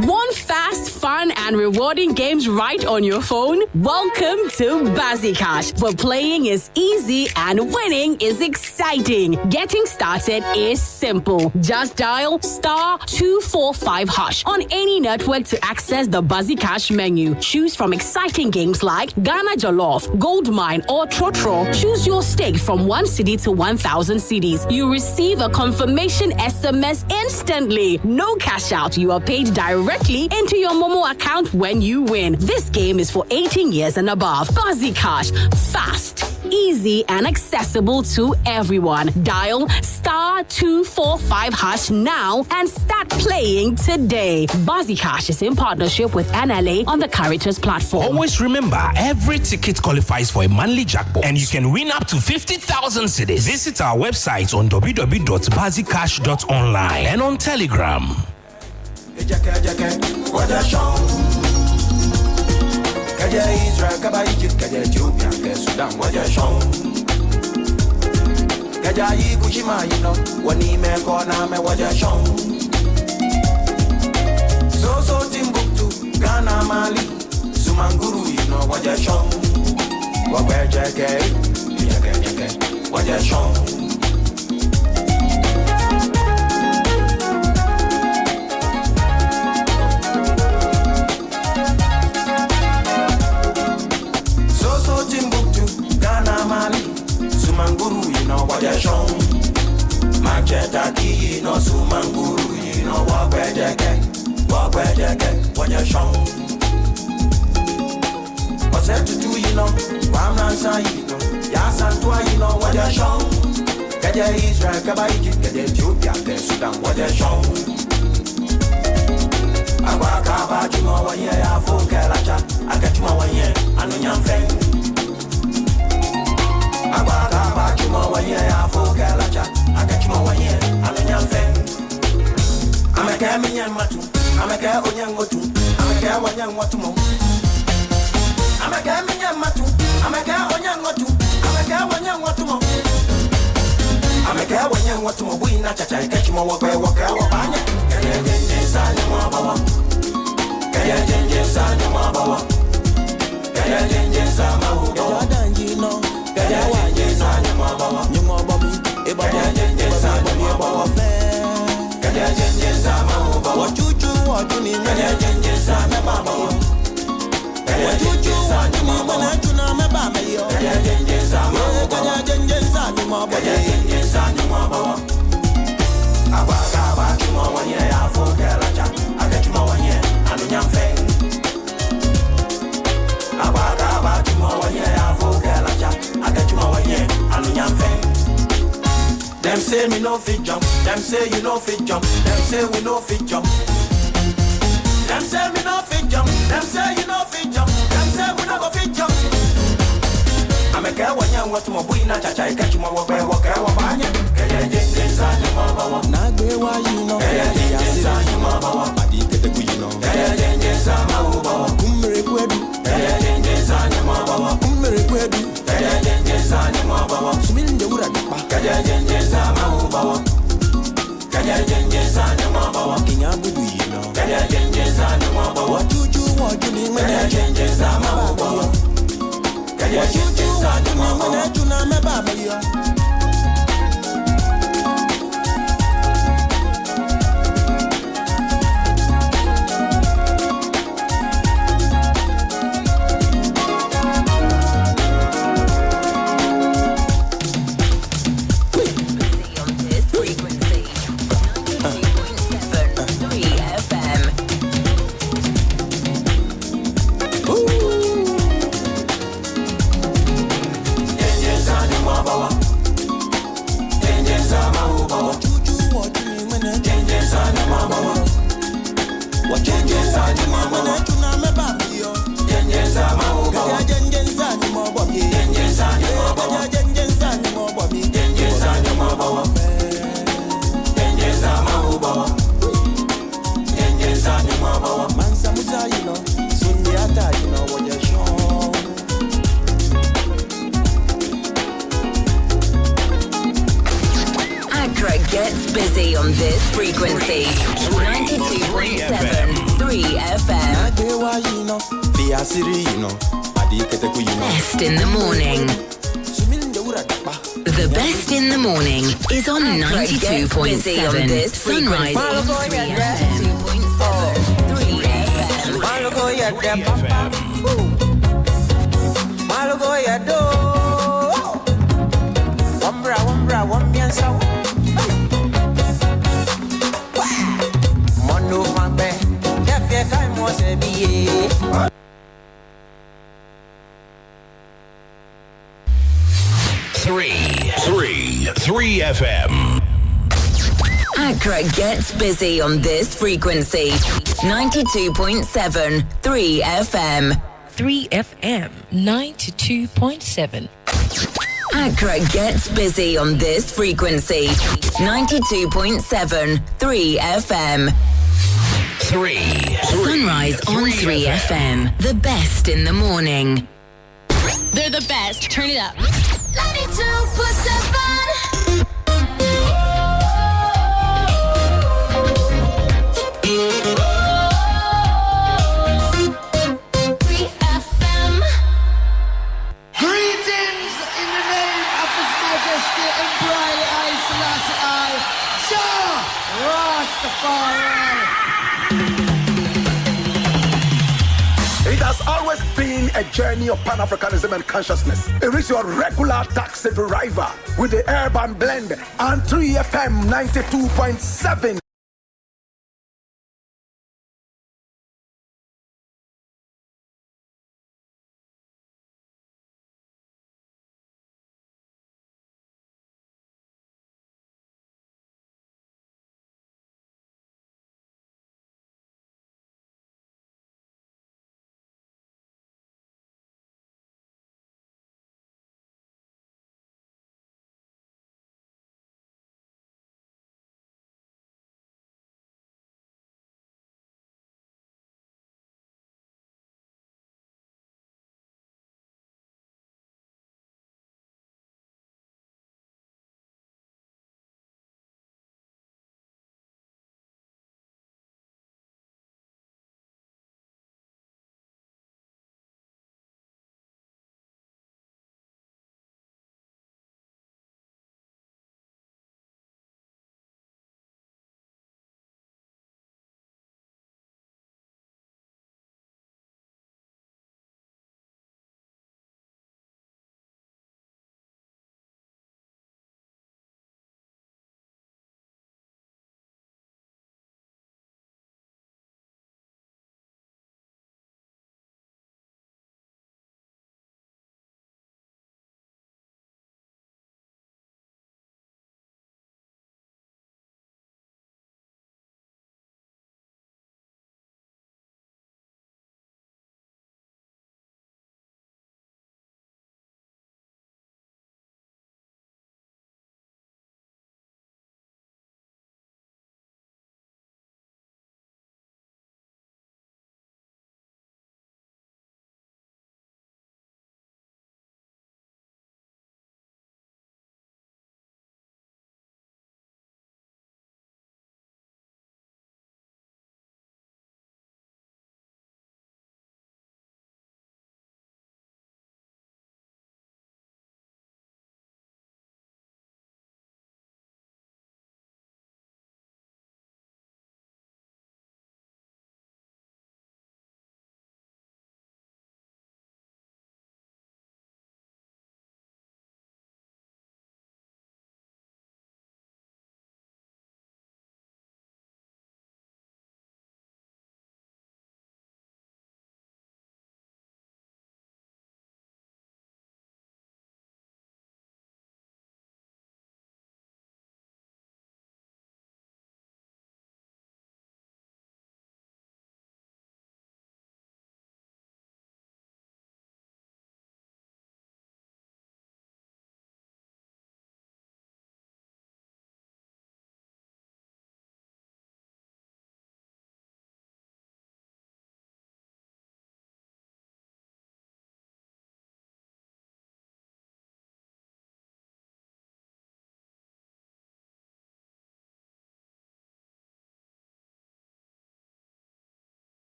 S20: Want fast, fun, and rewarding games right on your phone? Welcome to BaziCash, where playing is easy and winning is exciting. Getting started is simple. Just dial *245# on any network to access the BaziCash menu. Choose from exciting games like Ghana Jollof, Goldmine, or Trotro. Choose your stake from 1 cedi to 1,000 cedis. You receive a confirmation SMS instantly. No cash out. You are paid directly into your Momo account when you win. This game is for 18 years and above. BaziCash, fast, easy, and accessible to everyone. Dial *245# now and start playing today. BaziCash is in partnership with NLA on the Caritas platform.
S21: Always remember, every ticket qualifies for a monthly jackpot, and you can win up to 50,000 cedis. Visit our website on www.bazicash.online and on Telegram.
S22: So Timbuktu, Ghana, Mali, Sumanguru, you know what you're shown. What we're jacket, what you're shown. So Timbuktu, Ghana, Mali, Sumanguru, you know what you're shown. Machetaki, you know Sumanguru, you know what we're jacket. What you're shown. What's that to do, you know? I'm not saying, you know. Yes, and twice, you know what you're shown. Get your Israel, Kabaiji, get your Ethiopia, get Sudan, what you're shown. I walk about you more 1 year, I fool Kalacha, I get you more 1 year, I know young friend. I walk about you more 1 year, I fool Kalacha, I get you more 1 year, I know young friend. I'm a Caminian Matu. I'm a guy on young watu. I'm a guy on young watu. I'm a guy on young watu. I'm a guy on young watu. I'm a guy on young watu. I'm a guy on young watu. We not a child. Catch my walk, walk out. Can you change any more, Baba? Can you change any more, Baba? Can you change some more, Baba? Can you change any more, Baba? You more, Bobby. Can you change some more, Baba? Can you change some more, Baba? What you do? What you need? Can you change some more, Baba? Can you change some more, Baba? Can you change some more, Baba? Can you change some more, Baba? Can you change some more, Baba? I walk you more 1 year, I forget Kalacha. I get you more 1 year, I know young friend. I walk you more 1 year, I forget Kalacha. I get you more 1 year, I know young friend. Them say me no fit jump. Them say you no fit jump. Them say we no fit jump. Them say me no fit jump. Them say you no fit jump. Them say we no go fit jump. I'm a girl when you want to my boy na cha cha catch my walk banya. Can you change some more, Baba? Na be why you know. Can you change some more, Baba? Adi kete ku you know. Can you change some more, Baba? Umre kwedu. Can you change some more, Baba? Umre kwedu. Can you change some more, Baba? Suminde ura dapa. Can you change some more, Baba? Can you change some more, Baba? Kinya budu you know. Can you change some more, Baba? What you need? Can you change some more, Baba? Can you change some
S2: Accra gets busy on this frequency. 92.7 3 FM. Best in the morning. The best in the morning is on 92.7 this Sunrise on 3 FM. 3
S13: 3 FM.
S2: Accra gets busy on this frequency. 92.7 3 FM.
S5: 3 FM 92.7.
S2: Accra gets busy on this frequency. 92.7 3 FM.
S13: 3
S2: Sunrise on 3 FM. The best in the morning.
S20: They're the best. Turn it up.
S14: 92.7.
S8: Greetings in the name of His Majesty Emperor I Selassie Shah Rastafari.
S23: It has always been a journey of Pan-Africanism and consciousness. It is your regular taxi driver with the urban blend and 3FM 92.7.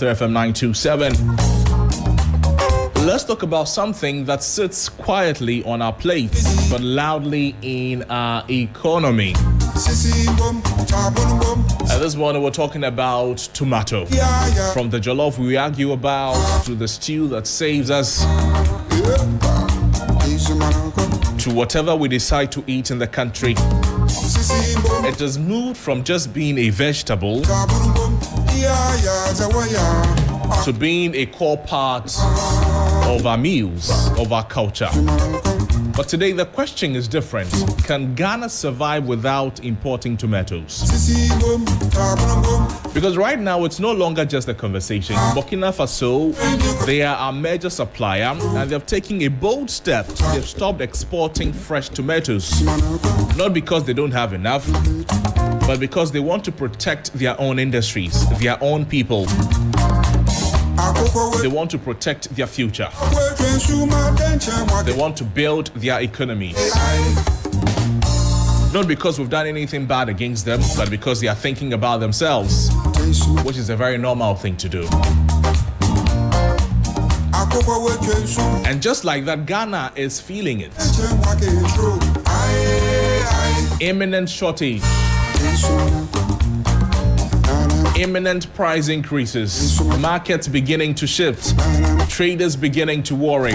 S9: 3FM 927. Let's talk about something that sits quietly on our plates, but loudly in our economy. This morning we're talking about tomato. From the jollof we argue about, to the stew that saves us, to whatever we decide to eat in the country. It has moved from just being a vegetable to being a core part of our meals, of our culture. But today the question is different. Can Ghana survive without importing tomatoes? Because right now it's no longer just a conversation. Burkina Faso, they are our major supplier, and they're taking a bold step. They've stopped exporting fresh tomatoes. Not because they don't have enough, but because they want to protect their own industries, their own people. They want to protect their future. They want to build their economies. Not because we've done anything bad against them, but because they are thinking about themselves, which is a very normal thing to do. And just like that, Ghana is feeling it. Imminent shortage. Imminent price increases, markets beginning to shift, traders beginning to worry,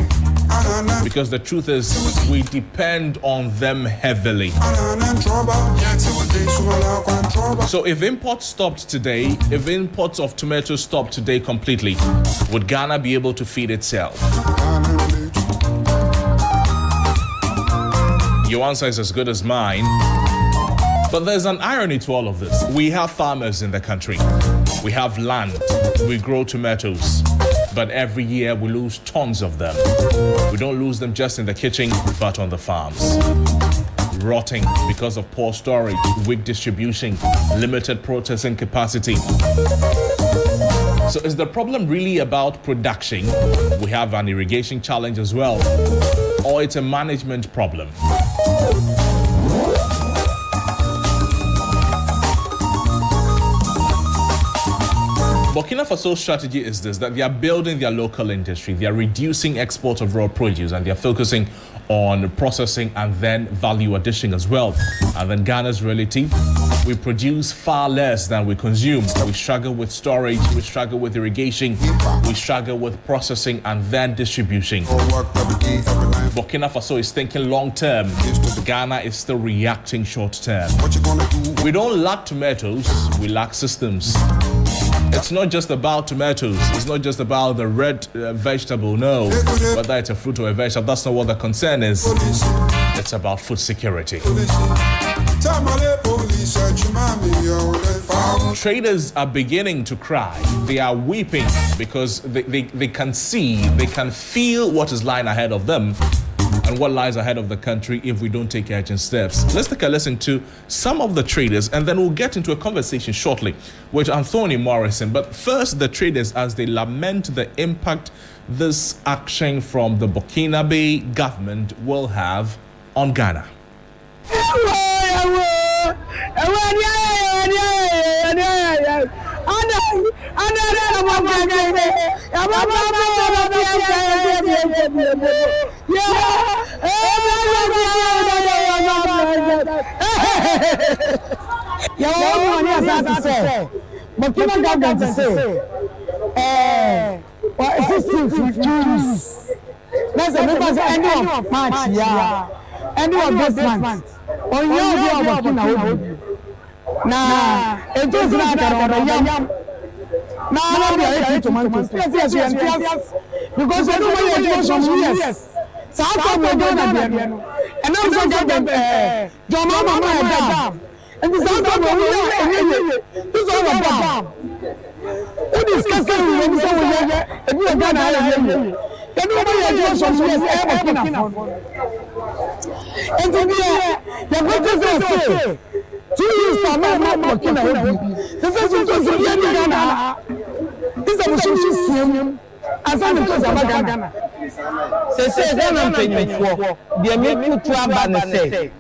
S9: because the truth is we depend on them heavily. So if imports stopped today, if imports of tomatoes stopped today completely, would Ghana be able to feed itself? Your answer is as good as mine. But there's an irony to all of this. We have farmers in the country. We have land. We grow tomatoes. But every year we lose tons of them. We don't lose them just in the kitchen, but on the farms. Rotting because of poor storage, weak distribution, limited processing capacity. So is the problem really about production? We have an irrigation challenge as well. Or it's a management problem? Burkina Faso's strategy is this, that they are building their local industry, they are reducing export of raw produce, and they are focusing on processing and then value addition as well. And then Ghana's reality, we produce far less than we consume. We struggle with storage, we struggle with irrigation, we struggle with processing and then distribution. Burkina Faso is thinking long term. Ghana is still reacting short term. We don't lack tomatoes, we lack systems. It's not just about tomatoes. It's not just about the red vegetable. No, whether it's a fruit or a vegetable, that's not what the concern is. It's about food security. Traders are beginning to cry. They are weeping because they can see, they can feel what is lying ahead of them and what lies ahead of the country if we don't take urgent steps. Let's take a listen to some of the traders, and then we'll get into a conversation shortly with Anthony Morrison. But first, the traders, as they lament the impact this action from the Burkinabe government will have on Ghana.
S11: because I don't want to some years. So I come with them, and I'm so good. John Mama, and this is all this all about. What is discussing when we say, and you are going to have everybody has some years ever. And the what say? 2 years from now, I'm working. The first one is Ghana. This is a Asami to Ghana. Say Ghana mpanyinfo. Dia me kutu aba ne say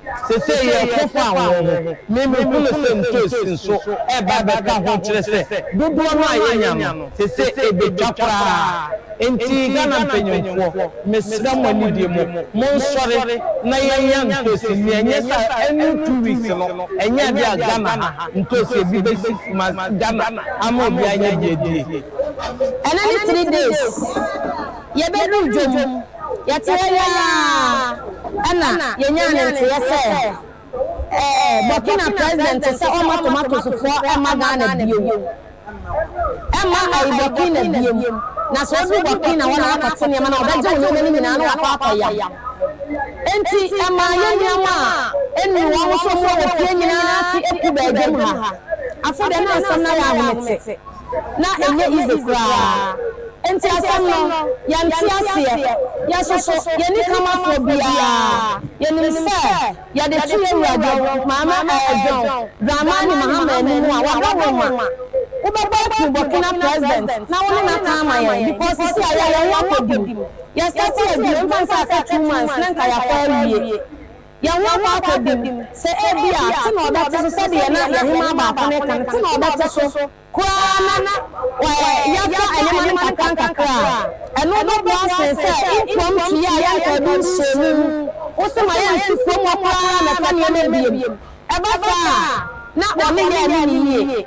S11: ye kofa wo. Me kulu sem to sinso e ba ka ho kire say. Dodo no ayenya no. Say ebetwa kra. Enti Ghana mpanyinfo mesra mo ni die mo. Mon sori na yenya ntosi ni enye sa enu 2 weeks no. Enye dia Ghana ntosi bi besi ma Ghana amo bi anya die.
S12: And only 3 days. You better do Anna, yes, Burkina president say all tomatoes for Emma Ghana bio. Emma Burkina bio. Na so do Burkina wana apatini ama na obeje woni ni na akwa ya. Enti Emma yanyama eni wo so mo wo fie nyina ti eku ba agem ha. Afo de na asam na ya ahomete. Na enye ize kra. Enti asam no yanti asie ya soso yeni kama fo bia yeni se ya de tu ewura mama ejon Dramani Mahama ni mu a wa Ubaba Burkina president na woni na kama ya because see ya wakodim ya start ya bi mfa sa 2 months na nka ya fawie ya wakodim se ebia ti na oda te so se de na ya hima ba ko ne kan ti na oda te so Kwana ya fa enema kakra eno do blase se impromptu ya ka bi sonu o se ma ya sifo mo kwa na fa ne biem e ba fa na o me ya ni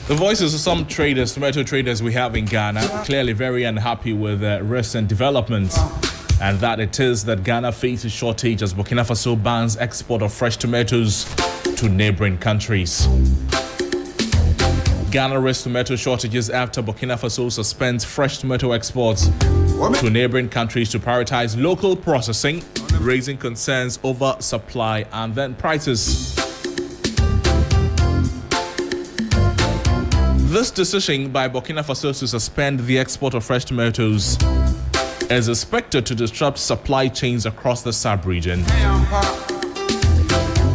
S9: The voices of some traders, tomato traders we have in Ghana, clearly very unhappy with recent developments, and that it is that Ghana faces shortage as Burkina Faso bans export of fresh tomatoes to neighboring countries. Ghana risks tomato shortages after Burkina Faso suspends fresh tomato exports to neighboring countries to prioritize local processing, raising concerns over supply and then prices. This decision by Burkina Faso to suspend the export of fresh tomatoes is expected to disrupt supply chains across the sub-region.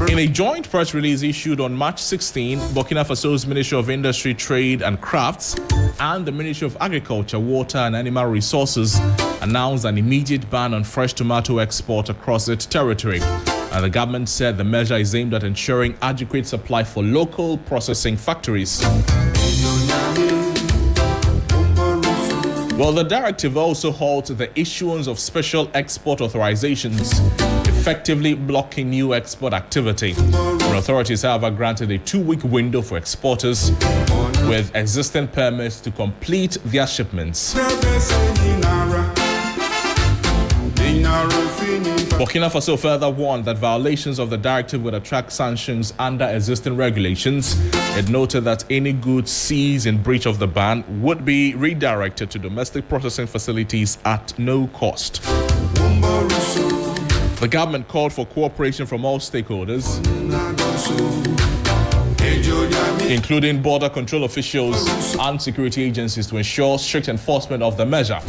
S9: In a joint press release issued on March 16, Burkina Faso's Ministry of Industry, Trade and Crafts and the Ministry of Agriculture, Water and Animal Resources announced an immediate ban on fresh tomato export across its territory. And the government said the measure is aimed at ensuring adequate supply for local processing factories. Well, the directive also halts the issuance of special export authorizations, effectively blocking new export activity. The authorities, however, granted a 2-week window for exporters with existing permits to complete their shipments. Burkina Faso further warned that violations of the directive would attract sanctions under existing regulations. It noted that any goods seized in breach of the ban would be redirected to domestic processing facilities at no cost. The government called for cooperation from all stakeholders, including border control officials and security agencies, to ensure strict enforcement of the measure.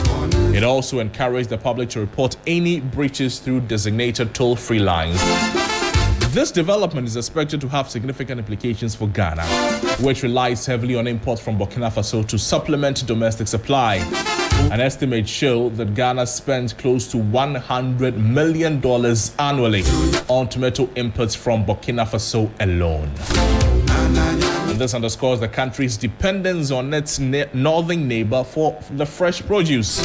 S9: It also encouraged the public to report any breaches through designated toll-free lines. This development is expected to have significant implications for Ghana, which relies heavily on imports from Burkina Faso to supplement domestic supply. An estimate shows that Ghana spends close to $100 million annually on tomato imports from Burkina Faso alone. And this underscores the country's dependence on its northern neighbor for the fresh produce.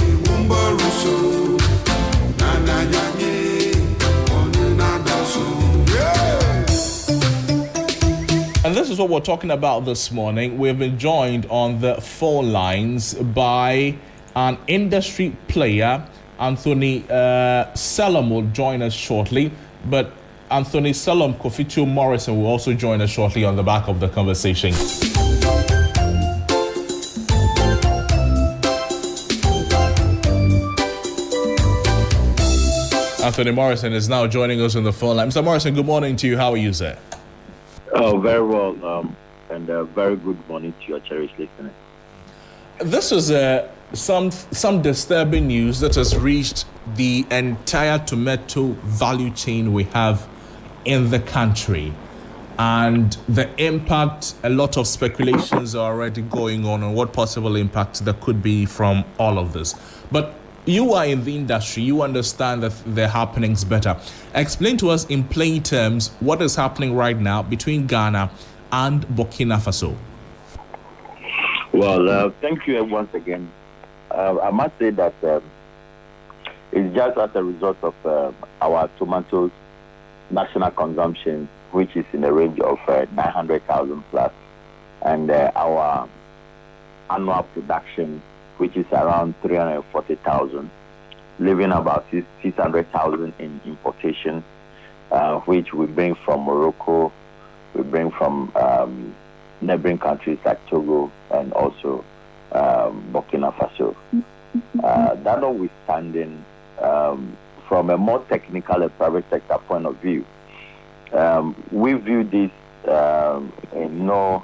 S9: And this is what we're talking about this morning. We've been joined on the phone lines by an industry player. Anthony Selam will join us shortly, but Anthony Selam Kofitio Morrison will also join us shortly on the back of the conversation. Anthony Morrison is now joining us on the phone line. Mr. Morrison, good morning to you. How are you, sir?
S15: Oh, very well, and very good morning to your cherished listeners.
S9: This is some disturbing news that has reached the entire tomato value chain we have in the country. and the impact, a lot of speculations are already going on what possible impact there could be from all of this. But you are in the industry, you understand that the happenings better. Explain to us in plain terms what is happening right now between Ghana and Burkina Faso.
S15: Well, thank you once again. I must say that it's just as a result of our tomatoes national consumption, which is in the range of 900,000 plus, and our annual production, which is around 340,000, leaving about 600,000 in importation, which we bring from Morocco, we bring from neighboring countries like Togo and also Burkina Faso. That notwithstanding, from a more technical and private sector point of view, we view this in no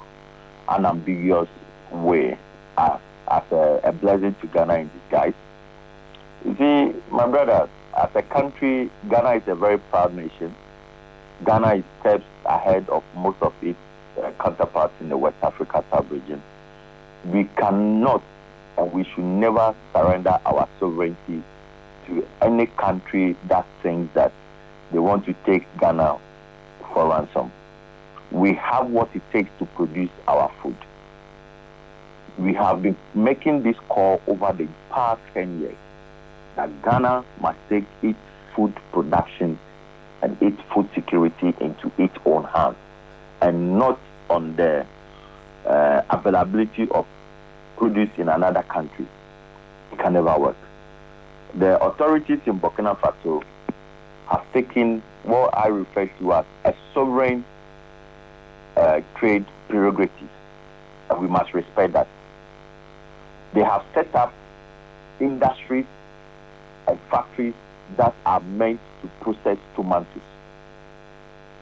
S15: unambiguous way as a blessing to Ghana in disguise. You see, my brother, as a country, Ghana is a very proud nation. Ghana is steps ahead of most of its counterparts in the West Africa sub-region. We cannot and we should never surrender our sovereignty to any country that thinks that they want to take Ghana for ransom. We have what it takes to produce our food. We have been making this call over the past 10 years that Ghana must take its food production and its food security into its own hands and not on the availability of produce in another country. It can never work. The authorities in Burkina Faso have taken what I refer to as a sovereign trade prerogative, and we must respect that. They have set up industries and factories that are meant to process tomatoes.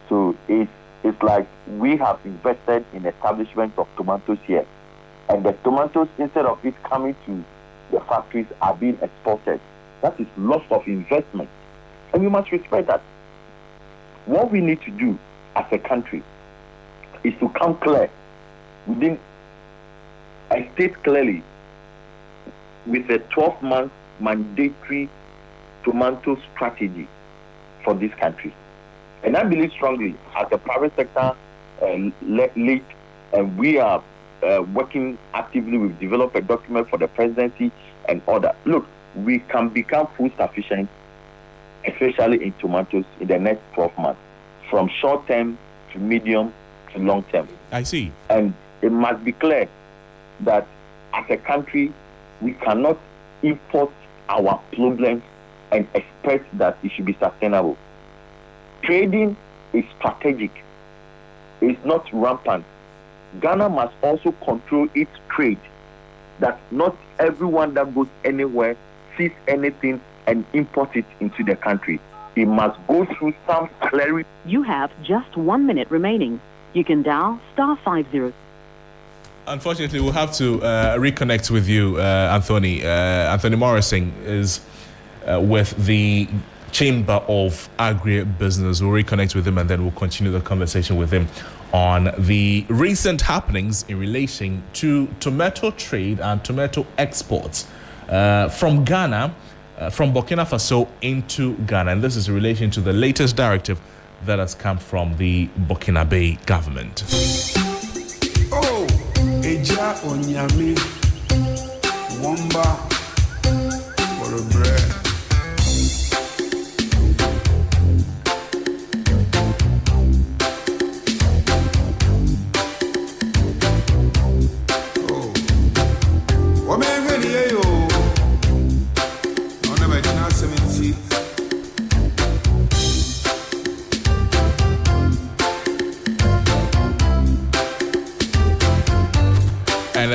S15: So it's like we have invested in establishment of tomatoes here, and the tomatoes, instead of it coming to the factories, are being exported. That is loss of investment, and we must respect that. What we need to do as a country is to come clear within and state clearly with a 12-month mandatory tomato strategy for this country. And I believe strongly, as a private sector lead, and we are working actively. We've developed a document for the presidency and order. Look, we can become food sufficient, especially in tomatoes, in the next 12 months, from short term to medium to long term.
S9: I see.
S15: And it must be clear that as a country, we cannot import our problems and expect that it should be sustainable. Trading is strategic. It's not rampant. Ghana must also control its trade, that not everyone that goes anywhere sees anything and imports it into the country. It must go through some clarity.
S16: You have just 1 minute remaining. You can dial *50.
S9: Unfortunately, we'll have to reconnect with you, Anthony. Anthony Morrison is with the Chamber of Agribusiness. We'll reconnect with him and then we'll continue the conversation with him on the recent happenings in relation to tomato trade and tomato exports from Ghana, from Burkina Faso into Ghana. And this is in relation to the latest directive that has come from the Burkinabe government.
S17: Oh, Eja Onyami, Wamba, for a bread.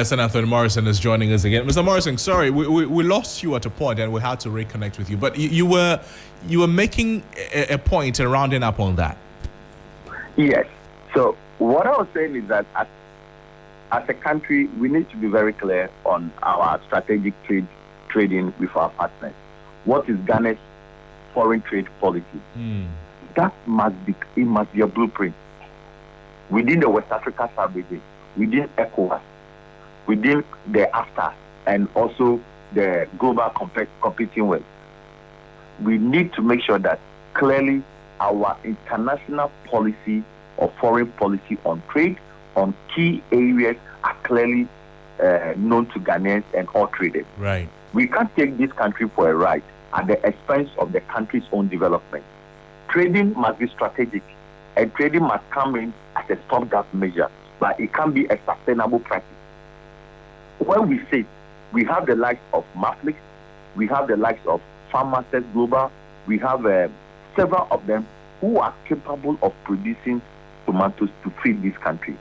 S9: And Anthony Morrison is joining us again. Mr. Morrison, sorry, we lost you at a point and we had to reconnect with you. But you were making a point and rounding up on that.
S15: Yes. So what I was saying is that as a country, we need to be very clear on our strategic trading with our partners. What is Ghana's foreign trade policy? That must be a blueprint. within the West Africa sub-region, within ECOWAS, within the AFTA, and also the global competing world. We need to make sure that clearly our international policy or foreign policy on trade, on key areas are clearly known to Ghanaians and all traders.
S9: Right.
S15: We can't take this country for a ride at the expense of the country's own development. Trading must be strategic, and trading must come in as a stopgap measure, but it can't be a sustainable practice. When we say we have the likes of Maflix, we have the likes of Pharmacist Global, we have several of them who are capable of producing tomatoes to feed this country.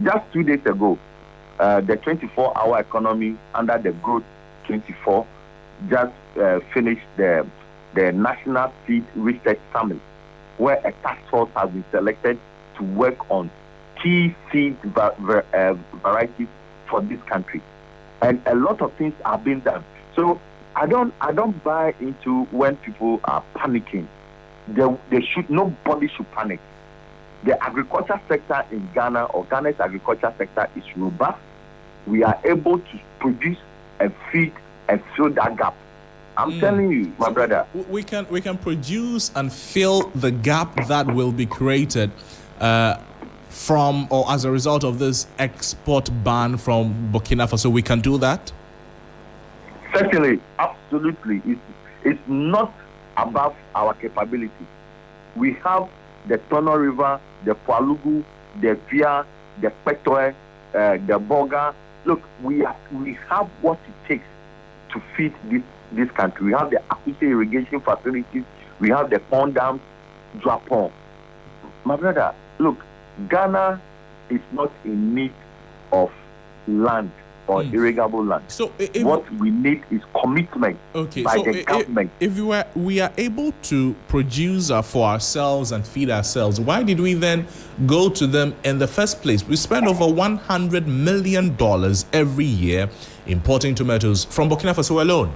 S15: Just 2 days ago, the 24-hour economy under the Growth 24 just finished the National Seed Research Summit, where a task force has been selected to work on key seed varieties for this country. And a lot of things are being done. So I don't buy into when people are panicking. Nobody should panic. The agriculture sector in Ghana, or Ghana's agriculture sector, is robust. We are able to produce and feed and fill that gap. I'm telling you, my brother.
S9: We can produce and fill the gap that will be created from or as a result of this export ban from Burkina Faso. We can do that?
S15: Certainly, absolutely. It's not above our capability. We have the Tono River, the Palugu, the Pia, the Petoe, the Boga. Look, we have what it takes to feed this country. We have the Akuse irrigation facilities. We have the pond dams, Japon. My brother, look, Ghana is not in need of land or irrigable land.
S9: So
S15: what we need is commitment by the government.
S9: If we are able to produce for ourselves and feed ourselves, why did we then go to them in the first place? We spend over $100 million every year importing tomatoes from Burkina Faso alone.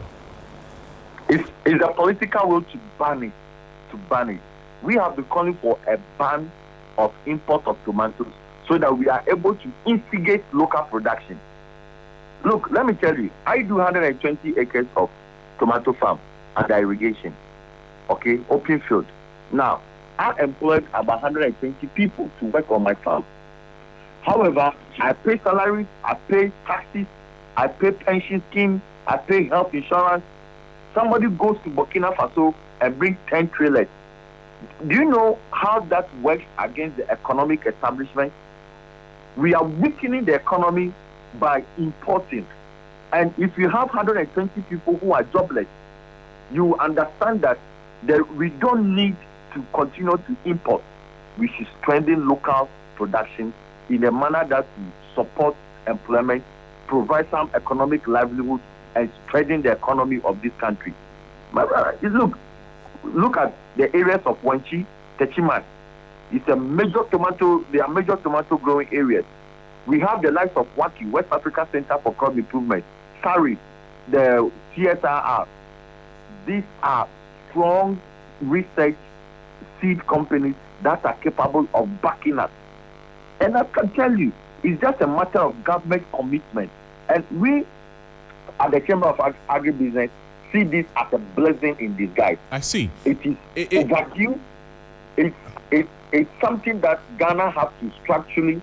S15: It's a political will to ban it. We have been calling for a ban of import of tomatoes so that we are able to instigate local production. Look, let me tell you, I do 120 acres of tomato farm under irrigation, open field. Now, I employed about 120 people to work on my farm. However, I pay salaries, I pay taxes, I pay pension scheme, I pay health insurance. Somebody goes to Burkina Faso and brings 10 trailers. Do you know how that works against the economic establishment? We are weakening the economy by importing. And if you have 120 people who are jobless, you understand that we don't need to continue to import. We should strengthen local production in a manner that will support employment, provide some economic livelihood, and strengthen the economy of this country. My brother, look at the areas of Wenchi, Techiman. It's a major tomato. They are major tomato growing areas. We have the likes of Waki, West Africa Center for Crop Improvement, SARI, the CSRR. These are strong research seed companies that are capable of backing us. And I can tell you, it's just a matter of government commitment. And we, at the Chamber of Agribusiness, see this as a blessing in disguise.
S9: I see.
S15: It is overdue. It's something that Ghana has to structure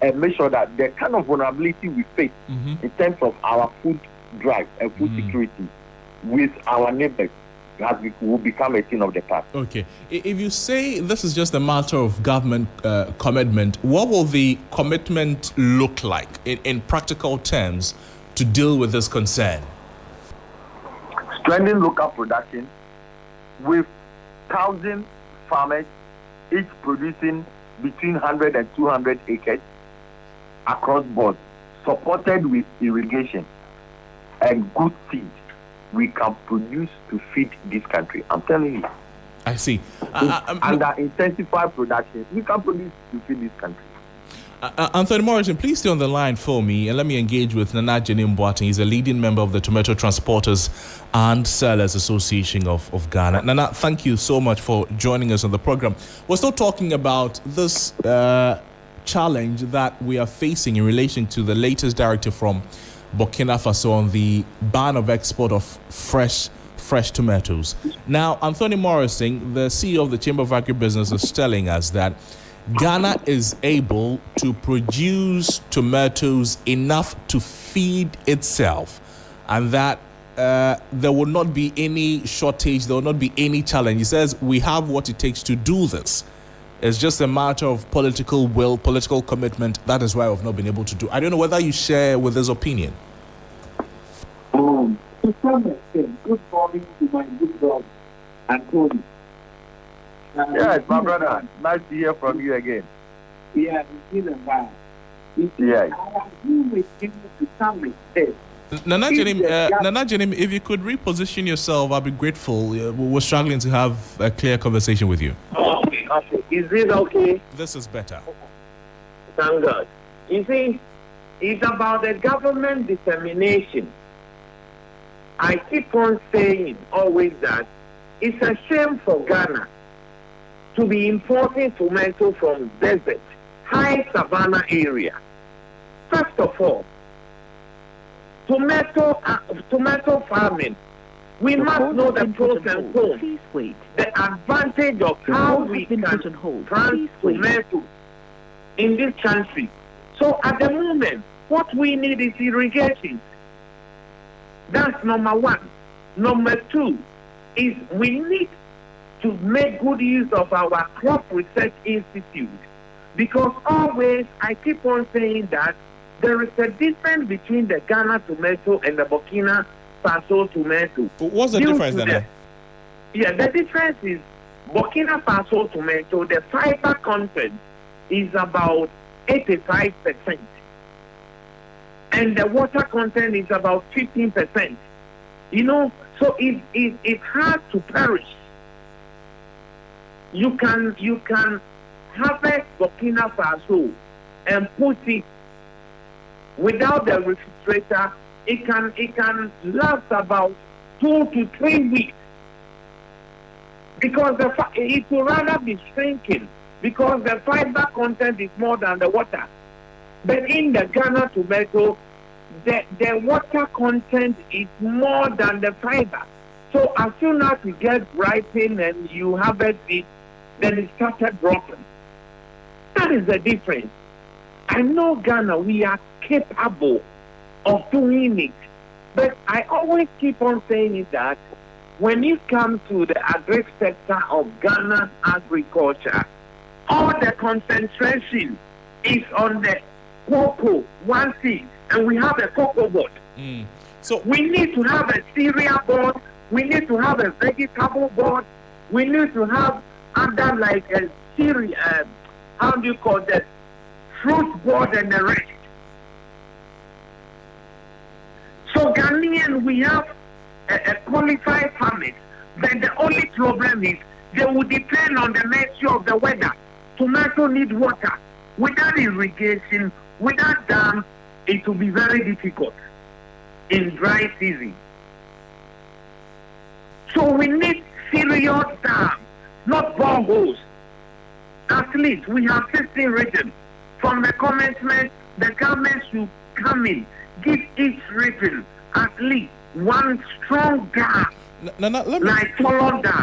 S15: and make sure that the kind of vulnerability we face in terms of our food drive and food security with our neighbors will become a thing of the past.
S9: Okay. If you say this is just a matter of government commitment, what will the commitment look like in practical terms to deal with this concern?
S15: Strengthening local production with 1,000 farmers, each producing between 100 and 200 acres across board, supported with irrigation and good seed, we can produce to feed this country. I'm telling you.
S9: I see.
S15: Under intensified production, we can produce to feed this country.
S9: Anthony Morrison, please stay on the line for me and let me engage with Nana Jenim Boateng. He's a leading member of the Tomato Transporters and Sellers Association of Ghana. Nana, thank you so much for joining us on the program. We're still talking about this challenge that we are facing in relation to the latest directive from Burkina Faso on the ban of export of fresh tomatoes. Now, Anthony Morrison, the CEO of the Chamber of Agribusiness, is telling us that Ghana is able to produce tomatoes enough to feed itself, and that there will not be any shortage, there will not be any challenge. He says we have what it takes to do this. It's just a matter of political will, political commitment. That is why we've not been able to do. I don't know whether you share with his opinion.
S6: To some extent, good morning to my good brother, Anthony.
S15: Yes, my brother. Nice to hear from you again.
S6: Yeah, it's been a while.
S15: Yes.
S6: I agree with him to some extent.
S9: Nana Jenim, if you could reposition yourself, I'd be grateful. We're struggling to have a clear conversation with you.
S6: Okay. Is it okay?
S9: This is better.
S6: Thank God. You see, it's about the government determination. I keep on saying always that it's a shame for Ghana to be importing tomato from desert, high savanna area. First of all, tomato farming, we must know the pros and cons, the advantage of how we can plant tomatoes in this country. So at the moment, what we need is irrigation. That's number one. Number two is we need to make good use of our crop research institute, because always I keep on saying that there is a difference between the Ghana tomato and the Burkina Faso tomato.
S9: What's the difference then?
S6: Yeah, the difference is Burkina Faso tomato, the fiber content is about 85%. And the water content is about 15%. You know, so it's hard to perish. You can harvest Burkina Faso and put it without the refrigerator. It can last about 2 to 3 weeks, because it will rather be shrinking because the fiber content is more than the water. But in the Ghana tomato, the water content is more than the fiber. So as soon as you get ripened and you harvest it, then it started dropping. That is the difference. I know Ghana, we are capable of doing it. But I always keep on saying it that when it comes to the agri sector of Ghana agriculture, all the concentration is on the cocoa, one seed, and we have a cocoa board.
S9: So
S6: we need to have a cereal board, we need to have a vegetable board, we need to have other like a cereal, how do you call that, fruit board and the rest. So Ghanaian, we have a qualified farmers, but the only problem is they will depend on the nature of the weather. Tomato need water. Without irrigation, without dam, it will be very difficult in dry season. So we need serious dams, not boreholes. At least we have 16 regions. From the commencement, the government should come in, give each region at least one strong dam.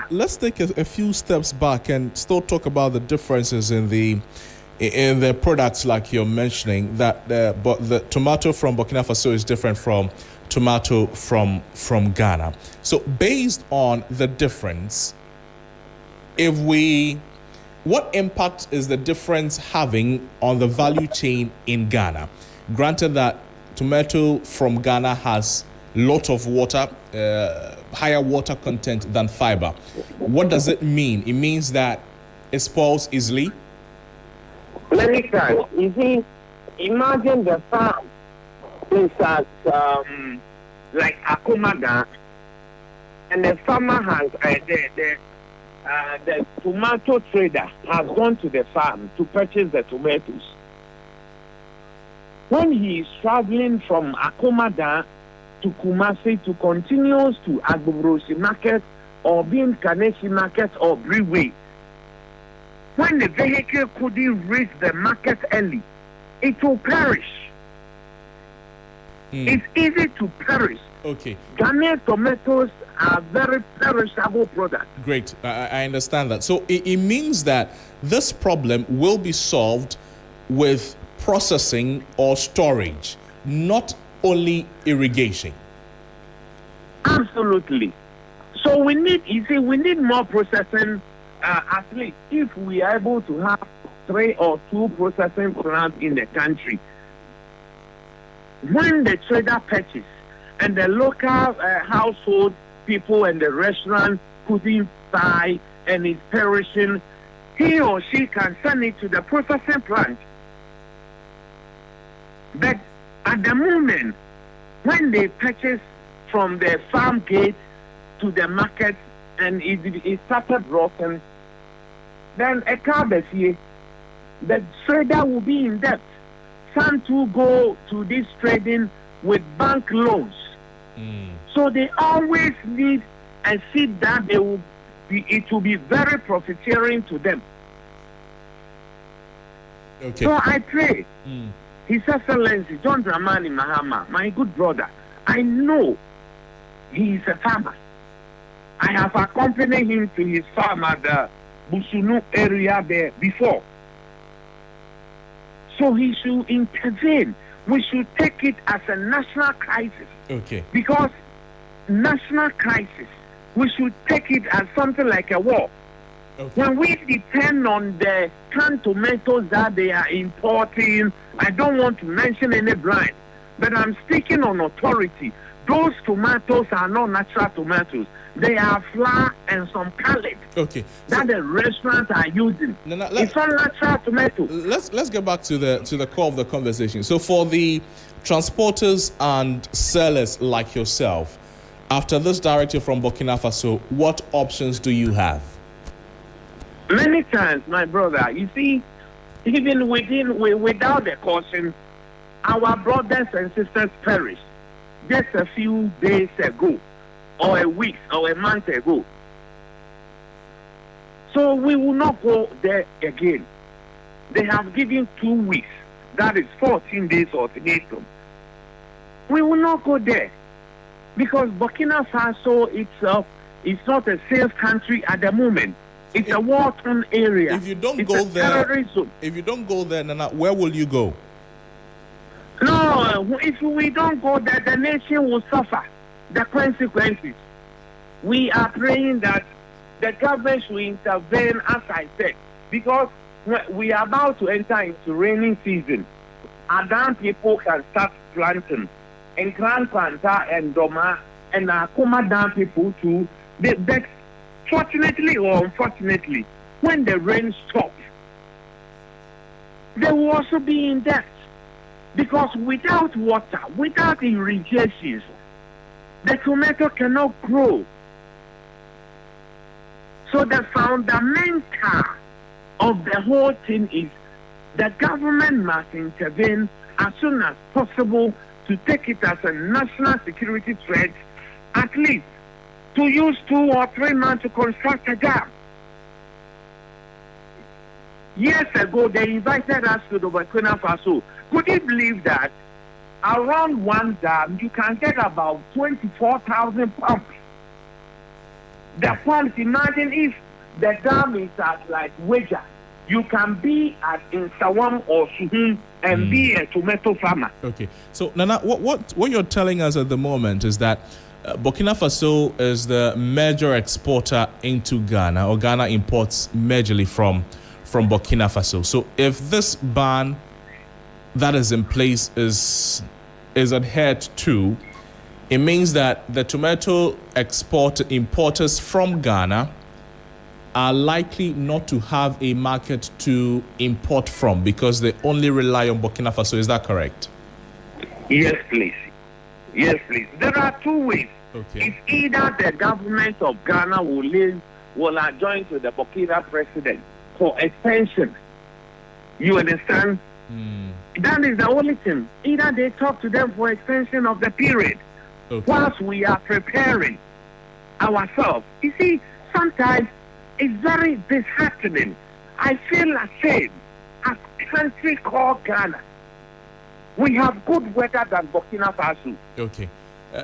S9: Let's take a few steps back and still talk about the differences in the products, like you're mentioning, that but the tomato from Burkina Faso is different from tomato from Ghana. So based on the difference, what impact is the difference having on the value chain in Ghana? Granted that tomato from Ghana has lot of water, higher water content than fiber. What does it mean? It means that it spoils easily?
S6: Let me try. You see, imagine the farm is at like Akumada, and the farmer has the tomato trader has gone to the farm to purchase the tomatoes. when he is traveling from Akomada to Kumasi to continues to Agbobrosi Market or being Kanesi Market or Brewery, when the vehicle couldn't reach the market early, it will perish. It's easy to perish.
S9: Okay.
S6: Ghanaian tomatoes are very perishable products.
S9: Great. I understand that. So it means that this problem will be solved with processing or storage, not only irrigation.
S6: Absolutely. So we need more processing. At least if we are able to have 3 or 2 processing plants in the country, when the trader purchase and the local household people and the restaurant couldn't buy and is perishing, he or she can send it to the processing plant. But at the moment, when they purchase from the farm gate to the market and it started rotting, then a car here, the trader will be in debt. Some to go to this trading with bank loans. So they always need a seed that it will be very profiteering to them.
S9: Okay.
S6: So I pray, His Excellency John Dramani Mahama, my good brother, I know he is a farmer. I have accompanied him to his farm at the Busunu area there before. So he should intervene. We should take it as a national crisis.
S9: Okay.
S6: Because national crisis, we should take it as something like a war.
S9: Okay.
S6: When we depend on the canned tomatoes that they are importing, I don't want to mention any brand, but I'm speaking on authority. Those tomatoes are not natural tomatoes. They are flour and some colored.
S9: Okay.
S6: That the restaurants are using. It's not natural tomato.
S9: Let's get back to the core of the conversation. So for the transporters and sellers like yourself, after this directive from Burkina Faso, what options do you have?
S6: Many times, my brother, you see, even without the caution, our brothers and sisters perished just a few days ago, or a week, or a month ago. So we will not go there again. They have given 2 weeks, that is 14 days ultimatum. We will not go there because Burkina Faso itself is not a safe country at the moment. It's a war-torn area.
S9: If you don't
S6: it's
S9: go
S6: a terrorist zone.
S9: if you don't go there, Nana, where will you go?
S6: No, if we don't go there, the nation will suffer the consequences. We are praying that the government should intervene, as I said, because we are about to enter into rainy season. Adan people can start planting, and Grand Panta and Doma and Akumadan people too. But fortunately or unfortunately, when the rain stops, they will also be in debt. Because without water, without irrigation, the tomato cannot grow. So the fundamental of the whole thing is the government must intervene as soon as possible to take it as a national security threat, at least to use 2 or 3 months to construct a dam. Years ago, they invited us to the Burkina Faso. Could you believe that around one dam, you can get about 24,000 pumps? The pumps, imagine if the dam is at like Weja, you can be at in Sawam or Suhum and be a tomato farmer.
S9: Okay. So, Nana, what you're telling us at the moment is that Burkina Faso is the major exporter into Ghana, or Ghana imports majorly from Burkina Faso. So if this ban that is in place is adhered to, it means that the tomato importers from Ghana are likely not to have a market to import from because they only rely on Burkina Faso. Is that correct?
S6: Yes, please. Yes, please. There are 2 ways.
S9: Okay.
S6: It's either the government of Ghana will adjoin to the Burkina president for extension. You understand? That is the only thing. Either they talk to them for extension of the period, whilst we are preparing ourselves. You see, sometimes it's very disheartening. I feel ashamed as a country called Ghana. We have good weather than Burkina Faso.
S9: Okay.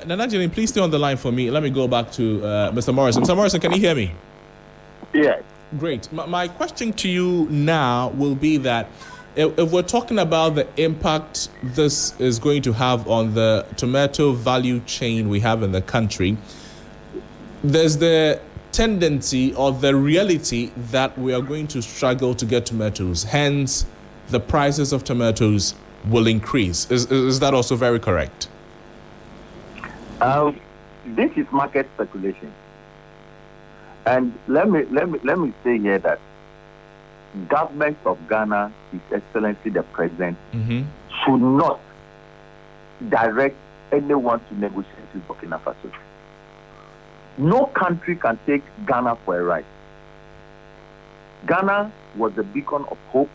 S9: Nana Jenny, please stay on the line for me. Let me go back to Mr. Morrison. Mr. Morrison, can you hear me?
S15: Yes.
S9: Great. My question to you now will be that if we're talking about the impact this is going to have on the tomato value chain we have in the country, there's the tendency or the reality that we are going to struggle to get tomatoes. Hence, the prices of tomatoes will increase. Is that also very correct?
S15: This is market speculation. And let me say here that government of Ghana, His Excellency the President, should not direct anyone to negotiate with Burkina Faso. No country can take Ghana for a ride. Ghana was the beacon of hope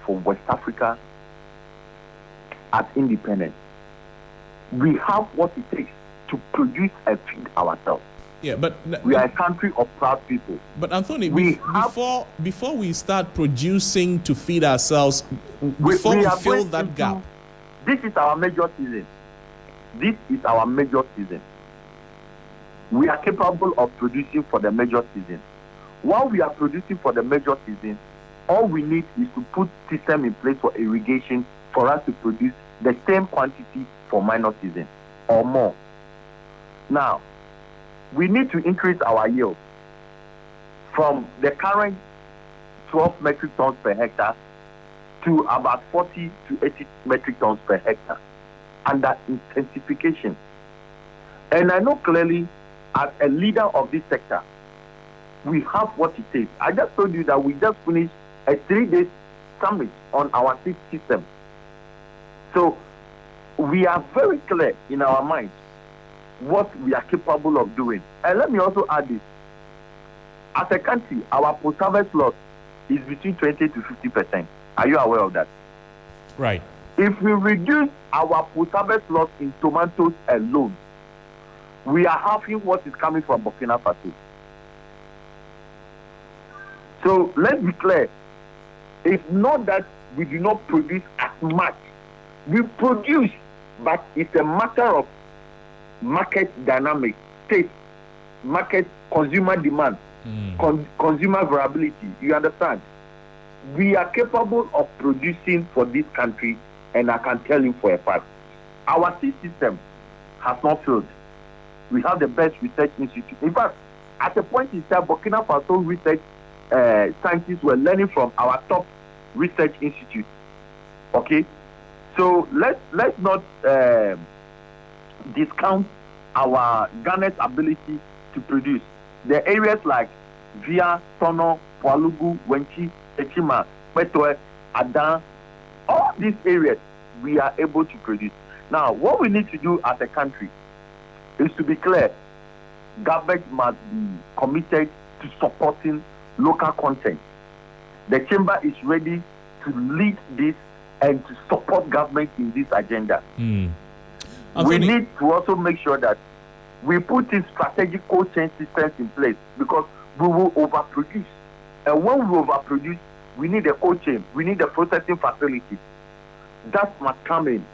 S15: for West Africa at independence. We have what it takes to produce and feed ourselves.
S9: Yeah, but
S15: we are a country of proud people.
S9: But Anthony, before we start producing to feed ourselves, before we fill that gap,
S15: this is our major season. This is our major season. We are capable of producing for the major season. While we are producing for the major season, all we need is to put system in place for irrigation for us to produce the same quantity for minor season or more. Now, we need to increase our yield from the current 12 metric tons per hectare to about 40 to 80 metric tons per hectare under intensification. And I know clearly, as a leader of this sector, we have what it takes. I just told you that we just finished a 3-day summit on our system. So we are very clear in our minds what we are capable of doing. And let me also add this. As a country, our post-harvest loss is between 20 to 50%. Are you aware of that?
S9: Right.
S15: If we reduce our post-harvest loss in tomatoes alone, we are halving what is coming from Burkina Faso. So let's be clear. It's not that we do not produce as much. We produce, but it's a matter of market dynamics, taste, market consumer demand, consumer variability. You understand? We are capable of producing for this country, and I can tell you for a fact, our seed system has not failed. We have the best research institute. In fact, at a point in time, Burkina Faso research scientists were learning from our top research institute. Okay, so let's not discount our Ghana's ability to produce. The areas like Via, Tono, Pualugu, Wenchi, Echima, Petwe, Adan, all these areas we are able to produce. Now, what we need to do as a country is to be clear. Government must be committed to supporting local content. The chamber is ready to lead this and to support government in this agenda. We need to also make sure that we put in strategic cold chain systems in place, because we will overproduce. And when we overproduce, we need a cold chain. We need a processing facility. That must come in.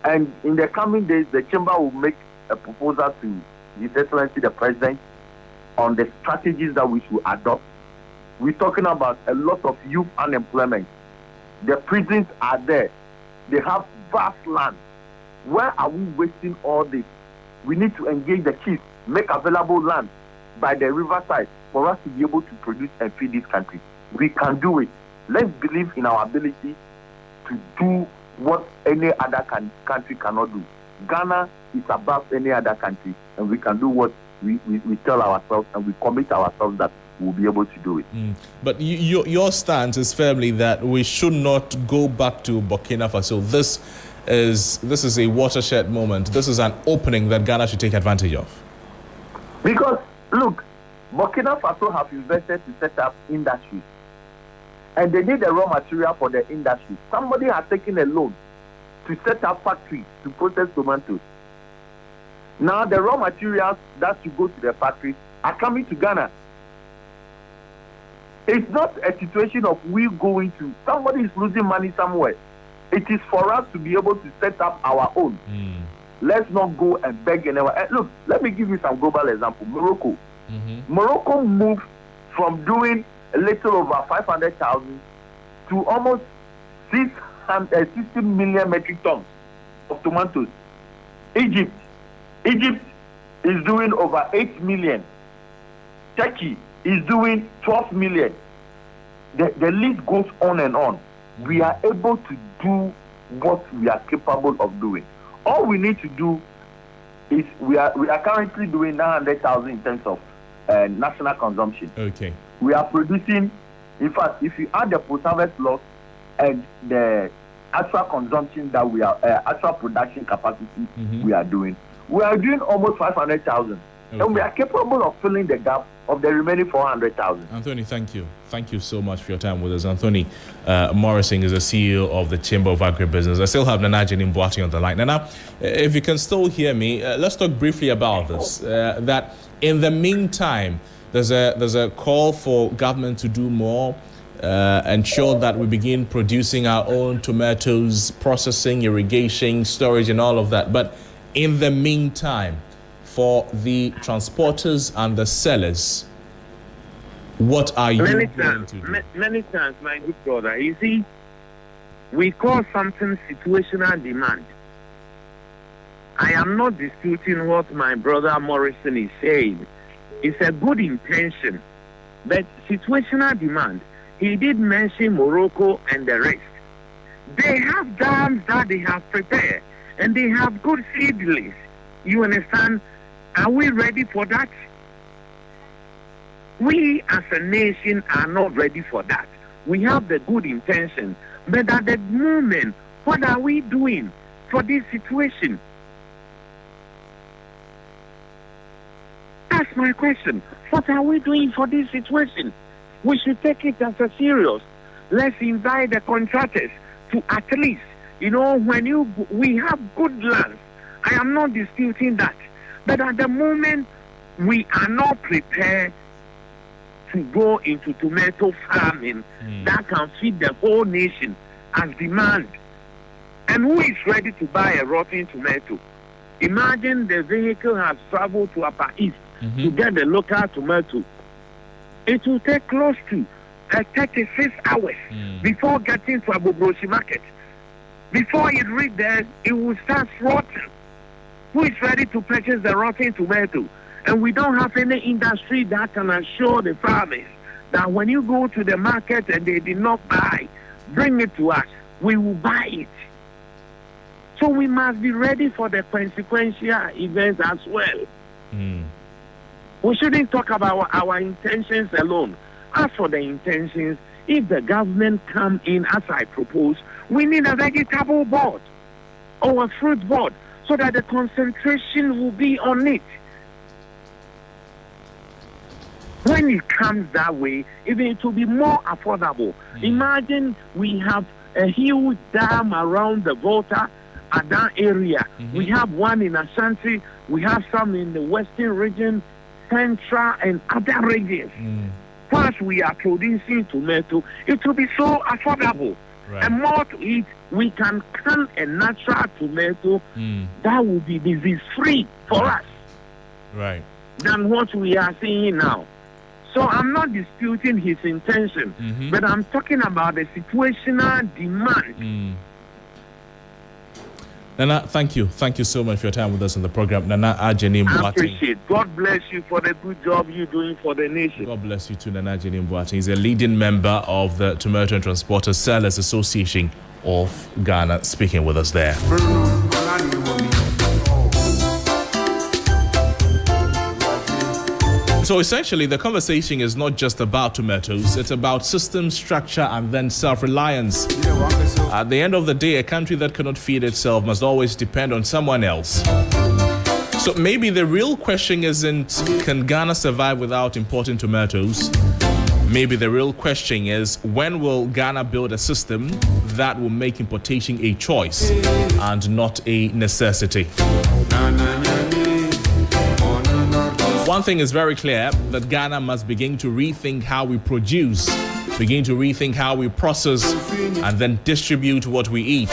S15: And in the coming days, the chamber will make a proposal to His Excellency the President on the strategies that we should adopt. We're talking about a lot of youth unemployment. The prisons are there. They have vast land. Where are we wasting all this? We need to engage the chiefs, make available land by the riverside for us to be able to produce and feed this country. We can do it. Let's believe in our ability to do what any other country cannot do. Ghana is above any other country, and we can do what we tell ourselves, and we commit ourselves that we'll be able to do it.
S9: But your stance is firmly that we should not go back to Burkina Faso. This is a watershed moment. This is an opening that Ghana should take advantage of.
S15: Because, look, Burkina Faso have invested to set up industries. and they need the raw material for the industry. Somebody has taken a loan to set up factories to process tomatoes. Now the raw materials that should go to the factories are coming to Ghana. It's not a situation of we going to, somebody is losing money somewhere. It is for us to be able to set up our own. Let's not go and beg anywhere. Look, let me give you some global example. Morocco. Morocco moved from doing a little over 500,000 to almost 60 million metric tons of tomatoes. Egypt is doing over 8 million. Turkey is doing 12 million. The list goes on and on. We are able to do what we are capable of doing. All we need to do is we are currently doing 900,000 in terms of national consumption.
S9: Okay.
S15: We are producing, in fact, if you add the post-harvest loss and the actual consumption that we are, actual production capacity we are doing almost 500,000. Okay. And we are capable of filling the gap of the remaining 400,000.
S9: Anthony, thank you. Thank you so much for your time with us. Anthony Morrison is the CEO of the Chamber of Agribusiness. I still have Nana Jenim Boateng on the line. Nana, if you can still hear me, let's talk briefly about this. That in the meantime, there's a call for government to do more, ensure that we begin producing our own tomatoes, processing, irrigation, storage, and all of that. But in the meantime, for the transporters and the sellers, what are you going to do?
S6: Many times, my good brother, you see, we call something situational demand. I am not disputing what my brother Morrison is saying. It's a good intention, but situational demand, he did mention Morocco and the rest. They have dams that they have prepared, and they have good seedlings. You understand? Are we ready for that? We as a nation are not ready for that. We have the good intention, but at the moment, what are we doing for this situation? That's my question. What are we doing for this situation? We should take it as a serious. Let's invite the contractors to at least, when we have good lands. I am not disputing that. But at the moment, we are not prepared to go into tomato farming that can feed the whole nation as demand. And who is ready to buy a rotten tomato? Imagine the vehicle has traveled to Upper East to get the local tomato. It will take close to 36 hours before getting to Abobrosi market. Before it reaches there, it will start rotting. Who is ready to purchase the rotten tomato? And we don't have any industry that can assure the farmers that when you go to the market and they did not buy, bring it to us. We will buy it. So we must be ready for the consequential events as well. We shouldn't talk about our intentions alone. As for the intentions, if the government come in as I propose, we need a vegetable board or a fruit board, so that the concentration will be on it. When it comes that way, even it will be more affordable. Imagine we have a huge dam around the Volta at that area. We have one in Ashanti, we have some in the western region, central and other regions. Once we are producing tomato, it will be so affordable. Right. And more to it, we can can a natural tomato that will be disease-free for us.
S9: Right.
S6: Than what we are seeing now. So I'm not disputing his intention, but I'm talking about the situational demand.
S9: Nana, thank you. Thank you so much for your time with us on the program. Nana Jenim Boateng.
S6: I appreciate. God bless you for the good job you're doing for the nation.
S9: God bless you too, Nana Jenim Boateng. He's a leading member of the Tomato and Transporter Sellers Association of Ghana, speaking with us there. So essentially, the conversation is not just about tomatoes, it's about system structure and then self-reliance. At the end of the day, a country that cannot feed itself must always depend on someone else. So maybe the real question isn't, can Ghana survive without importing tomatoes? Maybe the real question is, when will Ghana build a system that will make importation a choice and not a necessity? One thing is very clear, that Ghana must begin to rethink how we produce, begin to rethink how we process, and then distribute what we eat.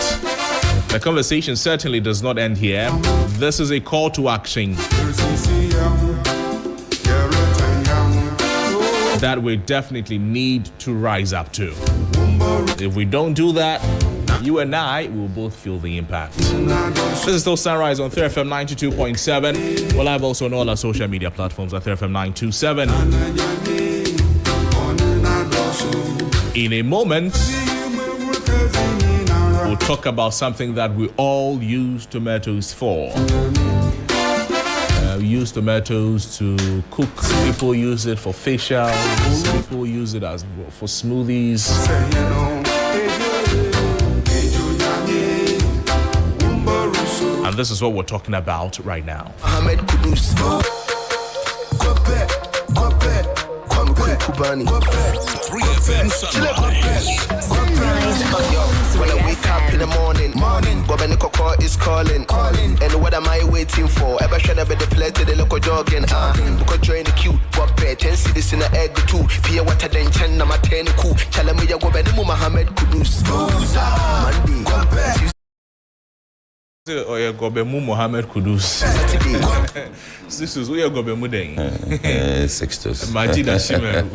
S9: The conversation certainly does not end here. This is a call to action that we definitely need to rise up to. If we don't do that, you and I will both feel the impact. This is still Sunrise on 3FM 92.7. We're live also on all our social media platforms at 3FM 927. In a moment, we'll talk about something that we all use tomatoes for. We use tomatoes to cook. People use it for facials. People use it as for smoothies. And this is what we're talking about right now.
S22: When I wake up in the morning, Bobby Coco is calling. And what am I waiting for? Ever should have been the place to the local jogging. Because join the queue, what pay 10 cities in the egg too. Pia water then China, my 10 cool. Chalamia go by the Muhammad Kudus. Monday,
S9: Oya Gobemu Mohammed Kudus. Sixtus, we are Gobemu Deng.
S7: Sixtus.
S9: Majida Shimeru.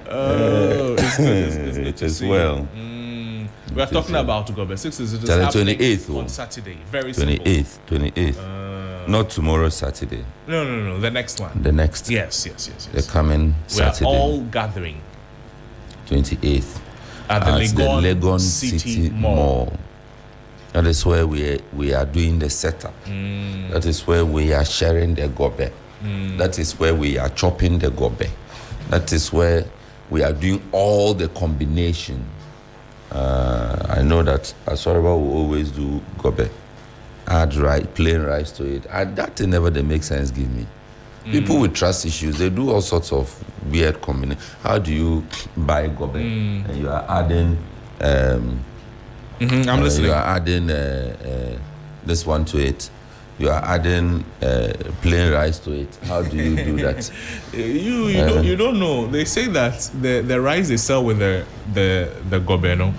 S9: Oh, it's good.
S7: It is well.
S9: We are talking about Gobe. Sixtus. It is
S7: the
S9: happening
S7: 28th
S9: on Saturday. Very simple.
S7: 28th. Not tomorrow, Saturday.
S9: No. The next one.
S7: The next.
S9: Yes.
S7: The coming Saturday.
S9: We are all gathering.
S7: 28th.
S9: At the Legon City Mall.
S7: That is where we are doing the setup. That is where we are sharing the gobe. That is where we are chopping the gobe. That is where we are doing all the combination. I know that Asoriba will always do gobe. Add plain rice to it. And that never they make sense, give me. People with trust issues, they do all sorts of weird combinations. How do you buy gobe? And you are adding...
S9: I'm listening.
S7: You are adding this one to it. You are adding plain rice to it. How do you do that?
S9: You don't know. They say that the rice they sell with the gobeno,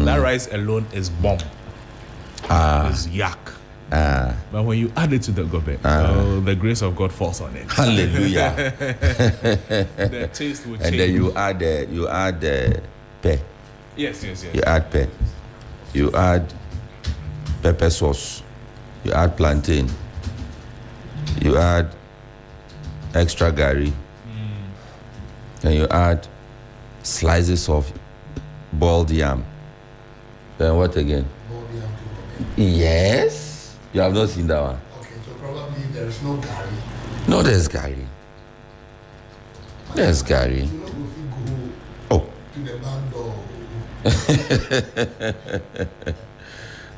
S9: that rice alone is bomb. It's yak. But when you add it to the gobe, the grace of God falls on it.
S7: Hallelujah.
S9: The taste will change.
S7: And then you add pepper.
S9: Yes.
S7: You add pepper. You add pepper sauce. You add plantain. You add extra gari. Then you add slices of boiled yam. Then what again?
S10: Boiled yam too.
S7: Yes. You have not seen that one.
S10: Okay, so probably there is no gari.
S7: No, there's gari. There's gari. Oh.
S10: To the back door.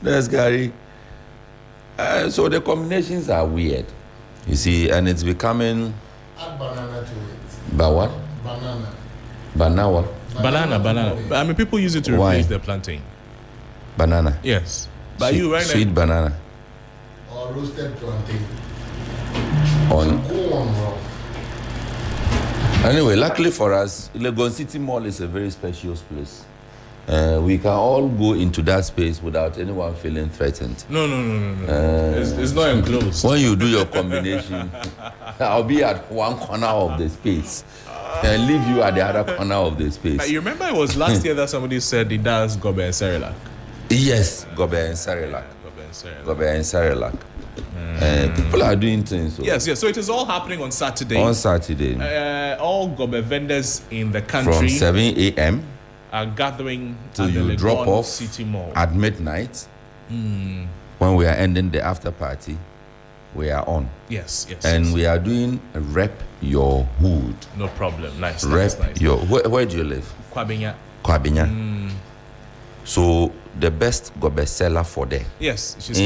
S7: There's gari. So the combinations are weird, you see, and it's becoming.
S10: Add banana to it.
S7: But what?
S10: Banana.
S7: Banana what?
S9: Banana. I mean, people use it to replace their plantain.
S7: Banana.
S9: Yes. But
S7: sweet,
S9: you right
S7: sweet
S9: now.
S7: Banana.
S10: Or roasted plantain.
S7: On.
S10: Go on, bro.
S7: Anyway, luckily for us, Legon City Mall is a very spacious place. We can all go into that space without anyone feeling threatened.
S9: No. It's not enclosed.
S7: When you do your combination, I'll be at one corner of the space and leave you at the other corner of the space.
S9: You remember it was last year that somebody said he does Gobe and Cerelac?
S7: Yes, Gobe and Cerelac. People are doing things. So.
S9: Yes. So it is all happening on Saturday. All Gobe vendors in the country
S7: from 7 a.m.
S9: are gathering
S7: till
S9: at
S7: you
S9: the
S7: drop off
S9: City Mall
S7: at midnight. When we are ending the after party, we are on.
S9: Yes.
S7: And we are doing a rep your hood.
S9: No problem. Nice.
S7: Rep your. Where do you live?
S9: Kwabinya.
S7: So the best gobe seller for there.
S9: Yes, she's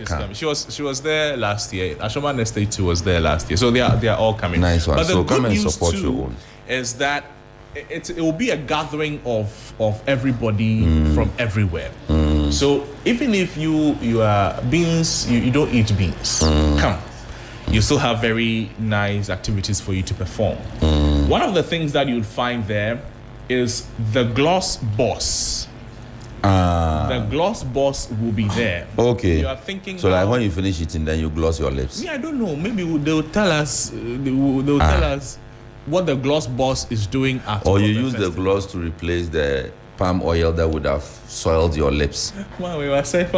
S9: coming. She was there last year. Ashoman Estate 2 was there last year. So they are all coming.
S7: Nice one.
S9: But the
S7: so
S9: good
S7: come and
S9: news
S7: support
S9: too
S7: your own.
S9: Is that it will be a gathering of everybody from everywhere. So even if you are beans, you don't eat beans, come. You still have very nice activities for you to perform. One of the things that you'll find there is the gloss boss. The gloss boss will be there.
S7: Okay.
S9: You are thinking.
S7: So like when you finish eating, then you gloss your lips.
S9: Yeah, I don't know. Maybe they'll tell us. They'll tell us what the gloss boss is doing at.
S7: Or you use the gloss to replace the palm oil that would have soiled your lips.
S9: Wow, we were safe.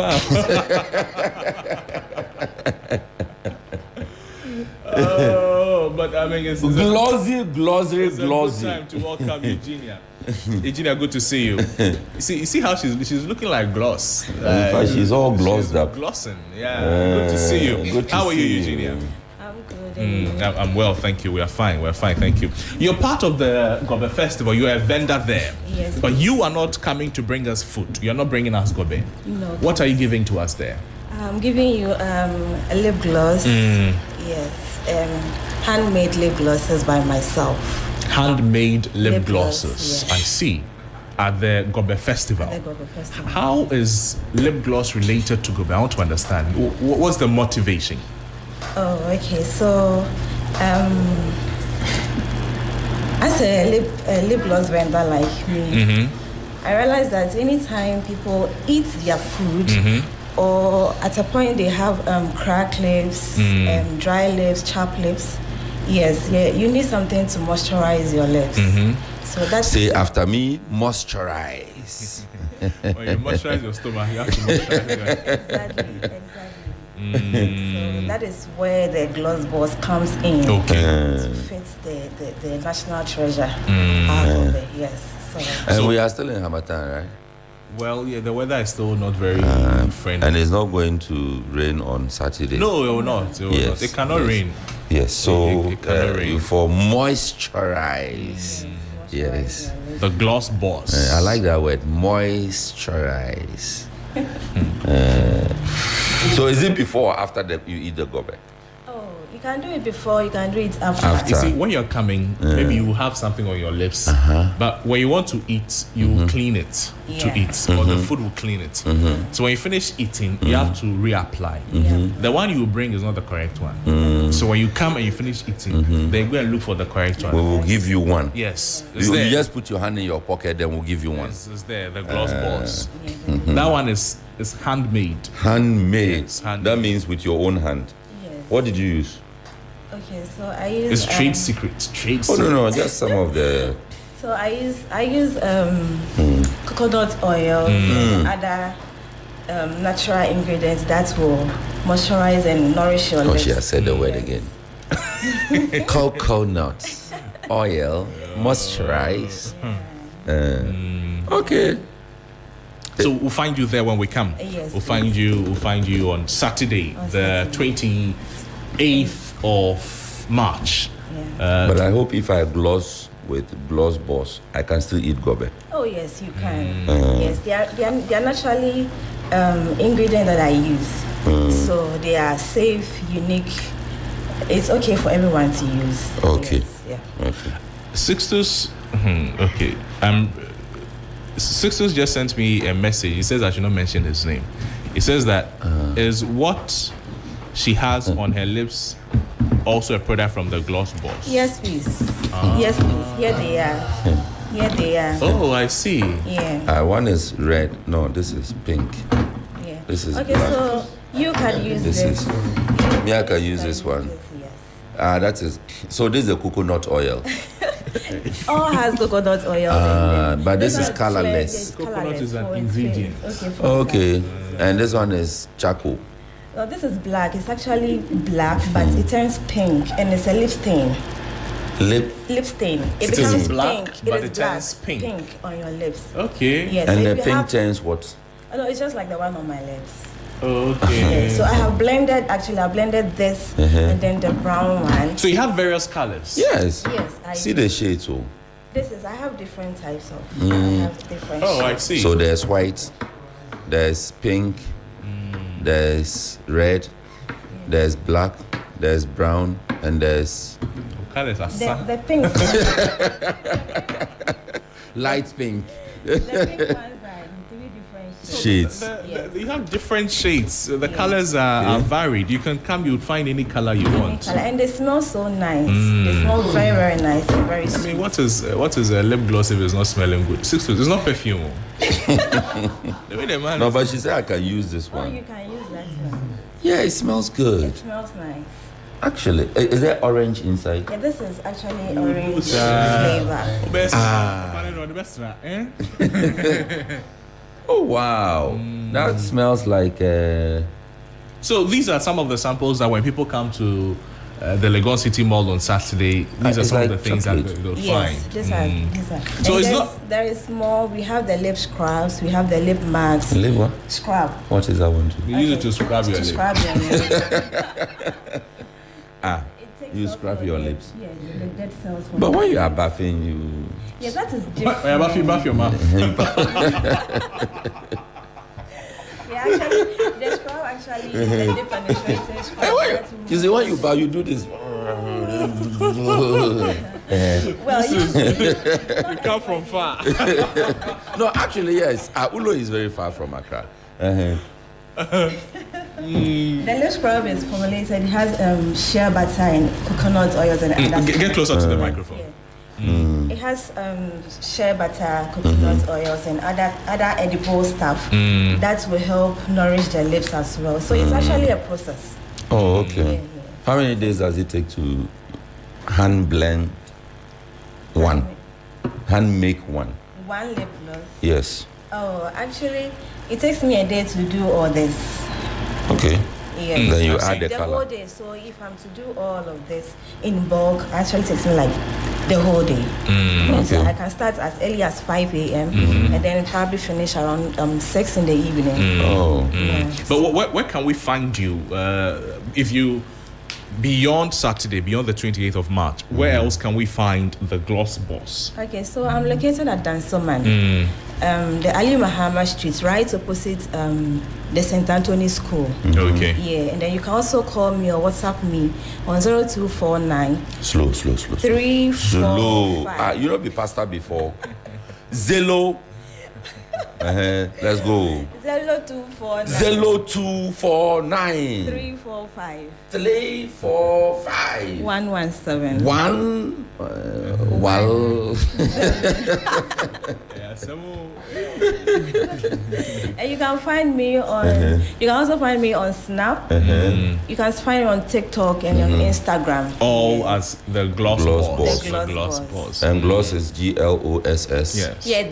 S9: Oh, but I mean, it's
S7: glossy.
S9: a good time to welcome Eugenia. Eugenia, good to see you. You see how she's looking like gloss.
S7: In fact, she's all glossed up.
S9: Glossing, yeah. Good to see you. How are you, Eugenia?
S1: I'm good.
S9: I'm well, thank you. We're fine, thank you. You're part of the Gobe Festival. You're a vendor there.
S1: Yes.
S9: But you are not coming to bring us food. You're not bringing us Gobe.
S1: No.
S9: What are you giving to us there?
S1: I'm giving you a lip gloss. Yes. Handmade lip glosses by myself.
S9: Handmade lip glosses.
S1: Yes.
S9: I see. At the Gobe Festival. How is lip gloss related to Gobe? I want to understand. What's the motivation?
S1: Oh, okay. So, as a lip gloss vendor like me, I realized that anytime people eat their food, or at a point they have cracked lips, dry lips, chapped lips, you need something to moisturize your lips. So that's
S7: say after me, moisturize.
S9: When you moisturize your stomach, you have to moisturize it.
S1: Exactly. So that is where the gloss boss comes in.
S7: Okay.
S1: To fit the national treasure out of it. Yes.
S7: And we are still in Hamatan, right?
S9: Well, yeah, the weather is still not very friendly.
S7: And it's not going to rain on Saturday.
S9: No, it will not. It cannot rain.
S7: Yes, so
S9: it cannot rain.
S7: For moisturize. Yes.
S9: The gloss boss.
S7: I like that word, moisturize. So is it before or after that you eat the gobe?
S1: You can do it before, you can do it after.
S9: You see, when you're coming, maybe you have something on your lips, but when you want to eat, you clean it to eat, or the food will clean it. So when you finish eating, you have to reapply. The one you bring is not the correct one. So when you come and you finish eating, then go and look for the correct one.
S7: We will give you one.
S9: Yes.
S7: You just put your hand in your pocket, then we'll give you one.
S9: It's there, the gloss balls. That one is handmade.
S7: Handmade. That means with your own hand. What did you use?
S1: Okay, so I use.
S9: It's trade secret.
S7: No, just some of the.
S1: So I use coconut oil and other natural ingredients that will moisturize and nourish your lips.
S7: She has said the word again. Coconut oil, moisturize. Okay.
S9: So we'll find you there when we come.
S1: Yes.
S9: We'll find you on Saturday, the 28th of March.
S7: But I hope if I gloss with Gloss Boss, I can still eat gobe.
S1: Oh yes, you can. Yes, they are naturally ingredients that I use. So they are safe, unique. It's okay for everyone to use.
S7: Okay.
S1: Yes, yeah.
S7: Okay.
S9: Sixtus. Okay. Sixtus just sent me a message. He says I should not mention his name. He says that is what she has on her lips also a product from the Gloss Boss?
S1: Yes, please. Yes, please. Here they are. Here they are.
S9: Oh, I see.
S1: Yeah.
S7: One is red. No, this is pink.
S1: Yeah.
S7: This is
S1: okay,
S7: black.
S1: so you can use this.
S7: Me, I can use this one. That is. So this is the coconut oil.
S1: All has coconut oil.
S7: But this is colorless.
S9: Coconut is an ingredient.
S7: Okay. And this one is charcoal.
S1: Well, this is black. It's actually black, but it turns pink, and it's a lip stain. Lip stain. It becomes
S9: black,
S1: pink.
S9: But
S1: it is
S9: it
S1: black,
S9: turns pink
S1: on your lips.
S9: Okay.
S1: Yes.
S7: And
S1: so
S7: the pink turns what?
S1: Oh, no, it's just like the one on my lips.
S9: Okay.
S1: So I have blended. Actually, I blended this and then the brown one.
S9: So you have various colors.
S7: Yes.
S1: Yes.
S7: See the shades, oh.
S1: I have different types of. I have different.
S9: Oh, I
S1: shades.
S9: see.
S7: So there's white, there's pink, there's red, there's black, there's brown, and there's
S1: The pink.
S7: light pink.
S1: The pink ones are 3 different
S7: Shades.
S9: You have different shades. The colors are varied. You can come, you would find any color you want.
S1: And they smell so nice. They smell very, very nice and very sweet.
S9: I mean, what is a lip gloss if it's not smelling good? Sixtus, it's not perfume. The way the man
S7: No, but she said I can use this
S1: Oh,
S7: one.
S1: you can use that one.
S7: Yeah, it smells good.
S1: It smells nice.
S7: Actually, is there orange inside?
S1: Yeah, this is actually orange flavor.
S7: Oh wow, that smells like.
S9: So these are some of the samples that when people come to the Legon City Mall on Saturday, these are some
S7: like
S9: of the things that they'll find.
S1: These are.
S9: So
S1: And
S9: it's not.
S1: There is more. We have the lip scrubs. We have the lip masks.
S7: Lip what?
S1: Scrub.
S7: What is that one?
S9: You use it to scrub your
S1: To
S9: lip.
S1: scrub your lip.
S7: You scrub your lips.
S1: Yeah, the dead cells. from
S7: But
S1: the
S7: when you
S1: lip.
S7: are bathing, you.
S1: Yeah, that is different.
S9: Buff your mouth.
S1: Yeah, actually, the scrub actually is a lip penetrating scrub.
S7: You see, when you bath, you do this.
S1: Well,
S9: you come from far.
S7: No, actually, yes. Ullo is very far from Accra.
S1: The lip scrub is formulated. It has shea butter and coconut oils and other.
S9: Get closer to the microphone.
S1: It has shea butter, coconut oils, and other edible stuff that will help nourish the lips as well. So it's actually a process.
S7: Oh, okay. How many days does it take to hand blend one? Hand make one?
S1: One lip gloss.
S7: Yes.
S1: Oh, actually, it takes me a day to do all this.
S7: Okay.
S1: Yes.
S7: Then you add the
S1: whole
S7: color.
S1: day. So if I'm to do all of this in bulk, actually takes me like the whole day. So
S7: Okay.
S1: I can start as early as 5 a.m. and then probably finish around 6 in the evening.
S7: Oh.
S9: But where can we find you if you beyond Saturday, beyond the 28th of March? Where else can we find the Gloss Boss?
S1: Okay, so I'm located at Dansoman, the Ali Mahama Street, right opposite the St. Anthony School.
S9: Okay.
S1: Yeah, and then you can also call me or WhatsApp me on 0249
S7: Slow.
S1: 345.
S7: Slow. You know, be pastor before. Zelo. Let's go.
S1: 0249
S7: 0249
S1: 345
S7: 345
S1: 117. And you can find me on. You can also find me on Snap. You can find me on TikTok and on Instagram.
S9: All as the Gloss Boss.
S1: The Gloss Boss.
S7: And gloss is GLOSS.
S9: Yes.
S1: Yeah,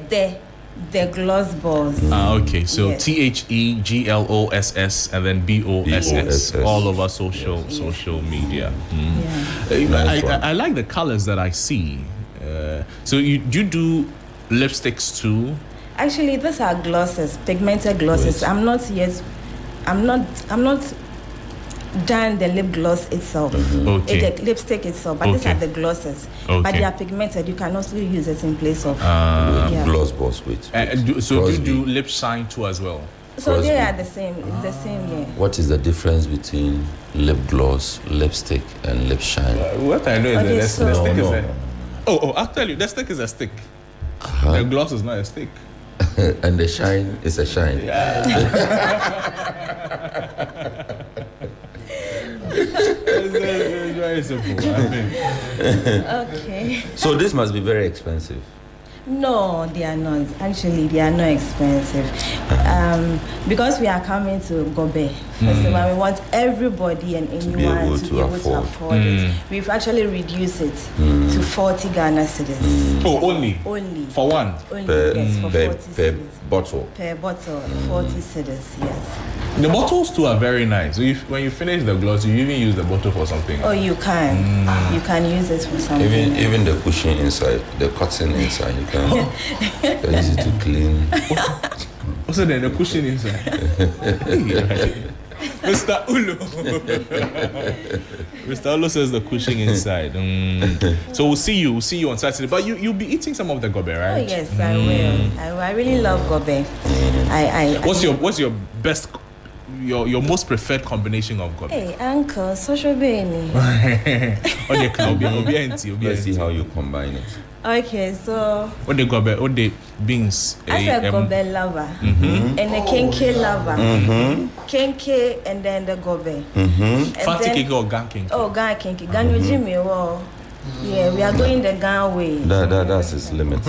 S1: the Gloss Boss.
S9: Okay, so
S1: Yes.
S9: THEGLOSS and then BOSS all over social media.
S7: Nice one.
S9: I like the colors that I see. So do you do lipsticks too?
S1: Actually, these are glosses, pigmented glosses. I'm not done the lip gloss itself,
S9: Okay.
S1: the lipstick itself, but these
S9: Okay.
S1: are the glosses.
S9: Okay.
S1: But they are pigmented. You can also use it in place of.
S7: Gloss Boss, wait.
S9: So do you do lip shine too as well?
S1: So they are the same. It's the same, yeah.
S7: What is the difference between lip gloss, lipstick, and lip shine?
S9: What I know is
S1: Okay,
S9: the
S1: so-
S9: stick is
S7: No.
S9: a... Oh, I'll tell you, the stick is a stick. The gloss is not a stick.
S7: And the shine is a shine.
S9: It's very simple. I mean.
S1: Okay.
S7: So this must be very expensive.
S1: No, they are not. Actually, they are not expensive. Because we are coming to Gobe Festival, we want everybody and anyone to be able to afford it. We've actually reduced it to 40 Ghana cedis.
S9: Oh, only?
S1: Only.
S9: For one?
S1: Only,
S7: Per,
S1: yes, for 40
S7: per
S1: cedis.
S7: bottle.
S1: Per bottle, 40 cedis, yes.
S9: The bottles too are very nice. So when you finish the gloss, you even use the bottle for something.
S1: Oh, you can. You can use it for something.
S7: Even the cushion inside, the cotton inside, you can use it to clean.
S9: Also, then the cushion inside. Mr. Ullo. Mr. Ullo says the cushion inside. So we'll see you on Saturday. But you'll be eating some of the gobe, right?
S1: Oh yes, I will. I really love gobe.
S9: What's your best, your most preferred combination of gobe?
S1: Hey, Uncle, social being.
S7: Let's see how you combine it.
S1: Okay, so
S9: what the gobe, what the beans?
S1: I said gobe lover, and the kenke lover, kenke, and then the gobe.
S9: Fatty kenke or gan kenke?
S1: Oh, gan kenke, gan Jimmy. Well, yeah, we are going the gan way.
S7: That's his limit.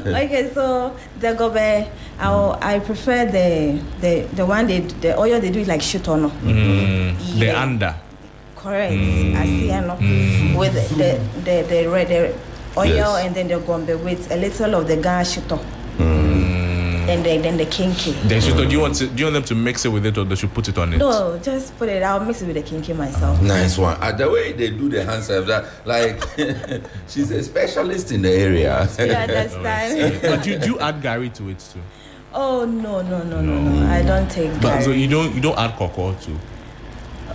S1: Okay, so the gobe, I prefer the one the oil they do it like shutono.
S9: The under.
S1: Correct. I see, with the red oil, yes. And then the gombe with a little of the gashuto. And then the kinky.
S9: Do you want them to mix it with it, or they should put it on it?
S1: No, just put it. I'll mix it with the kinky myself.
S7: Nice one. The way they do the hand serve, that like she's a specialist in the area.
S1: You understand?
S9: But do you add Gary to it too?
S1: Oh no. I don't take Gary.
S9: So you don't add cocoa too?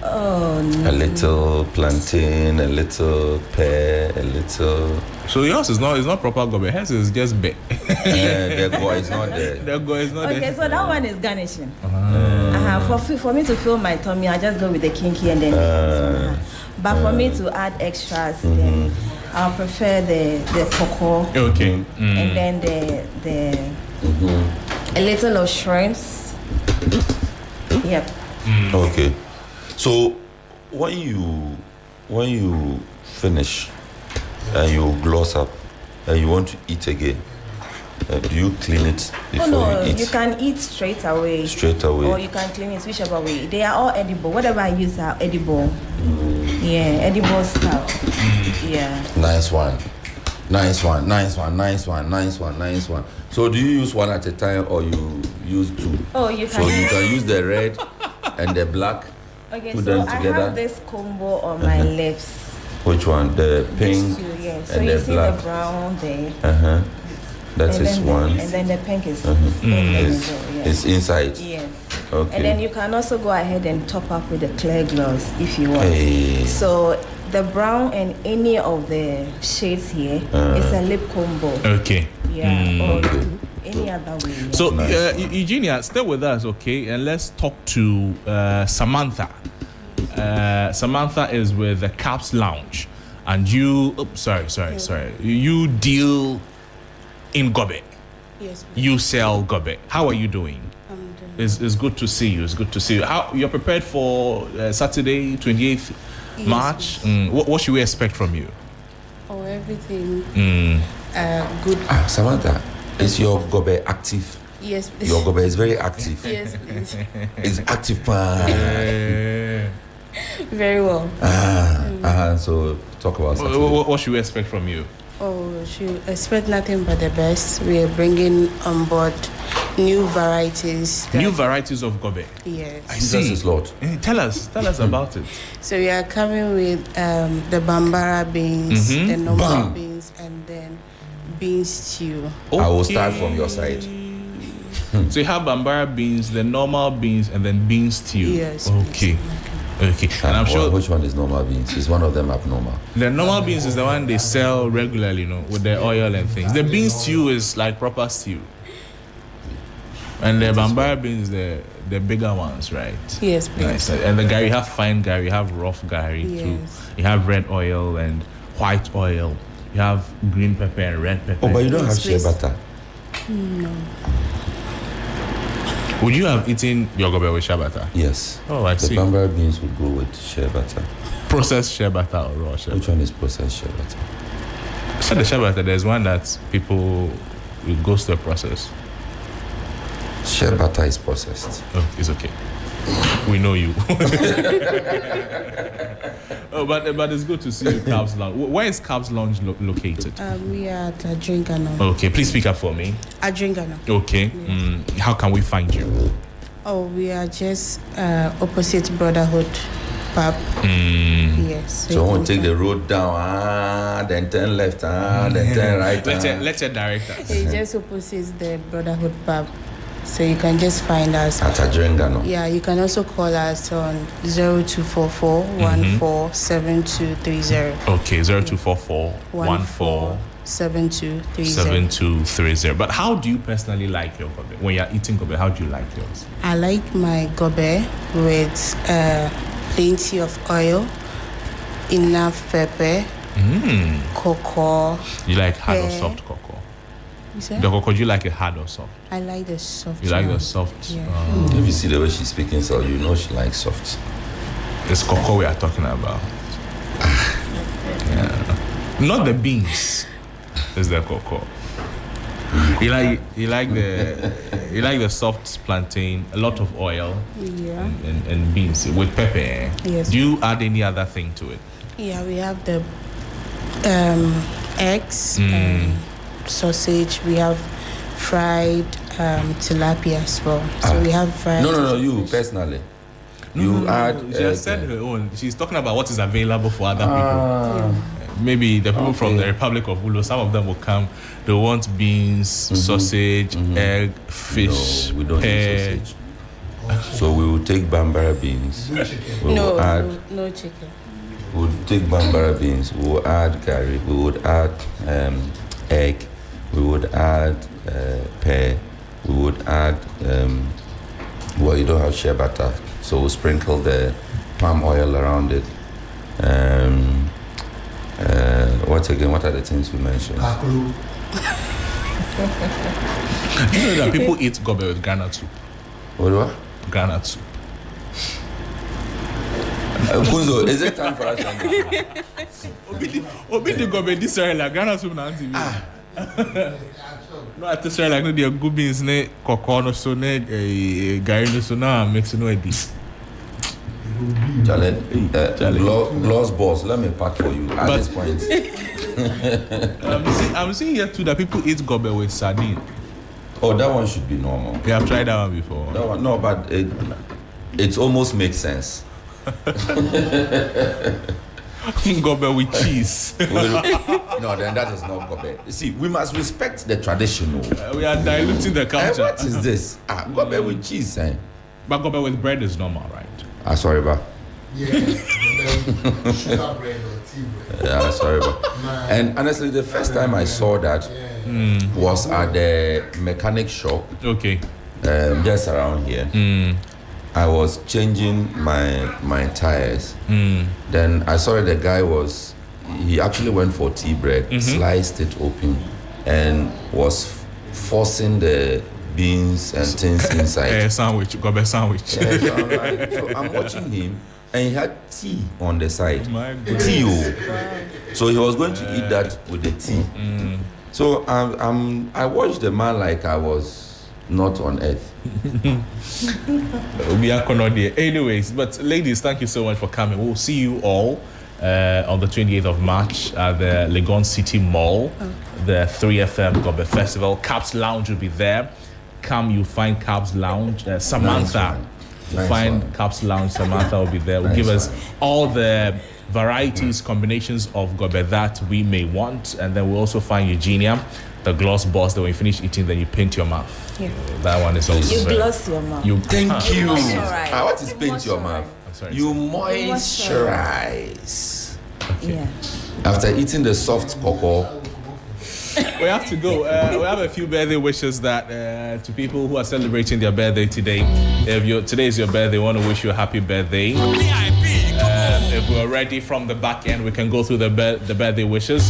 S1: Oh no.
S7: A little plantain, a little pear, a little.
S9: So yours is not proper gobe. Hers is just bit.
S7: The go is not there.
S9: The go is not
S1: okay,
S9: there.
S1: so that one is garnishing. For me to fill my tummy, I just go with the kinky and then. But for me to add extras, then I'll prefer the cocoa.
S9: Okay.
S1: And then the a little of shrimps. Yep.
S7: Okay. So when you finish and you gloss up and you want to eat again, do you clean it before you eat?
S1: You can eat straight away. Or you can clean it whichever way. They are all edible. Whatever I use are edible. Yeah, edible stuff. Yeah.
S7: Nice one. So do you use one at a time or you use two?
S1: Oh, you can.
S7: So you can use the red and the black.
S1: Okay,
S7: put
S1: so
S7: them
S1: I
S7: together.
S1: have this combo on my lips.
S7: Which one? The pink
S1: Yeah. So
S7: and
S1: you
S7: the
S1: see
S7: black.
S1: the brown there.
S7: That
S1: and
S7: is
S1: then
S7: one.
S1: And then the pink is
S7: It's inside.
S1: Yes.
S7: Okay.
S1: And then you can also go ahead and top up with the clear gloss if you want.
S7: Hey.
S1: So the brown and any of the shades here is a lip combo.
S9: Okay.
S1: Yeah. Or any other way. Yeah.
S9: So Eugenia, stay with us, okay? And let's talk to Samantha. Samantha is with the Caps Lounge, and you. Sorry. You deal in gobe.
S3: Yes.
S9: You sell gobe. How are you doing? It's good to see you. How you're prepared for Saturday, 28th March? What should we expect from you?
S3: Oh, everything. Good.
S7: Samantha, is your gobe active?
S3: Yes, please.
S7: Your gobe is very active.
S3: Yes, please.
S7: It's active.
S3: Very well.
S7: So talk about Saturday.
S9: What should we expect from you?
S3: Oh, should expect nothing but the best. We are bringing on board new varieties.
S9: New varieties of gobe.
S3: Yes.
S9: I see.
S7: Jesus Lord.
S9: Tell us about it.
S3: So we are coming with the bambara beans, the normal beans, and then bean stew.
S7: I will start from your side.
S9: So you have bambara beans, the normal beans, and then bean stew.
S3: Yes.
S9: Okay. And I'm sure.
S7: Which one is normal beans? Is one of them abnormal?
S9: The normal beans is the one they sell regularly, with the oil and things. The bean stew is like proper stew. And the bambara beans, the bigger ones, right?
S3: Yes, please.
S9: Nice. And the gari, you have fine gari, you have rough gari too. You have red oil and white oil. You have green pepper and red pepper.
S7: Oh, but you don't have shea butter?
S3: No.
S9: Would you have eaten your gobe with shea butter?
S7: Yes.
S9: Oh, I see.
S7: The bambara beans would go with shea butter.
S9: Processed shea butter or raw shea butter?
S7: Which one is processed shea butter?
S9: So the shea butter, there's one that people, it goes to a process.
S7: Shea butter is processed.
S9: Oh, it's okay. We know you. But it's good to see you, Cabs Lounge. Where is Cabs Lounge located?
S3: We are at Adringano.
S9: Okay, please speak up for me.
S3: Adringano.
S9: Okay.
S3: Yes.
S9: How can we find you?
S3: Oh, we are just opposite Brotherhood Pub. Yes.
S7: So I want to take the road down, then turn left, then turn right.
S9: Let's direct us.
S3: It's just opposite the Brotherhood Pub. So you can just find us
S7: at Ajengano.
S3: Yeah, you can also call us on 0244 147230.
S9: Okay, 0244 147230. But how do you personally like your gobe? When you're eating gobe, how do you like yours?
S3: I like my gobe with plenty of oil, enough pepper, cocoa.
S9: You like hard or soft cocoa? The cocoa, do you like it hard or soft?
S3: I like the soft.
S9: You like the soft?
S3: Yeah.
S7: If you see the way she's speaking, so you know she likes soft.
S9: It's cocoa we are talking about. Yeah. Not the beans. It's the cocoa. You like the soft plantain, a lot of oil, and beans with pepper.
S3: Yes.
S9: Do you add any other thing to it?
S3: Yeah, we have the eggs, sausage. We have fried tilapia as well. So we have fried.
S7: No. You personally. You add.
S9: She has said her own. She's talking about what is available for other people. Maybe the people from the Republic of Ullo, some of them will come. They want beans, sausage, egg, fish.
S7: No, we don't eat sausage. So we will take bambara beans.
S3: No chicken.
S7: We'll take bambara beans. We will add curry. We would add egg. We would add pear. We would add well, you don't have shea butter, so we'll sprinkle the palm oil around it. What are the things we mentioned?
S9: You know that people eat gobe with granite soup.
S7: What?
S9: Granite soup.
S7: Kunzo, is it time for us?
S9: Obi the gobe this year like granite soup na TV. No, at this year like no the good beans ne cocoa no so ne gari no so now mix no edit.
S7: Gloss balls, let me pack for you at this point.
S9: I'm seeing here too that people eat gobe with sardine.
S7: Oh, that one should be normal.
S9: You have tried that one before?
S7: That one, no, but it almost makes sense.
S9: Gobe with cheese.
S7: No, then that is not gobe. See, we must respect the traditional.
S9: We are diluting the culture.
S7: What is this? Gobe with cheese, eh?
S9: But gobe with bread is normal, right?
S7: Sorry, ba.
S10: Yeah, sugar bread or tea bread.
S7: Yeah, sorry, ba. And honestly, the first time I saw that was at the mechanic shop.
S9: Okay.
S7: Just around here. I was changing my tires. Then I saw the guy he actually went for tea bread, sliced it open, and was forcing the beans and things inside.
S9: Gobe sandwich.
S7: So I'm watching him, and he had tea on the side. Tea. So he was going to eat that with the tea. So I watched the man like I was not on earth.
S9: Anyways, but ladies, thank you so much for coming. We'll see you all on the 28th of March at the Legon City Mall, the 3FM Gobe Festival. Caps Lounge will be there. Come, you'll find Caps Lounge. Samantha, you'll find Caps Lounge. Samantha will be there. Will give us all the varieties, combinations of gobe that we may want, and then we'll also find Eugenia, the gloss boss. That when you finish eating, then you paint your mouth.
S1: Yeah.
S9: That one is also
S1: you gloss your mouth.
S7: Thank you. What is paint your mouth?
S9: Sorry,
S7: you moisturize.
S1: Okay. Yeah.
S7: After eating the soft cocoa.
S9: We have to go. We have a few birthday wishes that to people who are celebrating their birthday today. If today is your birthday, we want to wish you a happy birthday. If we're ready from the back end, we can go through the birthday wishes.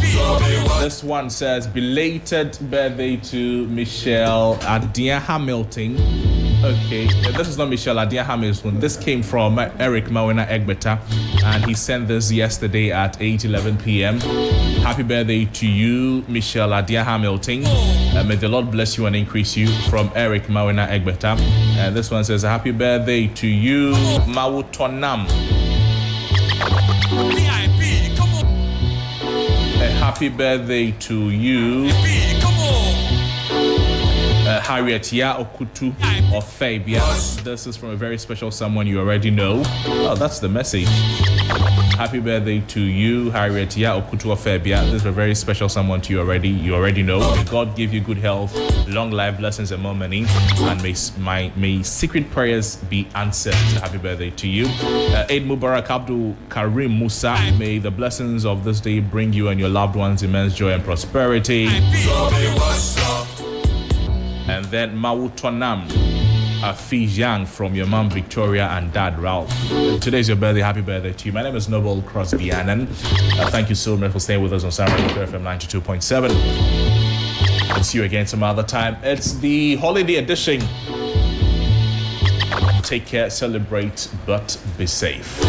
S9: This one says, belated birthday to Michelle Adia Hamilton. Okay, this is not Michelle Adia Hamilton. This came from Eric Mawuena Egbeta, and he sent this yesterday at 8:11 p.m. Happy birthday to you, Michelle Adia Hamilton. May the Lord bless you and increase you, from Eric Mawuena Egbeta. And this one says, happy birthday to you, Mawutonam. Happy birthday to you. Harriet Ya Okutu of Fabia. This is from a very special someone you already know. Oh, that's the message. Happy birthday to you, Harriet Ya Okutu of Fabia. This is a very special someone to you already know. May God give you good health, long life, blessings, and more money. And may secret prayers be answered. Happy birthday to you. Eid Mubarak Abdul Karim Musa. May the blessings of this day bring you and your loved ones immense joy and prosperity. And then Mawuena Yang from your mom Victoria and dad Ralph. Today's your birthday. Happy birthday to you. My name is Noble Crosby Annan. Thank you so much for staying with us on Saturday FM 92.7. I'll see you again some other time. It's the holiday edition. Take care, celebrate, but be safe.